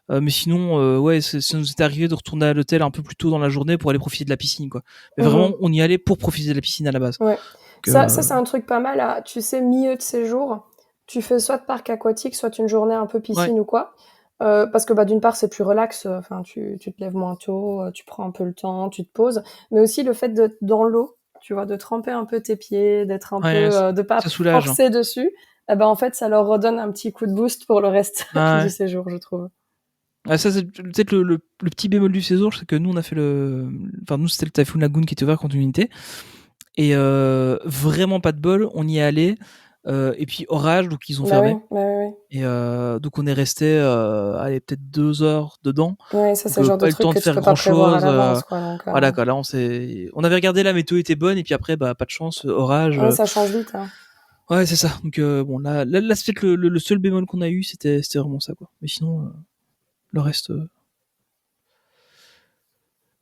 A: Mais sinon, ouais, ça nous est arrivé de retourner à l'hôtel un peu plus tôt dans la journée pour aller profiter de la piscine, quoi. Mais vraiment, on y allait pour profiter de la piscine à la base.
B: Ouais.
A: Donc,
B: Ça, c'est un truc pas mal. Tu sais, milieu de séjour, tu fais soit de parc aquatique, soit une journée un peu piscine ou quoi. Parce que d'une part, c'est plus relax. Enfin, tu te lèves moins tôt, tu prends un peu le temps, tu te poses. Mais aussi le fait d'être dans l'eau, tu vois, de tremper un peu tes pieds, d'être un peu, de pas
A: ça soulage.
B: forcer dessus. En fait, ça leur redonne un petit coup de boost pour le reste du séjour, je trouve.
A: Ah, ça, c'est peut-être le petit bémol du séjour, c'est que nous, on a fait enfin, nous, c'était le Typhoon Lagoon qui était ouvert continuité. Et vraiment pas de bol, on y est allé. Et puis orage, donc ils ont fermé.
B: Oui.
A: Et donc on est resté, allez, peut-être 2 heures dedans.
B: Ouais, ça, c'est le genre de
A: pas eu le
B: truc
A: temps
B: que
A: de
B: tu
A: faire
B: peux pas prévoir à
A: grand-chose.
B: l'avance, quoi. Donc,
A: Voilà, quoi. Là, on avait regardé, la météo était bonne, et puis après, pas de chance, orage.
B: Ouais, ça change vite. Hein.
A: Ouais, c'est ça. Donc bon, là c'est peut-être le seul bémol qu'on a eu, c'était vraiment ça, quoi. Mais sinon, le reste.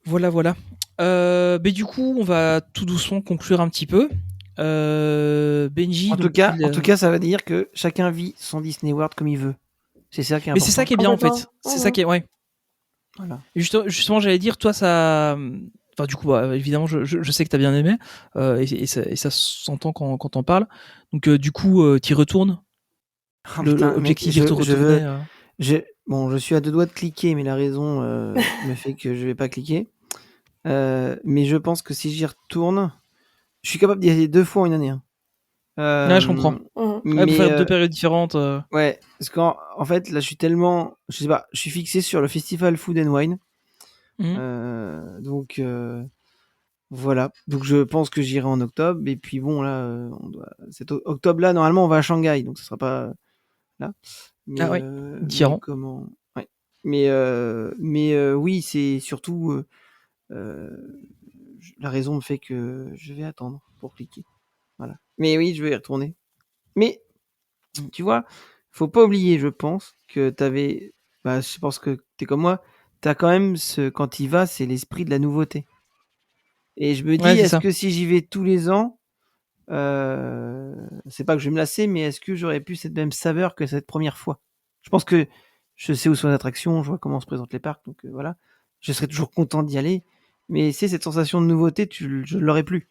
A: Voilà. Mais du coup, on va tout doucement conclure un petit peu. Benji.
C: En tout cas, ça veut dire que chacun vit son Disney World comme il veut. C'est ça qui est important.
A: Mais c'est ça qui est bien, en fait. C'est ça qui est, ouais.
C: Voilà.
A: Et justement, j'allais dire, toi, ça. Enfin, du coup, évidemment, je sais que t'as bien aimé, et ça s'entend quand t'en parles. Donc, du coup, t'y retournes. L'objectif de retourner.
C: Bon, je suis à 2 doigts de cliquer, mais la raison me fait que je vais pas cliquer. Mais je pense que si j'y retourne, je suis capable d'y aller 2 fois en une année. Hein.
A: Ouais, je comprends.
C: Mais
A: pour faire 2 périodes différentes.
C: Ouais, parce qu'en fait, là, je suis tellement, je sais pas, je suis fixé sur le festival Food and Wine. Donc voilà. Donc je pense que j'irai en octobre. Et puis bon, là, cet octobre-là, normalement, on va à Shanghai, donc ce sera pas là. Mais,
A: différent.
C: Mais comment... ouais. Mais oui, c'est surtout la raison me fait que je vais attendre pour cliquer. Voilà. Mais oui, je vais y retourner. Mais tu vois, faut pas oublier, je pense, que t'avais. Bah, je pense que t'es comme moi. T'as quand même quand t'y vas, c'est l'esprit de la nouveauté. Et je me dis, est-ce que si j'y vais tous les ans, c'est pas que je vais me lasser, mais est-ce que j'aurais pu cette même saveur que cette première fois? Je pense que je sais où sont les attractions, je vois comment se présentent les parcs, donc voilà. Je serais toujours content d'y aller, mais c'est cette sensation de nouveauté, je l'aurais plus.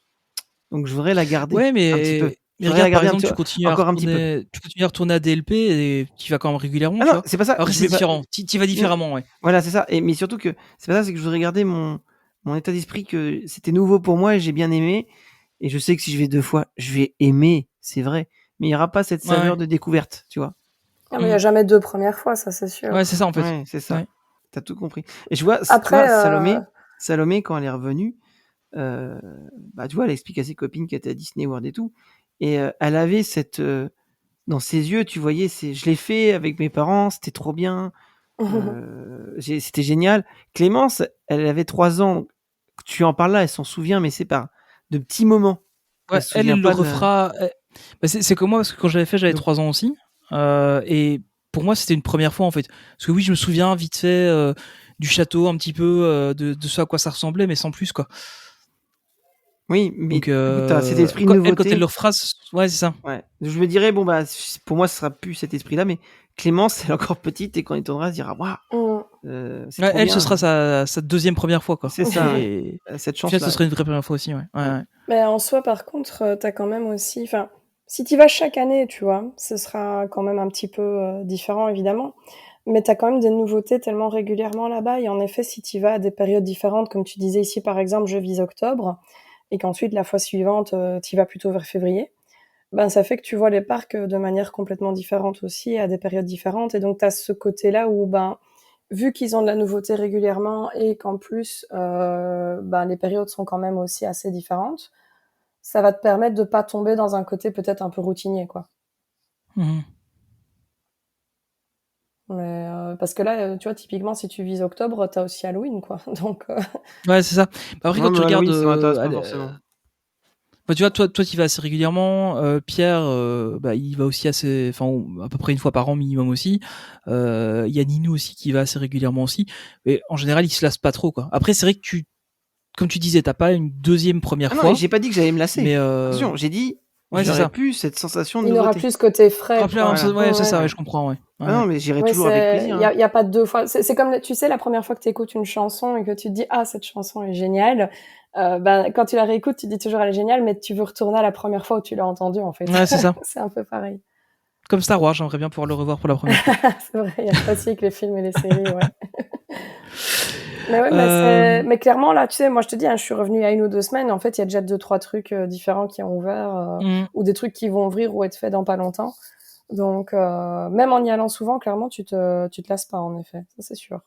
C: Donc je voudrais la garder un petit peu.
A: Mais regarde, par exemple, tu continues à retourner à DLP et tu vas quand même régulièrement.
C: Ah non, c'est pas ça.
A: Alors c'est différent. Tu vas différemment, ouais.
C: Voilà, c'est ça. Mais surtout que c'est pas ça, c'est que je voudrais garder mon état d'esprit que c'était nouveau pour moi et j'ai bien aimé. Et je sais que si je vais 2 fois, je vais aimer, c'est vrai. Mais il n'y aura pas cette saveur de découverte, tu vois.
B: Ah, mais il n'y a jamais 2 premières fois, ça, c'est sûr.
A: Ouais, c'est ça, en fait.
C: Ouais, c'est ça. Ouais. T'as tout compris. Et je vois,
B: après,
C: Salomé, quand elle est revenue, tu vois, elle explique à ses copines qu'elle était à Disney World et tout. Et elle avait cette... dans ses yeux, tu voyais, je l'ai fait avec mes parents, c'était trop bien. C'était génial. Clémence, elle avait 3 ans. Tu en parles là, elle s'en souvient, mais c'est par de petits moments.
A: Ouais, elle le refera. C'est comme moi, parce que quand j'avais fait, j'avais 3 ans aussi. Et pour moi, c'était une première fois, en fait. Parce que oui, je me souviens vite fait du château, un petit peu, de ce à quoi ça ressemblait, mais sans plus, quoi.
C: Oui, mais t'as cet esprit de nouveauté.
A: Quand elle le refera, ouais, c'est ça.
C: Ouais. Je me dirais, bon, bah, pour moi, ce sera plus cet esprit-là, mais Clémence, elle est encore petite et quand elle tournera, elle se dira, waouh!
A: Elle, ce sera sa deuxième première fois, quoi.
C: C'est ça. Et cette chance-là.
A: Ce serait une vraie première fois aussi, ouais.
B: Mais en soi, par contre, t'as quand même aussi. Enfin, si tu vas chaque année, tu vois, ce sera quand même un petit peu différent, évidemment. Mais t'as quand même des nouveautés tellement régulièrement là-bas. Et en effet, si tu vas à des périodes différentes, comme tu disais ici, par exemple, je vise octobre, et qu'ensuite, la fois suivante, tu vas plutôt vers février, ça fait que tu vois les parcs de manière complètement différente aussi, à des périodes différentes. Et donc, tu as ce côté-là où, vu qu'ils ont de la nouveauté régulièrement et qu'en plus, les périodes sont quand même aussi assez différentes, ça va te permettre de pas tomber dans un côté peut-être un peu routinier, quoi. Mais, parce que là, tu vois, typiquement, si tu vises octobre, t'as aussi Halloween, quoi. Donc,
A: ouais, c'est ça. Après, quand tu regardes,
C: ça m'intéresse pas forcément.
A: Tu vois, toi, tu vas assez régulièrement. Pierre, il va aussi assez, à peu près une fois par an minimum aussi. Il y a Ninou aussi qui va assez régulièrement aussi. Mais en général, il se lasse pas trop, quoi. Après, c'est vrai que comme tu disais, t'as pas une deuxième première fois.
C: Non, j'ai pas dit que j'allais me lasser.
A: Mais
C: attention, j'ai dit
A: Ouais, c'est
C: j'aurais
A: ça.
C: plus cette sensation de
B: Il n'aura
C: nouveauté.
B: plus ce côté frais,
A: Rappeler
B: quoi.
A: ouais, c'est ça,
B: Ouais.
A: je comprends, ouais.
C: Ah non, mais j'irai
B: Ouais,
C: toujours avec
B: il
C: plaisir.
B: y a pas deux fois. C'est comme, tu sais, la première fois que tu écoutes une chanson et que tu te dis, ah, cette chanson est géniale. Quand tu la réécoutes, tu dis toujours, elle est géniale, mais tu veux retourner à la première fois où tu l'as entendue, en fait.
A: Ouais, c'est ça.
B: C'est un peu pareil.
A: Comme Star Wars, j'aimerais bien pouvoir le revoir pour la première fois.
B: C'est vrai, il y a ça aussi avec les films et les séries, ouais. Mais ouais,
A: Euh,
B: mais clairement, là, tu sais, moi, je te dis, je suis revenue il y a 1 ou 2 semaines. En fait, il y a déjà 2-3 trucs différents qui ont ouvert,
A: hmm.
B: ou des trucs qui vont ouvrir ou être faits dans pas longtemps. Donc, même en y allant souvent, clairement, tu te lasses pas, en effet. Ça, c'est sûr.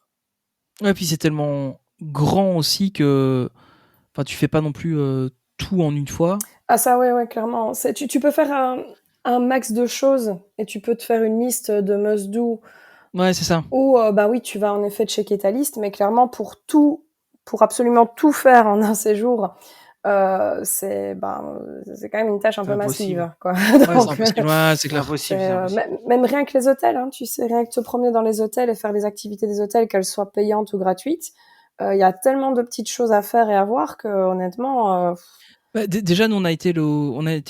A: Ouais, puis c'est tellement grand aussi que, enfin, tu fais pas non plus tout en une fois.
B: Ah ça, ouais, clairement. Tu peux faire un max de choses et tu peux te faire une liste de must-do
A: Ouais, c'est ça.
B: où, bah oui, tu vas en effet checker ta liste, mais clairement pour absolument tout faire en un séjour, c'est quand même une tâche un
C: C'est
B: peu
C: impossible.
B: massive, quoi.
A: Ouais, c'est
B: Donc,
A: impossible. Ouais, c'est
C: C'est
A: clair.
C: impossible, c'est impossible.
B: même rien que les hôtels, hein, tu sais, rien que te promener dans les hôtels et faire les activités des hôtels, qu'elles soient payantes ou gratuites, il y a tellement de petites choses à faire et à voir que honnêtement,
A: Bah, déjà, nous, on a été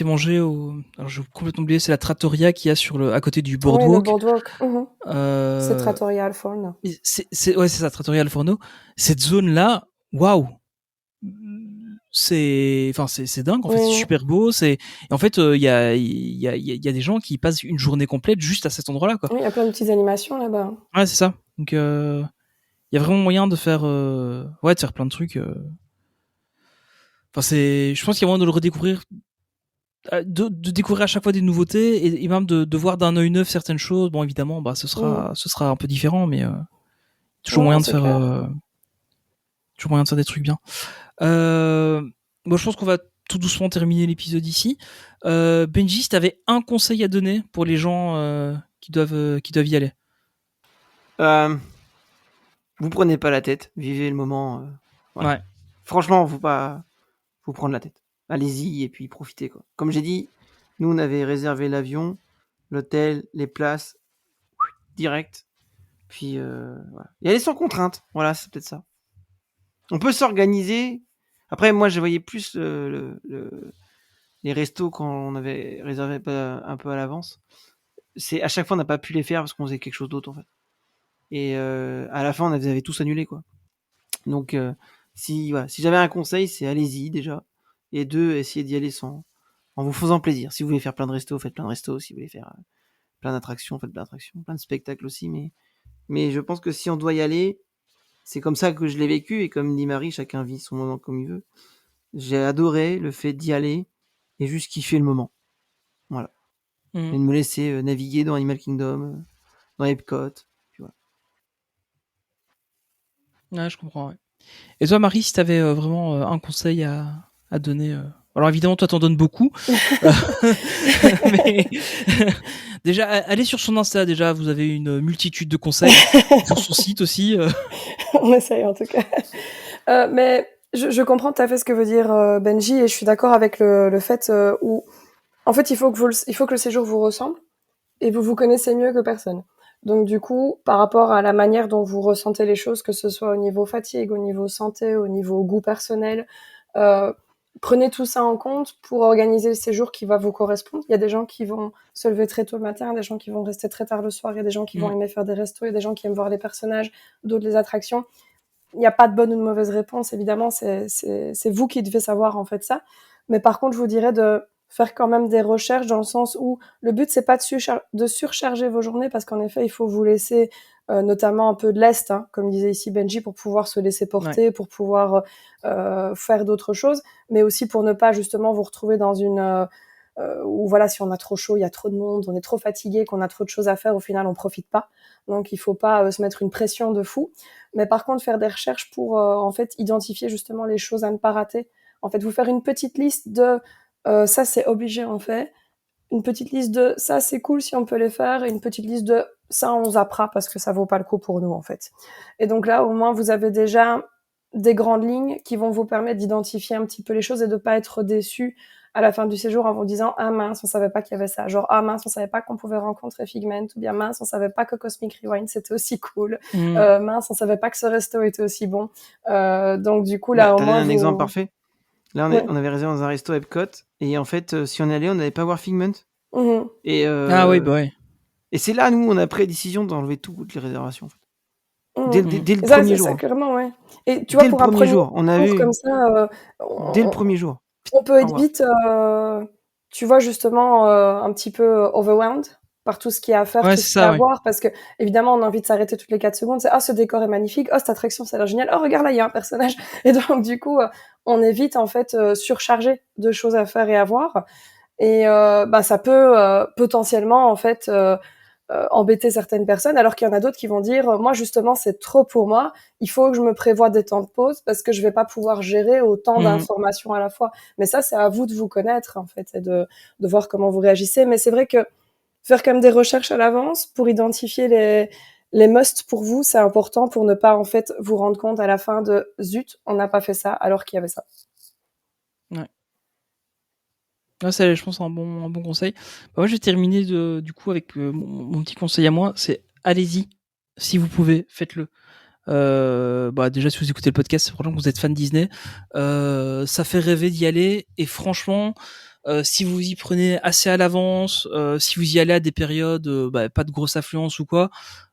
A: manger au, alors j'ai complètement oublié, c'est la trattoria qu'il y a à côté du
B: oui, le
A: boardwalk.
B: boardwalk. C'est
A: Euh,
B: Trattoria al Forno.
A: ouais, c'est ça, Trattoria al Forno. Cette zone-là, waouh! C'est dingue, en fait,
B: Oui,
A: c'est
B: oui.
A: super beau, et en fait, il y a des gens qui passent une journée complète juste à cet endroit-là, quoi.
B: Oui, il y a plein de petites animations là-bas.
A: Ouais, c'est ça. Donc, il y a vraiment moyen de faire, ouais, de faire plein de trucs. Enfin, je pense qu'il y a moyen de le redécouvrir, de découvrir à chaque fois des nouveautés et même de voir d'un œil neuf certaines choses. Bon, évidemment, bah, ce sera un peu différent, mais toujours
B: Non, non,
A: moyen de
B: c'est
A: faire,
B: clair.
A: toujours moyen de faire des trucs bien. Euh, Bon, je pense qu'on va tout doucement terminer l'épisode ici. Benji, si t'avais un conseil à donner pour les gens qui doivent y aller.
C: Vous prenez pas la tête, vivez le moment. Voilà.
A: Ouais.
C: Franchement, faut pas vous prendre la tête. Allez-y et puis profitez, quoi. Comme j'ai dit, nous on avait réservé l'avion, l'hôtel, les places direct. Puis voilà. Y aller sans contrainte. Voilà, c'est peut-être ça. On peut s'organiser. Après, moi, je voyais plus les restos quand on avait réservé un peu à l'avance. C'est à chaque fois on n'a pas pu les faire parce qu'on faisait quelque chose d'autre en fait. Et à la fin, on avait tous annulé, quoi. Donc, si j'avais un conseil, c'est allez-y déjà. Et deux, essayez d'y aller en vous faisant plaisir. Si vous voulez faire plein de restos, faites plein de restos. Si vous voulez faire plein d'attractions, faites plein d'attractions. Plein de spectacles aussi. Mais je pense que si on doit y aller, c'est comme ça que je l'ai vécu. Et comme dit Marie, chacun vit son moment comme il veut. J'ai adoré le fait d'y aller et juste kiffer le moment. Voilà. Et de me laisser naviguer dans Animal Kingdom, dans Epcot. Puis voilà.
A: Ouais, je comprends. Ouais. Et toi, Marie, si t'avais vraiment un conseil à donner. Alors évidemment, toi, t'en donnes beaucoup. Mais déjà, allez sur son Insta. Déjà, vous avez une multitude de conseils. Sur son site aussi.
B: On essaye en tout cas. Mais je comprends tout à fait ce que veut dire Benji et je suis d'accord avec le fait où, en fait, il faut que le séjour vous ressemble et vous vous connaissez mieux que personne. Donc du coup, par rapport à la manière dont vous ressentez les choses, que ce soit au niveau fatigue, au niveau santé, au niveau goût personnel, euh, prenez tout ça en compte pour organiser le séjour qui va vous correspondre. Il y a des gens qui vont se lever très tôt le matin, des gens qui vont rester très tard le soir, il y a des gens qui vont aimer faire des restos, il y a des gens qui aiment voir les personnages, d'autres les attractions. Il n'y a pas de bonne ou de mauvaise réponse, évidemment, c'est vous qui devez savoir en fait ça. Mais par contre, je vous dirais de faire quand même des recherches dans le sens où le but c'est pas de surcharger vos journées parce qu'en effet il faut vous laisser notamment un peu de lest, hein, comme disait ici Benji, pour pouvoir se laisser porter,
A: Ouais.
B: pour pouvoir faire d'autres choses, mais aussi pour ne pas justement vous retrouver dans une où voilà, si on a trop chaud, il y a trop de monde, on est trop fatigué, qu'on a trop de choses à faire, au final on profite pas. Donc il faut pas se mettre une pression de fou, mais par contre faire des recherches pour en fait identifier justement les choses à ne pas rater. En fait, vous faire une petite liste de ça c'est obligé en fait, une petite liste de ça c'est cool si on peut les faire, et une petite liste de ça on zappera parce que ça vaut pas le coup pour nous en fait. Et donc là au moins vous avez déjà des grandes lignes qui vont vous permettre d'identifier un petit peu les choses et de pas être déçu à la fin du séjour en vous disant ah mince on savait pas qu'il y avait ça, genre ah mince on savait pas qu'on pouvait rencontrer Figment, ou bien mince on savait pas que Cosmic Rewind c'était aussi cool, mince on savait pas que ce resto était aussi bon, donc du coup
C: Bah,
B: là au
C: t'as donné
B: moins
C: un exemple
B: vous
C: parfait. Là,
B: Ouais.
C: on avait réservé dans un resto Epcot. Et en fait, si on allait, on n'allait pas voir Figment.
B: Mhm.
C: Et,
A: Ah oui, bah ouais.
C: et c'est là, nous, on a pris la décision d'enlever toutes les réservations. En fait.
B: Mhm.
C: Dès le
B: Et ça,
C: premier
B: c'est
C: jour.
B: ça,
C: hein.
B: clairement, ouais. Et tu vois,
C: Dès le
B: pour un
C: premier
B: premier
C: jour, on a
B: tour
C: vu.
B: comme ça,
C: Dès le
B: on,
C: premier jour.
B: on peut
C: Au
B: être
C: revoir.
B: vite, tu vois, justement, un petit peu overwhelmed par tout ce qu'il y a à faire,
A: Ouais,
B: tout
A: c'est
B: ce qu'il y a
A: ça,
B: à
A: ouais.
B: voir, parce que évidemment, on a envie de s'arrêter toutes les 4 secondes. C'est ce décor est magnifique, cette attraction, ça a l'air génial. Oh, regarde là, il y a un personnage. Et donc, du coup, on est vite en fait surchargé de choses à faire et à voir. Et ça peut potentiellement en fait embêter certaines personnes, alors qu'il y en a d'autres qui vont dire moi justement c'est trop pour moi, il faut que je me prévoie des temps de pause parce que je vais pas pouvoir gérer autant d'informations à la fois. Mais ça c'est à vous de vous connaître en fait et de voir comment vous réagissez. Mais c'est vrai que faire comme des recherches à l'avance pour identifier les musts pour vous, c'est important pour ne pas en fait vous rendre compte à la fin de zut, on n'a pas fait ça alors qu'il y avait ça.
A: Ouais. Ah, c'est, je pense, un bon conseil. Bah, moi, je vais terminer du coup avec mon petit conseil à moi. C'est allez-y, si vous pouvez, faites-le. Déjà, si vous écoutez le podcast, c'est probablement que vous êtes fan Disney. Ça fait rêver d'y aller. Et franchement, si vous y prenez assez à l'avance, si vous y allez à des périodes, pas de grosse affluence ou quoi,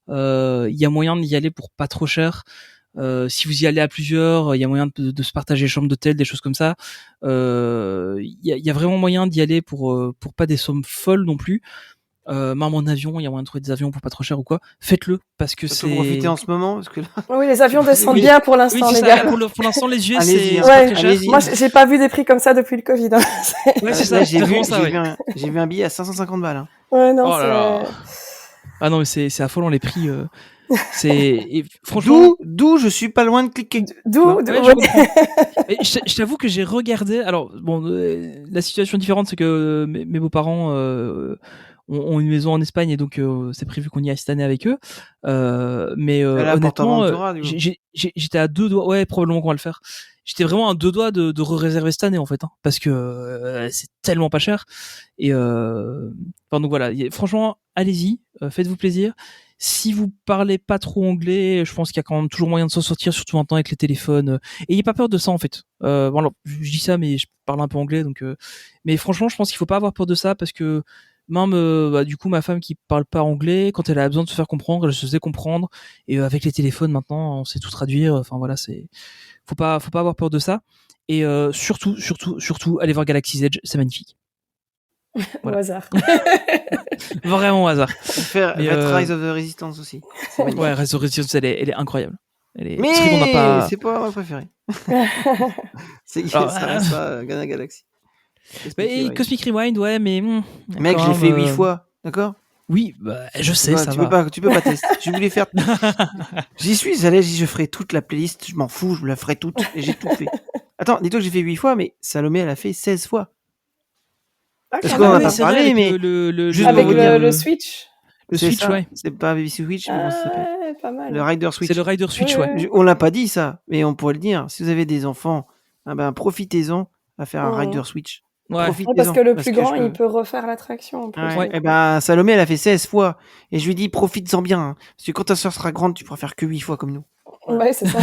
A: il y a moyen d'y aller pour pas trop cher. Si vous y allez à plusieurs, il y a moyen de se partager les chambres d'hôtel, des choses comme ça. Il y a vraiment moyen d'y aller pour pas des sommes folles non plus. Même en avion, il y a moyen de trouver des avions pour pas trop cher ou quoi. Faites-le parce que
C: Surtout profiter
A: c'est.
C: en ce moment, parce que là,
B: Oui, les avions descendent
A: Oui,
B: bien pour
A: oui,
B: l'instant,
A: c'est
B: les
A: ça.
B: gars.
A: Pour l'instant, les US,
C: allez-y,
A: c'est
C: hein.
A: pas
B: Ouais,
A: très cher.
C: Allez-y.
B: moi j'ai pas vu des prix comme ça depuis le Covid. Hein.
A: Ouais, c'est
C: Là,
A: ça. C'est vraiment ça, ouais.
C: j'ai vu un billet à 550 balles. Hein.
B: Ouais, non,
A: Oh là là. Ah non, mais c'est affolant les prix. Et franchement.
C: D'où je suis pas loin de cliquer.
B: D'où
A: Ouais, je comprends. Mais je t'avoue que j'ai regardé. Alors bon, la situation différente, c'est que mes beaux-parents ont une maison en Espagne et donc c'est prévu qu'on y aille cette année avec eux. Mais
C: Là,
A: honnêtement,
C: PortAventura, du coup.
A: j'étais à 2 doigts. Ouais, probablement qu'on va le faire. J'étais vraiment à 2 doigts de réserver cette année en fait, hein, parce que c'est tellement pas cher. Et enfin donc voilà. Franchement, allez-y, faites-vous plaisir. Si vous parlez pas trop anglais, je pense qu'il y a quand même toujours moyen de s'en sortir, surtout maintenant avec les téléphones. Et ayez pas peur de ça en fait. Bon, alors, je dis ça, mais je parle un peu anglais, donc. Mais franchement, je pense qu'il faut pas avoir peur de ça parce que même, du coup, ma femme qui parle pas anglais, quand elle a besoin de se faire comprendre, elle se faisait comprendre. Et avec les téléphones maintenant, on sait tout traduire. Enfin voilà, faut pas avoir peur de ça. Et surtout, allez voir Galaxy's Edge, c'est magnifique.
B: Au hasard.
A: Vraiment au hasard.
C: Faites Rise of the Resistance aussi.
A: Ouais, Rise of the Resistance, elle est incroyable.
C: Mais c'est pas ma préférée. Ça reste pas Ghana Galaxy.
A: Cosmic Rewind, ouais, mais.
C: Mec, je l'ai fait 8 fois, d'accord?
A: Oui, je sais, ça va.
C: Tu peux pas tester. Je voulais faire. J'y suis allé, je ferai toute la playlist, je m'en fous, je la ferai toute. Et j'ai tout fait. Attends, dis-toi que j'ai fait 8 fois, mais Salomé, elle a fait 16 fois. Parce qu'on en a pas parlé, mais.
B: Avec le Switch.
A: Le Switch, ouais.
C: C'est pas Baby Switch, comment ça s'appelle?
B: Pas mal.
C: Le Rider Switch.
A: C'est le Rider Switch, ouais.
C: On l'a pas dit ça, mais on pourrait le dire. Si vous avez des enfants, profitez-en à faire un Rider Switch.
A: Ouais.
C: Profitez-en.
B: Parce que le plus grand, il peut refaire l'attraction. En plus.
C: Ouais. Et Salomé, elle a fait 16 fois. Et je lui dis, profites-en bien. Hein, parce que quand ta soeur sera grande, tu pourras faire que 8 fois comme nous.
B: Ouais, c'est ça.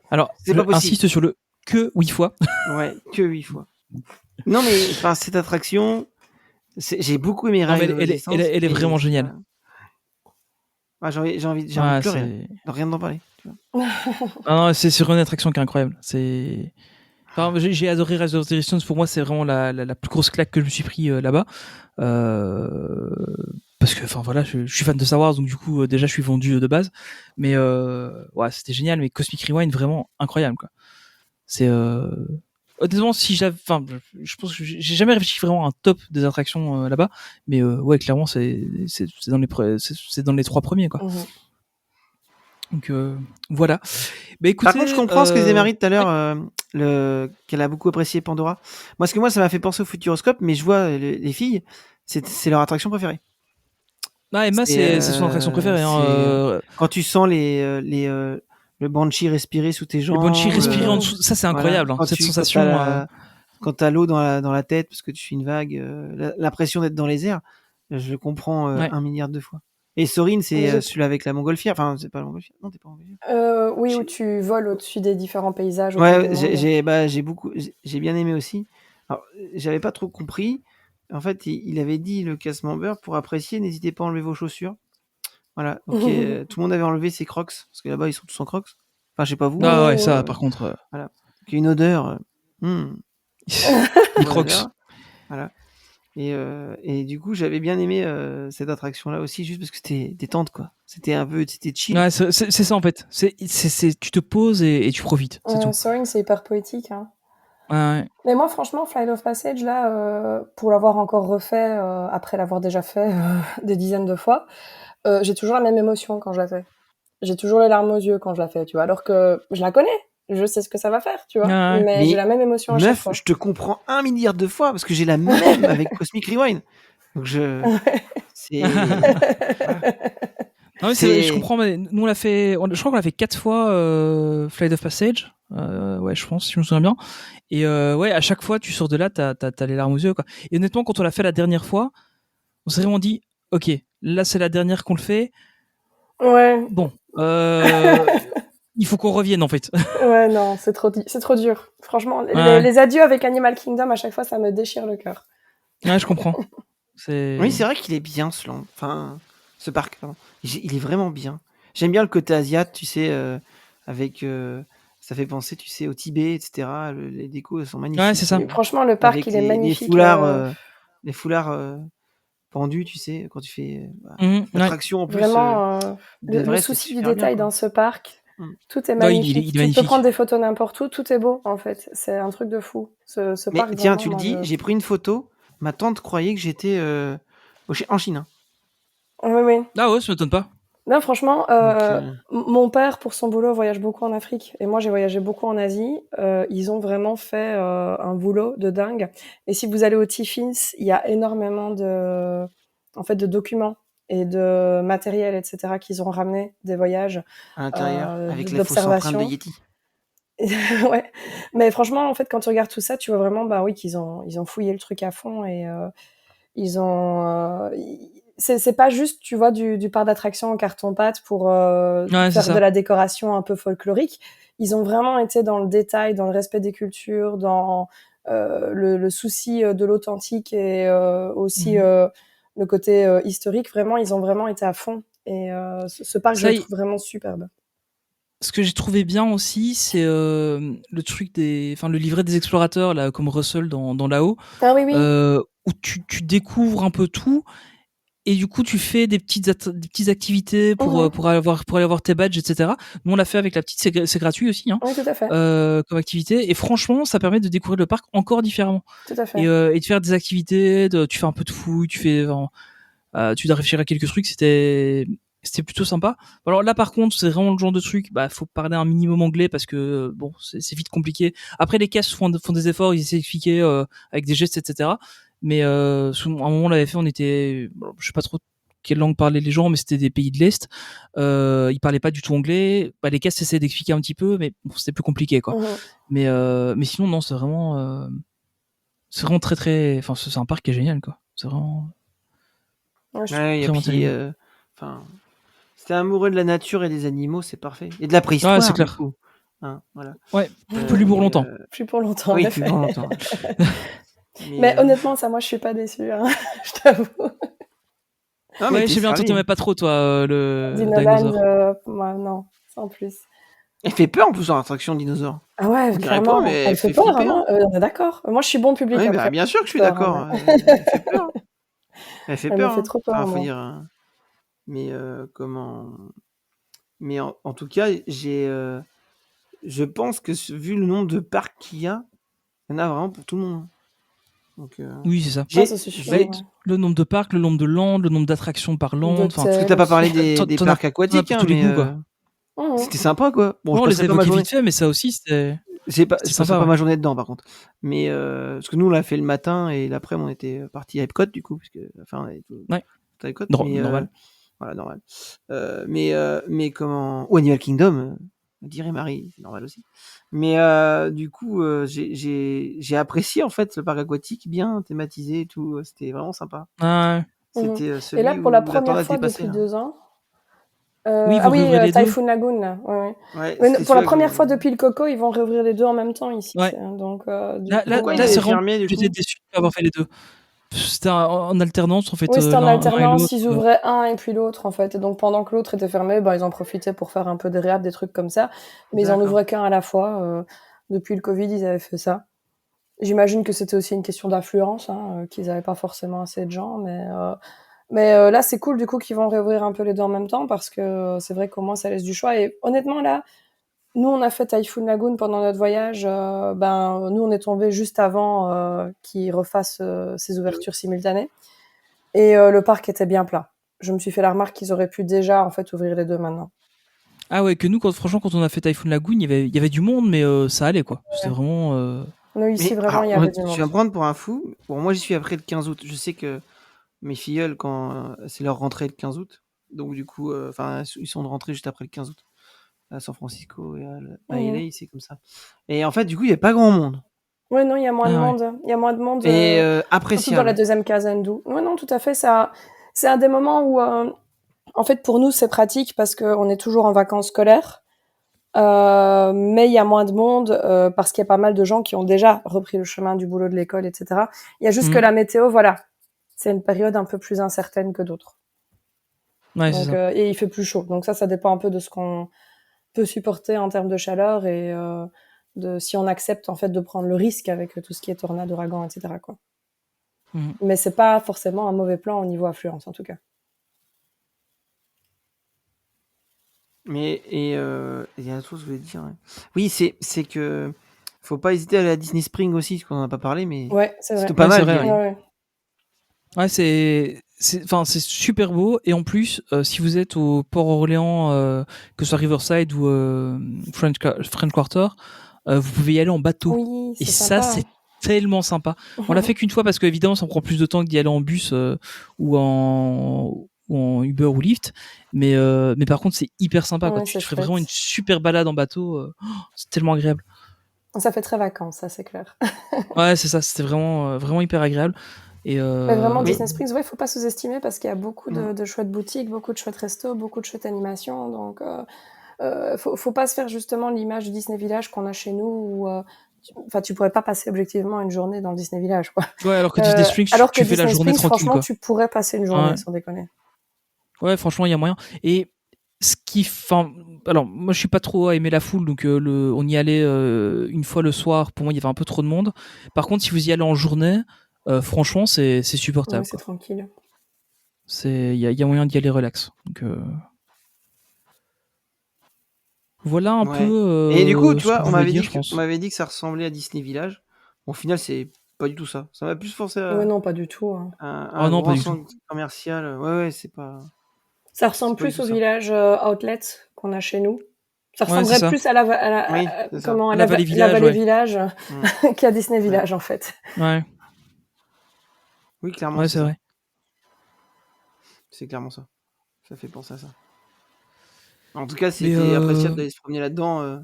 A: Alors, insiste sur le que 8 fois.
C: Ouais, que 8 fois. Non, mais cette attraction, j'ai beaucoup aimé Rise of Resistance.
A: Elle est vraiment géniale.
C: J'ai envie de pleurer. Rien d'en parler. Tu vois.
A: Non, c'est sur une attraction qui est incroyable. Enfin, j'ai adoré Rise of the Resistance. Pour moi, c'est vraiment la plus grosse claque que je me suis pris là-bas. Parce que, enfin voilà, je suis fan de Star Wars, donc du coup, déjà, je suis vendu de base. Mais ouais, c'était génial. Mais Cosmic Rewind, vraiment incroyable, quoi. C'est honnêtement, je pense que j'ai jamais réfléchi vraiment à un top des attractions là-bas, mais ouais, clairement, c'est dans les 3 premiers, quoi. Donc voilà. Bah, écoutez,
C: par contre, je comprends ce que disait Marie tout à l'heure, qu'elle a beaucoup apprécié Pandora. Moi, ça m'a fait penser au Futuroscope, mais je vois les filles, c'est leur attraction préférée.
A: Emma, c'est son attraction préférée.
C: Quand tu sens le Banshee respirer sous tes jambes.
A: Le Banshee respirer en dessous, ça c'est incroyable.
C: Voilà.
A: Cette sensation.
C: Quand t'as l'eau dans la tête parce que tu fais une vague, l'impression d'être dans les airs, je le comprends 1 milliard de fois. Et Sorin, c'est
B: J'ai-
C: celui avec la montgolfière. Enfin, c'est pas la montgolfière. Non, t'es pas en montgolfière.
B: Oui, où
C: J'ai-
B: tu voles au-dessus des différents paysages autour du
C: Ouais,
B: monde.
C: j'ai bien aimé aussi. Alors, j'avais pas trop compris. En fait, il avait dit le casse-member pour apprécier, n'hésitez pas à enlever vos chaussures. Voilà. Donc, tout le monde avait enlevé ses crocs parce que là-bas ils sont tous en crocs. Enfin, je sais pas vous.
A: Ah
B: Oui,
A: ouais, ça,
B: oui.
A: par contre.
C: Voilà. Donc, il y a une odeur.
A: Les
C: Bonne
A: crocs.
C: odeur. Voilà. Et du coup, j'avais bien aimé cette attraction-là aussi, juste parce que c'était détente, quoi. C'était chill.
A: Ouais, c'est ça en fait. Tu te poses et tu profites. C'est tout.
B: Soaring, c'est hyper poétique. Hein.
A: Ouais.
B: Mais moi, franchement, Flight of Passage, là, pour l'avoir encore refait, après l'avoir déjà fait des dizaines de fois, j'ai toujours la même émotion quand je la fais. J'ai toujours les larmes aux yeux quand je la fais, tu vois. Alors que je la connais, je sais ce que ça va faire, tu vois.
A: Ouais.
B: Mais j'ai
C: Mais
B: la même émotion à chaque
C: meuf,
B: fois.
C: je te comprends 1 milliard de fois parce que j'ai la même avec Cosmic Rewind. Donc c'est voilà.
A: Non, mais je
C: C'est
A: comprends. Mais nous, on l'a fait. Je crois qu'on l'a fait 4 fois, Flight of Passage. Ouais, je pense, si je me souviens bien. Et ouais, à chaque fois, tu sors de là, t'as les larmes aux yeux, quoi. Et honnêtement, quand on l'a fait la dernière fois, on s'est vraiment dit, ok, là, c'est la dernière qu'on le fait.
B: Ouais.
A: Bon, il faut qu'on revienne, en fait.
B: Ouais, non, c'est trop dur. Franchement,
A: Ouais,
B: les adieux avec Animal Kingdom, à chaque fois, ça me déchire le cœur.
A: ouais, je comprends.
C: oui, c'est vrai qu'il est bien enfin ce parc. Pardon. Il est vraiment bien. J'aime bien le côté asiate, tu sais, avec ça fait penser, tu sais, au Tibet, etc. Les décos sont
A: Ouais, c'est
C: magnifiques.
A: ça.
B: Franchement, le parc,
C: Avec
B: il est magnifique.
C: les foulards pendus, tu sais, quand tu fais
A: Ouais.
C: l'attraction en plus
B: Vraiment,
C: de
B: le
C: vrai, c'est
B: souci du
C: super bien,
B: détail
C: quoi.
B: dans ce parc,
C: Mm.
B: tout est
A: Ouais,
B: magnifique.
A: il est
B: Tu peux prendre
A: magnifique.
B: des photos n'importe où, tout est beau, en fait. C'est un truc de fou. Ce
C: Mais
B: parc,
C: tiens,
B: vraiment,
C: tu le
B: moi,
C: dis, j'ai pris une photo. Ma tante croyait que j'étais en Chine. Hein.
B: Oui, oui.
A: Ah ouais, ça m'étonne pas.
B: Non, franchement,
C: Donc,
B: mon père, pour son boulot, voyage beaucoup en Afrique et moi, j'ai voyagé beaucoup en Asie. Ils ont vraiment fait un boulot de dingue. Et si vous allez au Tiffins, il y a énormément en fait, de documents et de matériel, etc., qu'ils ont ramené des voyages,
C: à l'intérieur, avec la fausse empreinte de
B: d'observation.
C: Yeti.
B: Ouais. Mais franchement, en fait, quand tu regardes tout ça, tu vois vraiment, bah oui, ils ont fouillé le truc à fond et ils ont. C'est pas juste, tu vois, du parc d'attractions en carton-pâte pour
A: Ouais, c'est
B: faire de
A: ça.
B: la décoration un peu folklorique. Ils ont vraiment été dans le détail, dans le respect des cultures, dans le souci de l'authentique et aussi le côté historique. Vraiment, ils ont vraiment été à fond. Et ce parc, je
A: Ça,
B: le trouve vraiment superbe.
A: ce que j'ai trouvé bien aussi, c'est le truc enfin le livret des explorateurs là, comme Russell dans là-haut,
B: Ah oui, oui.
A: où tu découvres un peu tout et du coup tu fais des petites activités
B: Mhm.
A: pour aller voir tes badges, etc. Nous on l'a fait avec la petite, c'est gratuit aussi, hein,
B: Oui, tout à fait.
A: comme activité. Et franchement, ça permet de découvrir le parc encore différemment
B: Tout à fait.
A: et de faire des activités. Tu fais un peu de fouille, tu dois réfléchir à quelques trucs. C'était plutôt sympa. Alors là, par contre, c'est vraiment le genre de truc, bah, faut parler un minimum anglais parce que, bon, c'est vite compliqué. Après, les caisses font des efforts, ils essaient d'expliquer, avec des gestes, etc. Mais, à un moment, on l'avait fait, on était, bon, je sais pas trop quelle langue parlaient les gens, mais c'était des pays de l'Est. Ils parlaient pas du tout anglais. Bah, les caisses essaient d'expliquer un petit peu, mais bon, c'était plus compliqué, quoi.
B: Mhm.
A: Mais sinon, non, c'est vraiment très, très, enfin, c'est un parc qui est génial, quoi. C'est vraiment,
B: Ouais,
C: Ouais, et
A: vraiment
C: puis,
A: terrible.
C: enfin, si t'es amoureux de la nature et des animaux, c'est parfait. Et de la
A: Ouais, c'est
C: préhistoire, du
A: clair.
C: coup. Hein, voilà.
A: Ouais, plus pour
C: Mais,
A: longtemps.
B: plus pour longtemps, en
C: oui, plus
B: effet.
C: pour longtemps. Mais,
B: Mais honnêtement, ça, moi, je suis pas déçue, hein, je t'avoue.
C: non, mais
A: Ouais, je
C: t'es
A: sais bien, toi
C: servi.
A: t'aimais pas trop, toi, le
B: Dinoland,
A: dinosaure.
B: moi, non, sans plus.
C: Elle fait peur en plus dans l'attraction dinosaure.
B: Ah ouais,
C: On dirait pas, mais
B: clairement, elle
C: elle
B: fait
C: fait
B: peur, hein,
C: flipper.
B: non
C: Hein.
B: on est d'accord. Moi, je suis bon public
C: Oui, bah,
B: après.
C: bien sûr que je suis
B: Peur, hein,
C: d'accord.
B: mais
C: Elle fait peur. Hein. Elle fait
B: elle me
C: peur.
B: fait
C: Hein.
B: trop peur,
C: Enfin, faut
B: moi.
C: dire. Mais comment. Mais en tout cas, je pense que vu le nombre de parcs qu'il y a, il y en a vraiment pour tout le monde. Hein. Donc,
A: Oui, c'est ça.
B: Ah, ça,
C: j'ai,
B: c'est sûr.
C: j'ai,
A: Bah, le nombre de parcs, le nombre de landes, le nombre d'attractions par lande, enfin,
C: parce que
B: D'hôtel
C: t'as pas
B: aussi.
C: parlé des
A: t'en as
C: parcs aquatiques,
A: pour
C: hein,
A: tous les
C: mais
A: goûts, quoi.
B: Mhm.
C: c'était sympa, quoi. Bon,
A: Ouais,
C: je
A: on les a
C: passerai pas ma
A: évoqués
C: journée.
A: vite fait, mais ça aussi,
C: Je
A: c'était
C: passerai
A: sympa,
C: pas
A: ouais.
C: ma journée dedans, par contre. Mais parce que nous, on l'a fait le matin et l'après, on était parti à Epcot, du coup, parce que enfin, on avait tout
A: Ouais,
C: à Epcot, mais
A: normal.
C: voilà, normal. Mais comment. Ou Animal Kingdom, dirait Marie, c'est normal aussi. Mais du coup, j'ai apprécié en fait le parc aquatique, bien thématisé et tout. C'était vraiment sympa.
A: Ouais.
C: C'était
B: Et là,
C: celui
B: pour la
C: où la
B: première
C: tornade
B: fois
C: est passée,
B: depuis
C: là.
B: 2 ans.
A: Oui, ils
B: Ah
A: vont
B: oui,
A: réouvrir les deux.
B: Typhoon Lagoon, là. Ouais.
C: Ouais,
B: Mais
C: c'était
B: pour la
C: celui-là que
B: première fois depuis le Coco, ils vont réouvrir les deux en même temps ici.
A: Ouais.
B: Donc,
C: Pourquoi ils
A: Là,
C: avaient
A: c'est vraiment.
C: fermé, du
A: J'étais
C: coup?
A: déçu de pas avoir fait les deux. C'était en alternance, en fait,
B: Oui, c'était en
A: l'un et
B: alternance.
A: l'autre.
B: Ils ouvraient un et puis l'autre, en fait. Et donc, pendant que l'autre était fermé, ils en profitaient pour faire un peu de réhab, des trucs comme ça. Mais ils en
C: D'accord.
B: ouvraient qu'un à la fois. Depuis le Covid, ils avaient fait ça. J'imagine que c'était aussi une question d'affluence, qu'ils n'avaient pas forcément assez de gens. Mais là, c'est cool, du coup, qu'ils vont réouvrir un peu les deux en même temps parce que c'est vrai qu'au moins, ça laisse du choix. Et honnêtement, là, nous, on a fait Typhoon Lagoon pendant notre voyage. Nous, on est tombé juste avant qu'ils refassent ces ouvertures simultanées. Et le parc était bien plat. Je me suis fait la remarque qu'ils auraient pu déjà, en fait, ouvrir les deux maintenant.
A: Ah ouais, que nous, franchement, quand on a fait Typhoon Lagoon, il y avait du monde, mais ça allait, quoi. C'était
B: Ouais.
A: vraiment.
B: Nous, ici,
C: Mais
B: vraiment, il y
C: alors,
B: avait du
C: tu
B: monde.
C: vas me prendre pour un fou. Bon, moi, j'y suis après le 15 août. Je sais que mes filleuls, quand c'est leur rentrée le 15 août, donc du coup, ils sont de rentrée juste après le 15 août à San Francisco et à
B: Mhm.
C: LA, c'est comme ça. Et en fait, du coup, il n'y a pas grand monde.
B: Ouais, non, il y a moins de
A: Ah ouais.
B: monde. Il y a moins de monde,
C: Et
B: surtout dans la
C: appréciable.
B: deuxième quinzaine d'août. Ouais, non, tout à fait. Ça, c'est un des moments où, en fait, pour nous, c'est pratique parce qu'on est toujours en vacances scolaires. Mais il y a moins de monde parce qu'il y a pas mal de gens qui ont déjà repris le chemin du boulot de l'école, etc. Il y a juste que
A: Mhm.
B: la météo, voilà, c'est une période un peu plus incertaine que d'autres.
A: Ouais, c'est
B: Donc,
A: ça.
B: et il fait plus chaud. Donc ça dépend un peu de ce qu'on peut supporter en termes de chaleur et de si on accepte en fait de prendre le risque avec tout ce qui est tornade, ouragan, etc. quoi.
A: Mhm.
B: Mais c'est pas forcément un mauvais plan au niveau affluence en tout cas.
C: Mais il y a une chose que je voulais dire. Ouais. Oui, c'est que faut pas hésiter à aller à Disney Spring aussi, parce qu'on en a pas parlé, mais
B: Ouais, c'est vrai.
C: c'était pas
A: Ouais, c'est
C: mal d'y
A: vrai,
C: aller.
A: ouais.
B: Ouais.
A: Ouais, c'est super beau. Et en plus, si vous êtes au Port-Orléans, que ce soit Riverside ou French Quarter, vous pouvez y aller en bateau.
B: Oui,
A: Et
B: c'est
A: ça,
B: sympa.
A: c'est tellement sympa. On l'a fait qu'une fois parce que évidemment, ça prend plus de temps que d'y aller en bus ou en Uber ou Lyft. Mais par contre, c'est hyper sympa, quoi.
B: Ouais,
A: Tu
B: c'est
A: te ferais vraiment une
B: chouette.
A: super balade en bateau. C'est tellement agréable.
B: Ça fait très vacances, ça c'est clair.
A: Ouais, c'est ça. C'était vraiment hyper agréable. Et
B: Mais vraiment,
C: Mais
B: Disney Springs, ouais, faut pas sous-estimer parce qu'il y a beaucoup
C: mm,
B: de chouettes boutiques, beaucoup de chouettes restos, beaucoup de chouettes animations. Donc, faut pas se faire justement l'image du Disney Village qu'on a chez nous où, tu pourrais pas passer objectivement une journée dans le Disney Village, quoi.
A: ouais, alors que Disney Springs,
B: Alors que
A: tu fais la
B: Disney
A: journée
B: Springs,
A: tranquille,
B: franchement,
A: quoi.
B: tu pourrais passer une
A: Ouais.
B: journée, sans déconner.
A: Ouais, franchement, il y a moyen. Et enfin, alors moi je suis pas trop à aimer la foule, donc on y allait une fois le soir. Pour moi, il y avait un peu trop de monde. Par contre, si vous y allez en journée, franchement, c'est
B: Ouais,
A: supportable,
B: c'est
A: quoi.
B: tranquille.
A: Il y a moyen d'y aller relax. Donc voilà un peu
C: ouais. Et du coup, tu
A: ce que
C: vois,
A: je voulais dire, je
C: on
A: pense.
C: m'avait dit que ça ressemblait à Disney Village. Bon, au final, c'est pas du tout ça. Ça m'a plus forcé
B: Ouais,
C: à
B: non, pas du tout.
A: Oh
C: un
A: non, pas
C: grand
A: du tout.
C: centre commercial. Ouais,
B: Ça
C: c'est
B: ressemble
C: pas du
B: plus
C: tout
B: au
C: ça.
B: village outlet qu'on a chez nous. Ça
A: Ouais, c'est
B: ressemblerait
A: ça.
B: plus à
C: Oui, c'est ça.
B: comment, à
A: La Vallée
B: la
A: Village,
B: Vallée
A: ouais.
B: Village
C: Mm,
B: qu'à Disney
C: ouais.
B: Village, en fait.
A: Ouais,
C: Oui, clairement,
A: ouais,
C: c'est
A: c'est
C: ça.
A: vrai.
C: C'est clairement ça. Ça fait penser à ça. En tout cas,
A: Mais
C: c'était appréciable d'aller se promener là-dedans.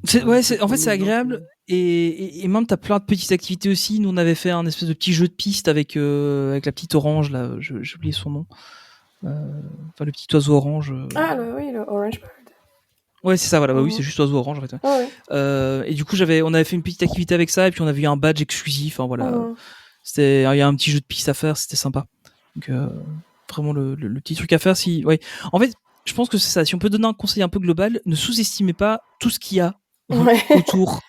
C: Se
A: en fait, c'est
C: promener dedans.
A: agréable. Et même, t'as plein de petites activités aussi. Nous, on avait fait un espèce de petit jeu de piste avec la petite orange, là. J'ai oublié son nom. Enfin, le petit oiseau orange.
B: Ah, oui, le Orange Bird.
A: Ouais, c'est ça, voilà. Bah oui, c'est
B: Mhm.
A: juste oiseau orange, en fait. Ouais.
B: Ouais.
A: Et du coup, on avait fait une petite activité avec ça. Et puis, on avait eu un badge exclusif. Enfin, voilà.
B: Mhm.
A: Il y a un petit jeu de piste à faire. C'était sympa. Donc, vraiment, le petit truc à faire. Ouais. En fait, je pense que c'est ça. Si on peut donner un conseil un peu global, ne sous-estimez pas tout ce qu'il y a
B: Ouais.
A: autour.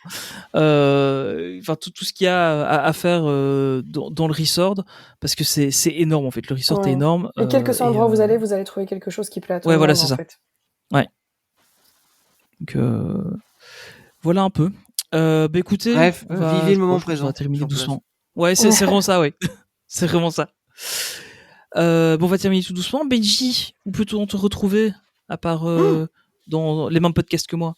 A: Enfin, tout ce qu'il y a à faire dans le resort, parce que c'est énorme, en fait. Le resort est
B: Ouais.
A: énorme.
B: Et quel que soit l'endroit où vous allez trouver quelque chose qui plaît à tout
A: Ouais,
B: le
A: voilà,
B: monde,
A: c'est
B: en
A: ça.
B: fait.
A: Ouais. Donc, voilà un peu. Bah écoutez,
C: Bref, vivez le moment
A: je pense qu'on va
C: présent
A: terminer
C: sur place.
A: doucement. Ouais, c'est vraiment ça, ouais. C'est vraiment ça. Bon, on va terminer tout doucement. Benji, où peut-on te retrouver, à part dans les mêmes podcasts que moi?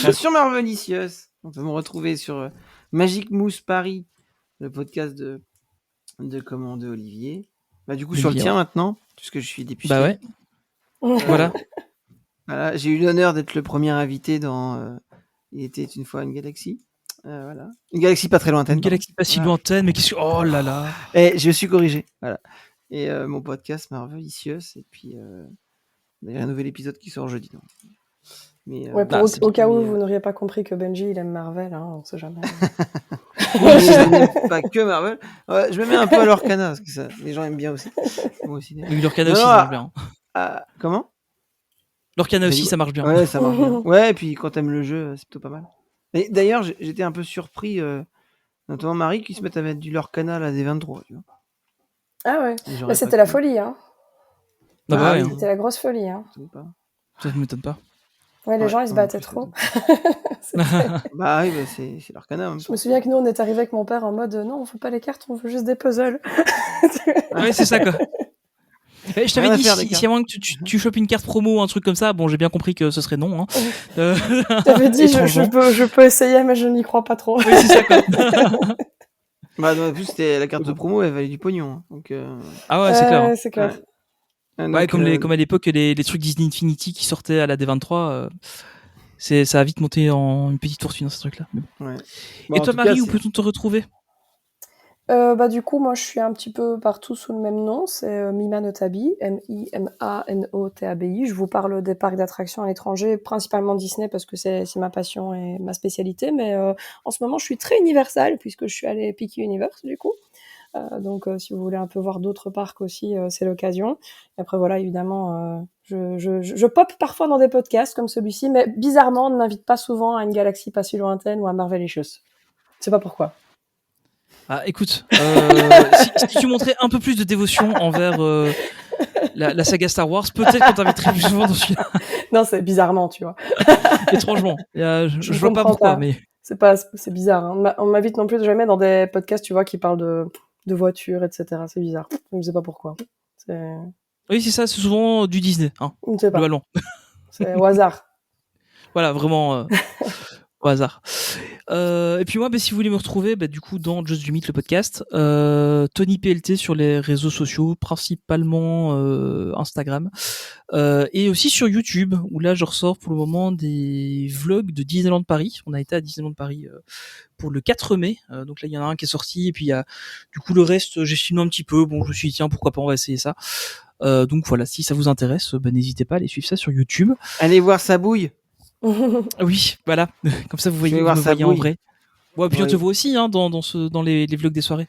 C: Bien sûr, Marvelicious. On peut me retrouver sur Magic Mousse Paris, le podcast de Commando Olivier. Bah, du coup, sur le
A: Olivier,
C: tien
A: ouais.
C: maintenant, puisque je suis
A: Bah
C: dépucelé.
A: ouais, voilà.
C: Voilà, j'ai eu l'honneur d'être le premier invité dans Il était une fois une galaxie. Voilà. Une galaxie pas très lointaine.
A: Une galaxie pas si lointaine, mais qu'est-ce que... Oh là là.
C: Et je me suis corrigé. Voilà. Et mon podcast Marvelicious. Et puis, il y a un nouvel épisode qui sort jeudi. Donc.
B: Mais, au cas où vous n'auriez pas compris que Benji, il aime Marvel, hein, on sait jamais.
C: Je n'aime pas que Marvel. Ouais, je me mets un peu à Lorcana, parce que ça, les gens aiment bien aussi. Moi aussi.
A: Oui, Lorcana aussi, ça marche bien.
C: Comment
A: Lorcana aussi, ça marche bien.
C: Ouais, ça marche bien. Ouais, et puis quand t'aimes le jeu, c'est plutôt pas mal. Et d'ailleurs, j'étais un peu surpris, notamment Marie, qui se met à mettre du Lorcana à des 23. Tu vois.
B: Ah ouais, bah, c'était la folie. Hein.
A: Ouais,
B: c'était la grosse folie. Hein.
A: Ça ne m'étonne pas.
B: Ouais, les gens, ils se battaient trop.
C: Bah oui, bah, c'est l'Arcana.
B: Je me souviens que nous, on est arrivé avec mon père en mode non, on veut pas les cartes, on veut juste des puzzles.
A: Ouais, c'est ça, quoi. Je t'avais dit, si y a moyen que tu chopes une carte promo ou un truc comme ça, bon, j'ai bien compris que ce serait non. Hein.
B: T'avais dit, je peux essayer, mais je n'y crois pas trop.
A: Oui, c'est ça, quoi.
C: Bah, en plus, c'était la carte de promo, elle valait du pognon. Hein, donc,
A: Ah ouais, c'est clair.
B: Hein. C'est clair.
C: Ouais.
A: Ouais, donc, comme à l'époque, les trucs Disney Infinity qui sortaient à la D23, ça a vite monté en une petite fortune, ce truc-là.
C: Ouais.
A: Et toi, Marie, où peut-on te retrouver ?
B: Bah, du coup, moi, je suis un petit peu partout sous le même nom. C'est Mima Notabi, Mimanotabi. Je vous parle des parcs d'attractions à l'étranger, principalement Disney, parce que c'est ma passion et ma spécialité. Mais en ce moment, je suis très Universal, puisque je suis allée Picky Universe, du coup. Donc, si vous voulez un peu voir d'autres parcs aussi, c'est l'occasion. Et après, voilà, évidemment, je pop parfois dans des podcasts comme celui-ci, mais bizarrement, on ne m'invite pas souvent à une galaxie pas si lointaine ou à Marvelicious. Je sais pas pourquoi.
A: Ah, écoute, si tu montrais un peu plus de dévotion envers la saga Star Wars, peut-être qu'on t'inviterait plus souvent dans celui-là.
B: Non, c'est bizarrement, tu vois.
A: Étrangement. Je vois pas pourquoi, mais...
B: C'est bizarre. Hein. On m'invite non plus jamais dans des podcasts, tu vois, qui parlent de voitures, etc. C'est bizarre. Je ne sais pas pourquoi.
A: Oui, c'est ça, c'est souvent du Disney. Hein,
B: je ne sais pas.
A: Globalement.
B: C'est au hasard.
A: Voilà, vraiment au hasard. Et puis moi, si vous voulez me retrouver, du coup, dans Just Du Mythe, le podcast, Tony PLT sur les réseaux sociaux, principalement Instagram, et aussi sur YouTube, où là, je ressors pour le moment des vlogs de Disneyland Paris. On a été à Disneyland Paris pour le 4 mai, donc là, il y en a un qui est sorti, et puis il y a du coup le reste, j'ai filmé un petit peu. Bon, je me suis dit, tiens, pourquoi pas, on va essayer ça. Donc voilà, si ça vous intéresse, n'hésitez pas à aller suivre ça sur YouTube.
C: Allez voir sa bouille.
A: Oui, voilà. Comme ça, vous voyez en vrai. Ouais, puis on te voit aussi hein, dans les vlogs des soirées.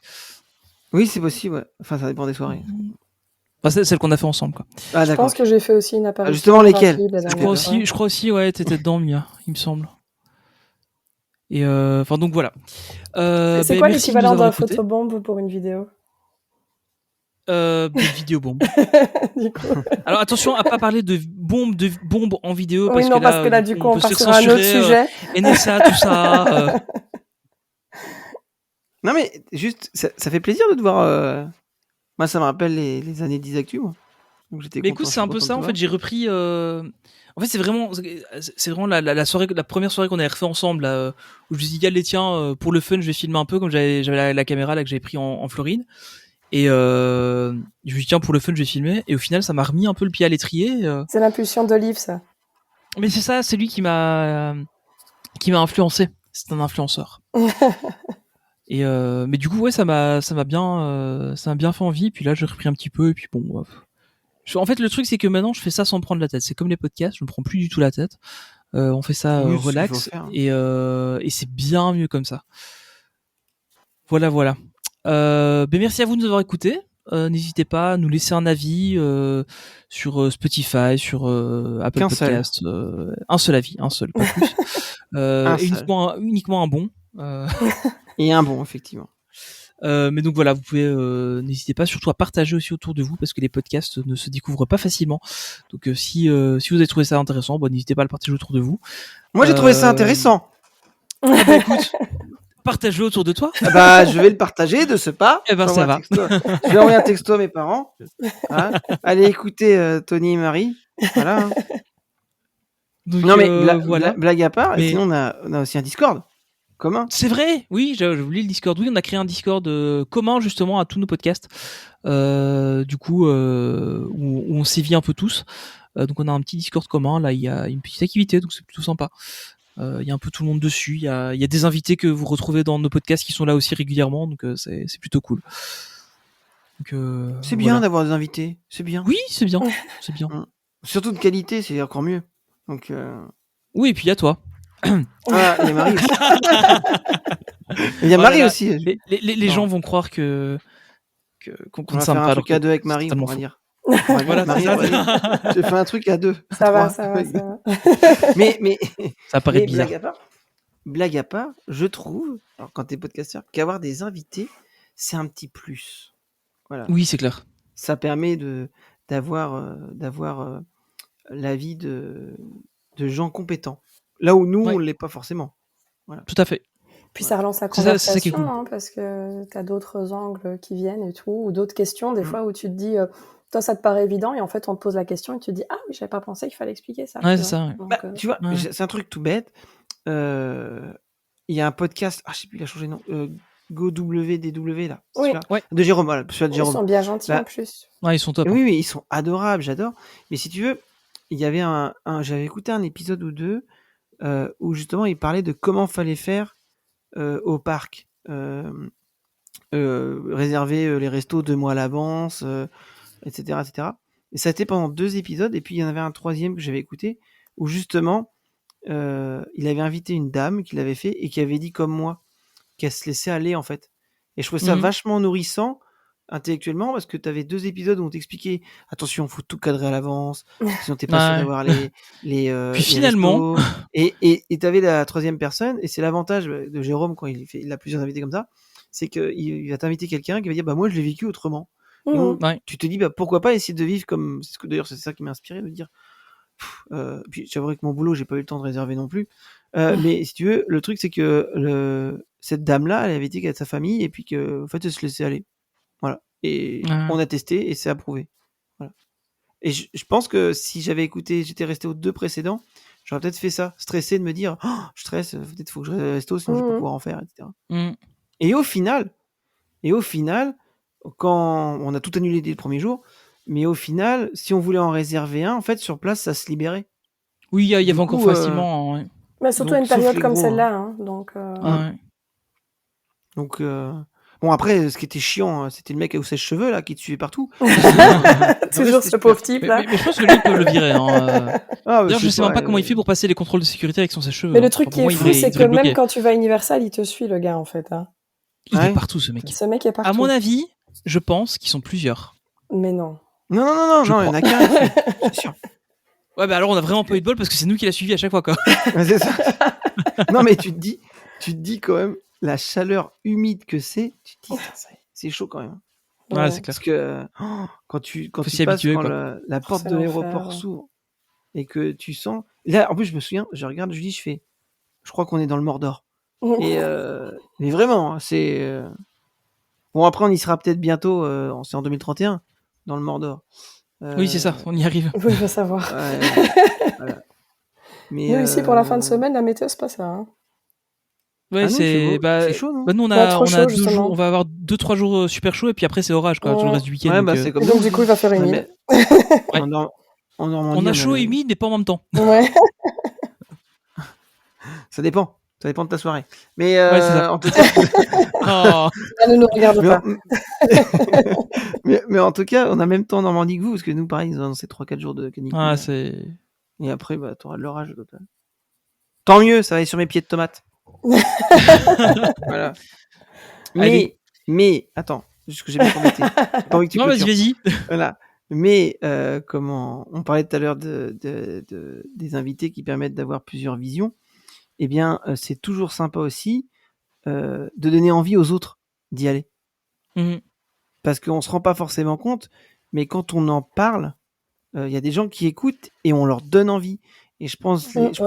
C: Oui, c'est possible. Ouais. Enfin, ça dépend des soirées.
A: Enfin, c'est celle qu'on a fait ensemble, quoi.
C: Ah,
B: je pense que j'ai fait aussi une apparition.
C: Justement, lesquelles
A: Je crois aussi, ouais, t'étais dedans, Mia, il me semble. Et enfin, donc voilà.
B: C'est quoi l'équivalent d'un photobombe pour une vidéo?
A: Une vidéo bombe.
B: Du coup.
A: Alors attention à pas parler de bombe en vidéo parce
B: que là du coup on passe sur un autre sujet.
A: NSA, tout ça.
C: Non mais juste ça fait plaisir de te voir. Moi ça me rappelle les années d'Isactu. Donc j'étais
A: mais écoute, c'est un peu ça en fait. J'ai repris. En fait, c'est vraiment la soirée, la première soirée qu'on avait refait ensemble là, où je me suis dit allez tiens pour le fun je vais filmer un peu comme j'avais la caméra là que j'avais pris en Floride. Et je me dis tiens pour le fun je vais filmer et au final ça m'a remis un peu le pied à l'étrier.
B: C'est l'impulsion d'Olive ça.
A: Mais c'est ça, c'est lui qui m'a influencé. C'est un influenceur. Et mais du coup ouais ça m'a bien fait envie. Puis là j'ai repris un petit peu et puis bon. En fait le truc c'est que maintenant je fais ça sans me prendre la tête. C'est comme les podcasts, je me prends plus du tout la tête. On fait ça relax et c'est bien mieux comme ça. Voilà. Merci à vous de nous avoir écoutés. N'hésitez pas à nous laisser un avis sur Spotify, sur Apple Podcast. Un seul avis, un seul, pas plus. Uniquement un bon.
C: Et un bon, effectivement.
A: Mais donc voilà, vous pouvez n'hésitez pas surtout à partager aussi autour de vous parce que les podcasts ne se découvrent pas facilement. Donc si vous avez trouvé ça intéressant, n'hésitez pas à le partager autour de vous.
C: Moi j'ai trouvé ça intéressant.
A: Écoute. Partage-le autour de toi.
C: Je vais le partager de ce pas.
A: Ça va.
C: Je vais envoyer un texto à mes parents. Hein. Allez écouter Tony et Marie. Voilà. Hein.
A: Donc,
C: non mais
A: voilà.
C: Blague à part. Et sinon on a aussi un Discord commun.
A: C'est vrai. Oui, j'ai oublié le Discord. Oui, on a créé un Discord commun justement à tous nos podcasts. Du coup, où on sévit un peu tous. Donc on a un petit Discord commun. Là, il y a une petite activité, donc c'est plutôt sympa. Il y a un peu tout le monde dessus. Il y a des invités que vous retrouvez dans nos podcasts qui sont là aussi régulièrement, donc c'est plutôt cool. Donc,
C: c'est bien d'avoir des invités, c'est bien.
A: Oui, c'est bien, c'est bien.
C: Surtout de qualité, c'est encore mieux. Donc
A: oui, et puis il y a toi.
C: Ah, il y a Marie aussi. Il y a Marie aussi.
A: Les gens vont croire qu'on ne s'aime pas.
C: On va faire un truc à deux avec Marie, on va dire. Voilà, Marie, j'ai fait un truc à deux.
B: Ça va.
C: Mais
A: ça paraît bizarre.
C: Blague à part, je trouve, alors quand t'es podcasteur, qu'avoir des invités, c'est un petit plus. Voilà.
A: Oui, c'est clair.
C: Ça permet d'avoir l'avis de gens compétents. Là où nous, on ne l'est pas forcément. Voilà.
A: Tout à fait.
B: Puis ça relance la conversation, cool. Parce que tu as d'autres angles qui viennent et tout, ou d'autres questions, des fois où tu te dis, toi ça te paraît évident, et en fait on te pose la question et tu te dis, ah, mais j'avais pas pensé qu'il fallait expliquer ça.
A: Ouais, c'est ça.
B: Donc,
C: tu vois, c'est un truc tout bête. Il y a un podcast, je sais plus, il a changé de nom, GoWDW là.
B: Oui.
C: De Jérôme, voilà. De Jérôme.
B: Ils sont bien gentils en plus.
A: Ouais, ils sont top.
C: Oui, ils sont adorables, j'adore. Mais si tu veux, il y avait j'avais écouté un épisode ou deux où justement il parlait de comment fallait faire au parc. Réserver les restos 2 mois à l'avance, etc., etc. Et ça a été pendant 2 épisodes, et puis il y en avait un troisième que j'avais écouté, où justement, il avait invité une dame qui l'avait fait, et qui avait dit comme moi, qu'elle se laissait aller en fait. Et je trouvais ça vachement nourrissant, intellectuellement, parce que tu avais 2 épisodes où on t'expliquait, attention, faut tout cadrer à l'avance, sinon t'es pas sûr d'avoir les
A: puis finalement...
C: restos. Et t'avais la troisième personne, et c'est l'avantage de Jérôme quand il a plusieurs invités comme ça, c'est qu'il va t'inviter quelqu'un qui va dire, bah moi je l'ai vécu autrement. Donc, tu te dis, bah pourquoi pas essayer de vivre comme, d'ailleurs c'est ça qui m'a inspiré de dire, puis j'avouerai que mon boulot, j'ai pas eu le temps de réserver non plus, mais si tu veux, le truc c'est que cette dame-là, elle avait dit qu'elle avait sa famille, et puis que en fait elle se laissait aller. Voilà. Et on a testé, et c'est approuvé. Voilà. Et je pense que si j'avais écouté, j'étais resté aux 2 précédents, j'aurais peut-être fait ça, stressé de me dire, je stresse, peut-être faut que je reste au, sinon je vais pas pouvoir en faire, etc. Et au final, quand on a tout annulé dès le premier jour, mais au final, si on voulait en réserver un, en fait, sur place, ça se libérait.
A: Oui, il y avait encore facilement.
B: Mais surtout à une période comme celle-là, hein, donc.
C: Donc, bon, après, ce qui était chiant, c'était le mec au sèche-cheveux là qui te suivait partout.
B: Toujours ce pauvre type là.
A: Mais je pense que lui peut le virer. D'ailleurs, je sais même pas comment il fait pour passer les contrôles de sécurité avec son sèche-cheveux.
B: Mais le truc qui est fou, c'est que même quand tu vas à Universal, il te suit, le gars, en fait.
A: Il est partout, ce mec.
B: Ce mec est partout.
A: À mon avis, je pense qu'ils sont plusieurs.
B: Mais non.
C: Non, il y en a qu'un. C'est sûr.
A: Ouais, bah alors on a vraiment pas eu de bol parce que c'est nous qui l'a suivi à chaque fois, quoi.
C: C'est ça. Non, mais tu te dis quand même, la chaleur humide que c'est, tu te dis, c'est chaud quand même.
A: Ouais, c'est clair.
C: Parce que quand tu passes, quand la porte de l'aéroport s'ouvre et que tu sens. Là, en plus, je me souviens, je regarde, je crois qu'on est dans le Mordor. Et mais vraiment, c'est. Bon, après, on y sera peut-être bientôt, c'est en 2031, dans le Mordor.
A: Oui, c'est ça, on y arrive.
B: Oui, je veux savoir.
C: Voilà. Mais
B: nous, ici, pour la fin de semaine, la météo, c'est pas ça. Hein.
A: Ouais,
C: c'est chaud, non?
A: Nous, on a 2 jours, on va avoir 2-3 jours super chauds, et puis après, c'est orage, quoi, tout le reste du week-end.
C: Ouais, c'est comme
B: donc, du coup, il va faire humide.
C: On
A: a chaud et humide, mais pas en même temps.
B: Ouais.
C: Ça dépend de ta soirée. Mais en tout
B: cas, ne nous regarde pas.
C: mais en tout cas, on a même temps en Normandie que vous, parce que nous, pareil, dans ces 3-4 jours de canicule. Et après, t'auras de l'orage total. Tant mieux, ça va aller sur mes pieds de tomates. Voilà. Mais attends, juste que j'ai bien embêté.
A: Non, vas-y.
C: Voilà. Mais comment on parlait tout à l'heure des invités qui permettent d'avoir plusieurs visions. Eh bien, c'est toujours sympa aussi de donner envie aux autres d'y aller. Parce qu'on se rend pas forcément compte, mais quand on en parle, il y a des gens qui écoutent et on leur donne envie. Et je prends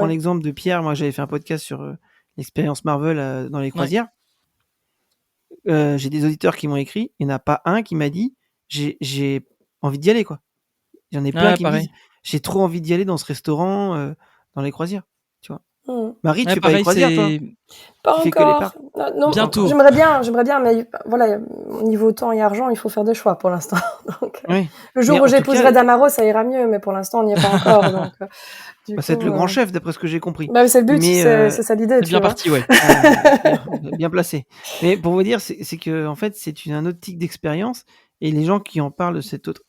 C: l'exemple de Pierre. Moi, j'avais fait un podcast sur l'expérience Marvel dans les croisières. J'ai des auditeurs qui m'ont écrit. Il n'y en a pas un qui m'a dit j'ai envie d'y aller, quoi. Il y en a plein qui me disent j'ai trop envie d'y aller dans ce restaurant dans les croisières, tu vois. Marie, tu
A: Ouais,
C: fais pas les
A: pareil,
C: croisières, toi?
B: Pas
C: Tu fais que les
B: encore.
C: parcs?
B: Non,
A: Bientôt.
B: j'aimerais bien, mais voilà, niveau temps et argent, il faut faire des choix pour l'instant. Donc,
C: Oui.
B: le jour
C: Mais
B: où
C: en tout
B: j'épouserai
C: cas,
B: Damaro, ça ira mieux, mais pour l'instant, on n'y est pas encore. Donc, du
C: ça va être
B: coup,
C: le grand chef, d'après ce que j'ai compris.
B: bah, c'est le but,
C: Mais
B: c'est ça l'idée,
A: C'est
B: tu
A: bien
B: vois.
A: parti, ouais.
C: bien placé. Mais pour vous dire, c'est que en fait, c'est un autre type d'expérience, et les gens qui en parlent de cette autre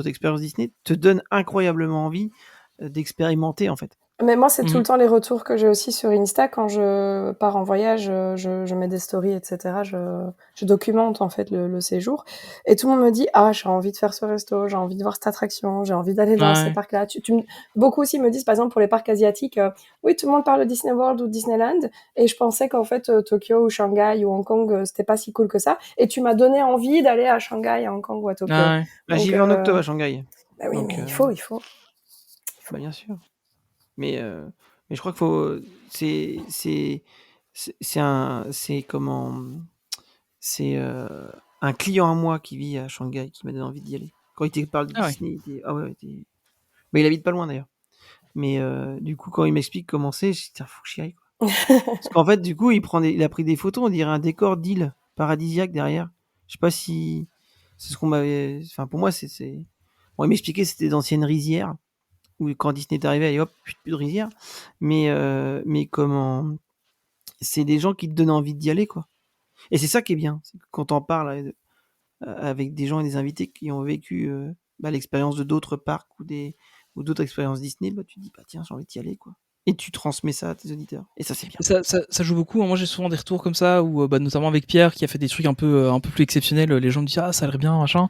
C: expérience Disney te donnent incroyablement envie d'expérimenter, en fait.
B: Mais moi, c'est tout
A: Mhm.
B: le temps les retours que j'ai aussi sur Insta quand je pars en voyage, je mets des stories, etc. Je documente en fait le séjour, et tout le monde me dit ah j'ai envie de faire ce resto, j'ai envie de voir cette attraction, j'ai envie d'aller dans ces
A: Ouais.
B: parcs-là. Beaucoup aussi me disent par exemple pour les parcs asiatiques, oui tout le monde parle de Disney World ou Disneyland, et je pensais qu'en fait Tokyo ou Shanghai ou Hong Kong c'était pas si cool que ça, et tu m'as donné envie d'aller à Shanghai, à Hong Kong ou à Tokyo.
A: Ah ouais.
C: Là, j'y
B: Donc
C: vais en octobre à Shanghai.
B: bah oui,
C: Donc,
B: mais il faut.
C: bah, bien sûr. Mais je crois qu'il faut. C'est un client à moi qui vit à Shanghai qui m'a donné envie d'y aller. Quand il te parle de
A: Ah ouais.
C: Disney, il était. Ah ouais, mais il habite pas loin d'ailleurs. Mais du coup, quand il m'explique comment c'est, je dis, tiens, faut que j'y aille, quoi. Parce qu'en fait, du coup, il a pris des photos, on dirait un décor d'île paradisiaque derrière. Je sais pas si c'est ce qu'on m'avait. Enfin, pour moi, c'est. Bon, il m'expliquait que c'était d'anciennes rizières, où quand Disney est arrivé, allez hop, plus de rizières. Mais comment. C'est des gens qui te donnent envie d'y aller, quoi. Et c'est ça qui est bien. C'est que quand on parle avec des gens et des invités qui ont vécu l'expérience de d'autres parcs ou d'autres expériences Disney, bah, tu te dis, bah, tiens, j'ai envie d'y aller, quoi. Et tu transmets ça à tes auditeurs. Et ça, c'est bien.
A: Ça joue beaucoup. Moi, j'ai souvent des retours comme ça, où, notamment avec Pierre, qui a fait des trucs un peu plus exceptionnels. Les gens me disent ah ça a l'air bien, machin.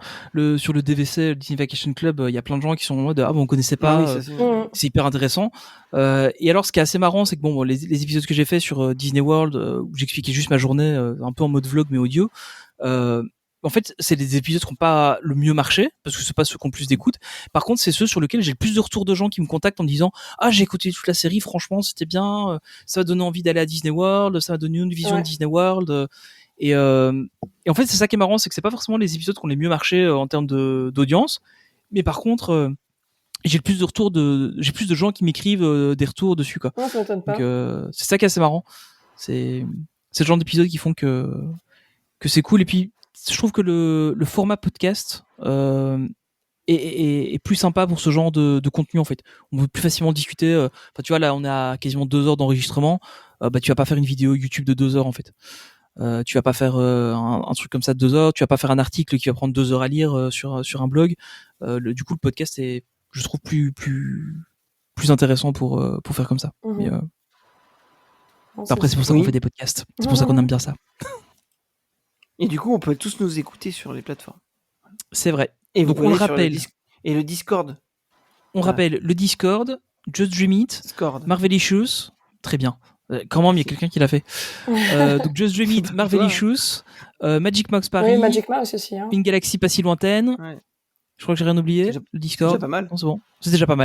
A: Sur le DVC, le Disney Vacation Club, il y a plein de gens qui sont en mode ah bon on connaissait
C: Ah
A: pas.
C: oui, ça, c'est...
A: C'est hyper intéressant. Et alors, ce qui est assez marrant, c'est que bon, les épisodes que j'ai fait sur Disney World, où j'expliquais juste ma journée, un peu en mode vlog mais audio. En fait, c'est des épisodes qui n'ont pas le mieux marché, parce que c'est pas ceux qui ont plus d'écoute. Par contre, c'est ceux sur lesquels j'ai le plus de retours de gens qui me contactent en me disant ah j'ai écouté toute la série, franchement c'était bien, ça m'a donné envie d'aller à Disney World, ça m'a donné une vision de Disney World. Et en fait, c'est ça qui est marrant, c'est que c'est pas forcément les épisodes qui ont les mieux marché en termes d'audience, mais par contre j'ai plus de gens qui m'écrivent des retours dessus, quoi.
B: Non, ça m'étonne pas.
A: Donc c'est ça qui est assez marrant. C'est le genre d'épisodes qui font que c'est cool. Et puis je trouve que le format podcast est plus sympa pour ce genre de contenu, en fait. On peut plus facilement discuter. Enfin, tu vois, là, on a quasiment 2 heures d'enregistrement. Tu vas pas faire une vidéo YouTube de 2 heures, en fait. Tu vas pas faire un truc comme ça de 2 heures. Tu vas pas faire un article qui va prendre 2 heures à lire sur un blog. Du coup, le podcast est, je trouve, plus intéressant pour faire comme ça. Mais, après, c'est pour ça qu'on fait des podcasts. C'est pour ça qu'on aime bien ça.
C: Et du coup, on peut tous nous écouter sur les plateformes.
A: C'est vrai.
C: Et
A: donc on le rappelle.
C: Et le Discord.
A: On rappelle le Discord, Just Dream It, Marvelicious. Très bien. Quand même, il y a quelqu'un qui l'a fait. Donc Just Dream It, Marvelicious, Magic Mouse Paris.
B: Oui, Magic Mouse aussi.
A: Une galaxie pas si lointaine.
C: Ouais.
A: Je crois que j'ai rien oublié. Le Discord.
C: C'est déjà pas mal.
A: Non, c'est bon. C'est déjà pas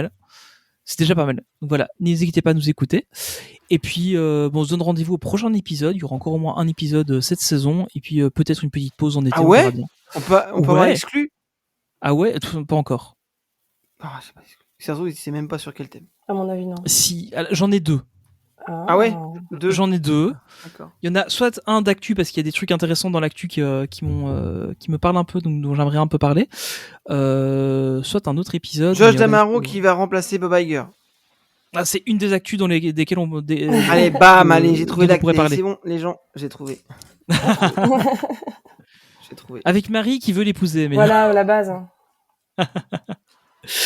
A: mal. Donc voilà, n'hésitez pas à nous écouter. Et puis, on se donne rendez-vous au prochain épisode. Il y aura encore au moins un épisode cette saison. Et puis, peut-être une petite pause en été.
C: Ah ouais, on peut avoir exclu.
A: Ah ouais, pas encore.
C: Ah, je sais pas. Ça se trouve, il sait même pas sur quel thème.
B: À mon avis, non.
A: Si, j'en ai 2.
C: Ah ouais, 2.
A: J'en ai 2.
C: D'accord.
A: Il y en a soit un d'actu, parce qu'il y a des trucs intéressants dans l'actu qui me parlent un peu, donc dont j'aimerais un peu parler. Soit un autre épisode.
C: Josh D'Amaro qui va remplacer Bob Iger.
A: Ah, c'est une des actus desquelles on.
C: Allez, bam, allez, j'ai trouvé l'actu. C'est bon, les gens, j'ai trouvé. J'ai trouvé.
A: Avec Marie qui veut l'épouser. Mais
B: voilà, la base.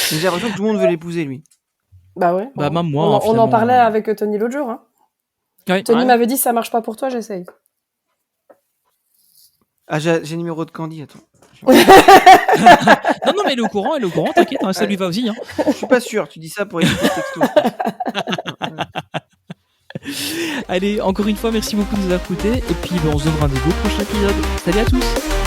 C: J'ai l'impression que tout le monde veut l'épouser, lui.
B: Bah ouais.
A: Bah même moi.
B: On en parlait avec Tony l'autre jour. Hein.
A: Ouais.
B: Tony m'avait dit ça marche pas pour toi, j'essaye.
C: Ah, j'ai le numéro de Candy, attends.
A: non, mais elle est au courant, t'inquiète, hein, ça lui va aussi. Hein.
C: Je suis pas sûr, tu dis ça pour éviter le texto.
A: Allez, encore une fois, merci beaucoup de nous avoir écoutés. Et puis, on se donne rendez-vous au prochain épisode. Salut à tous!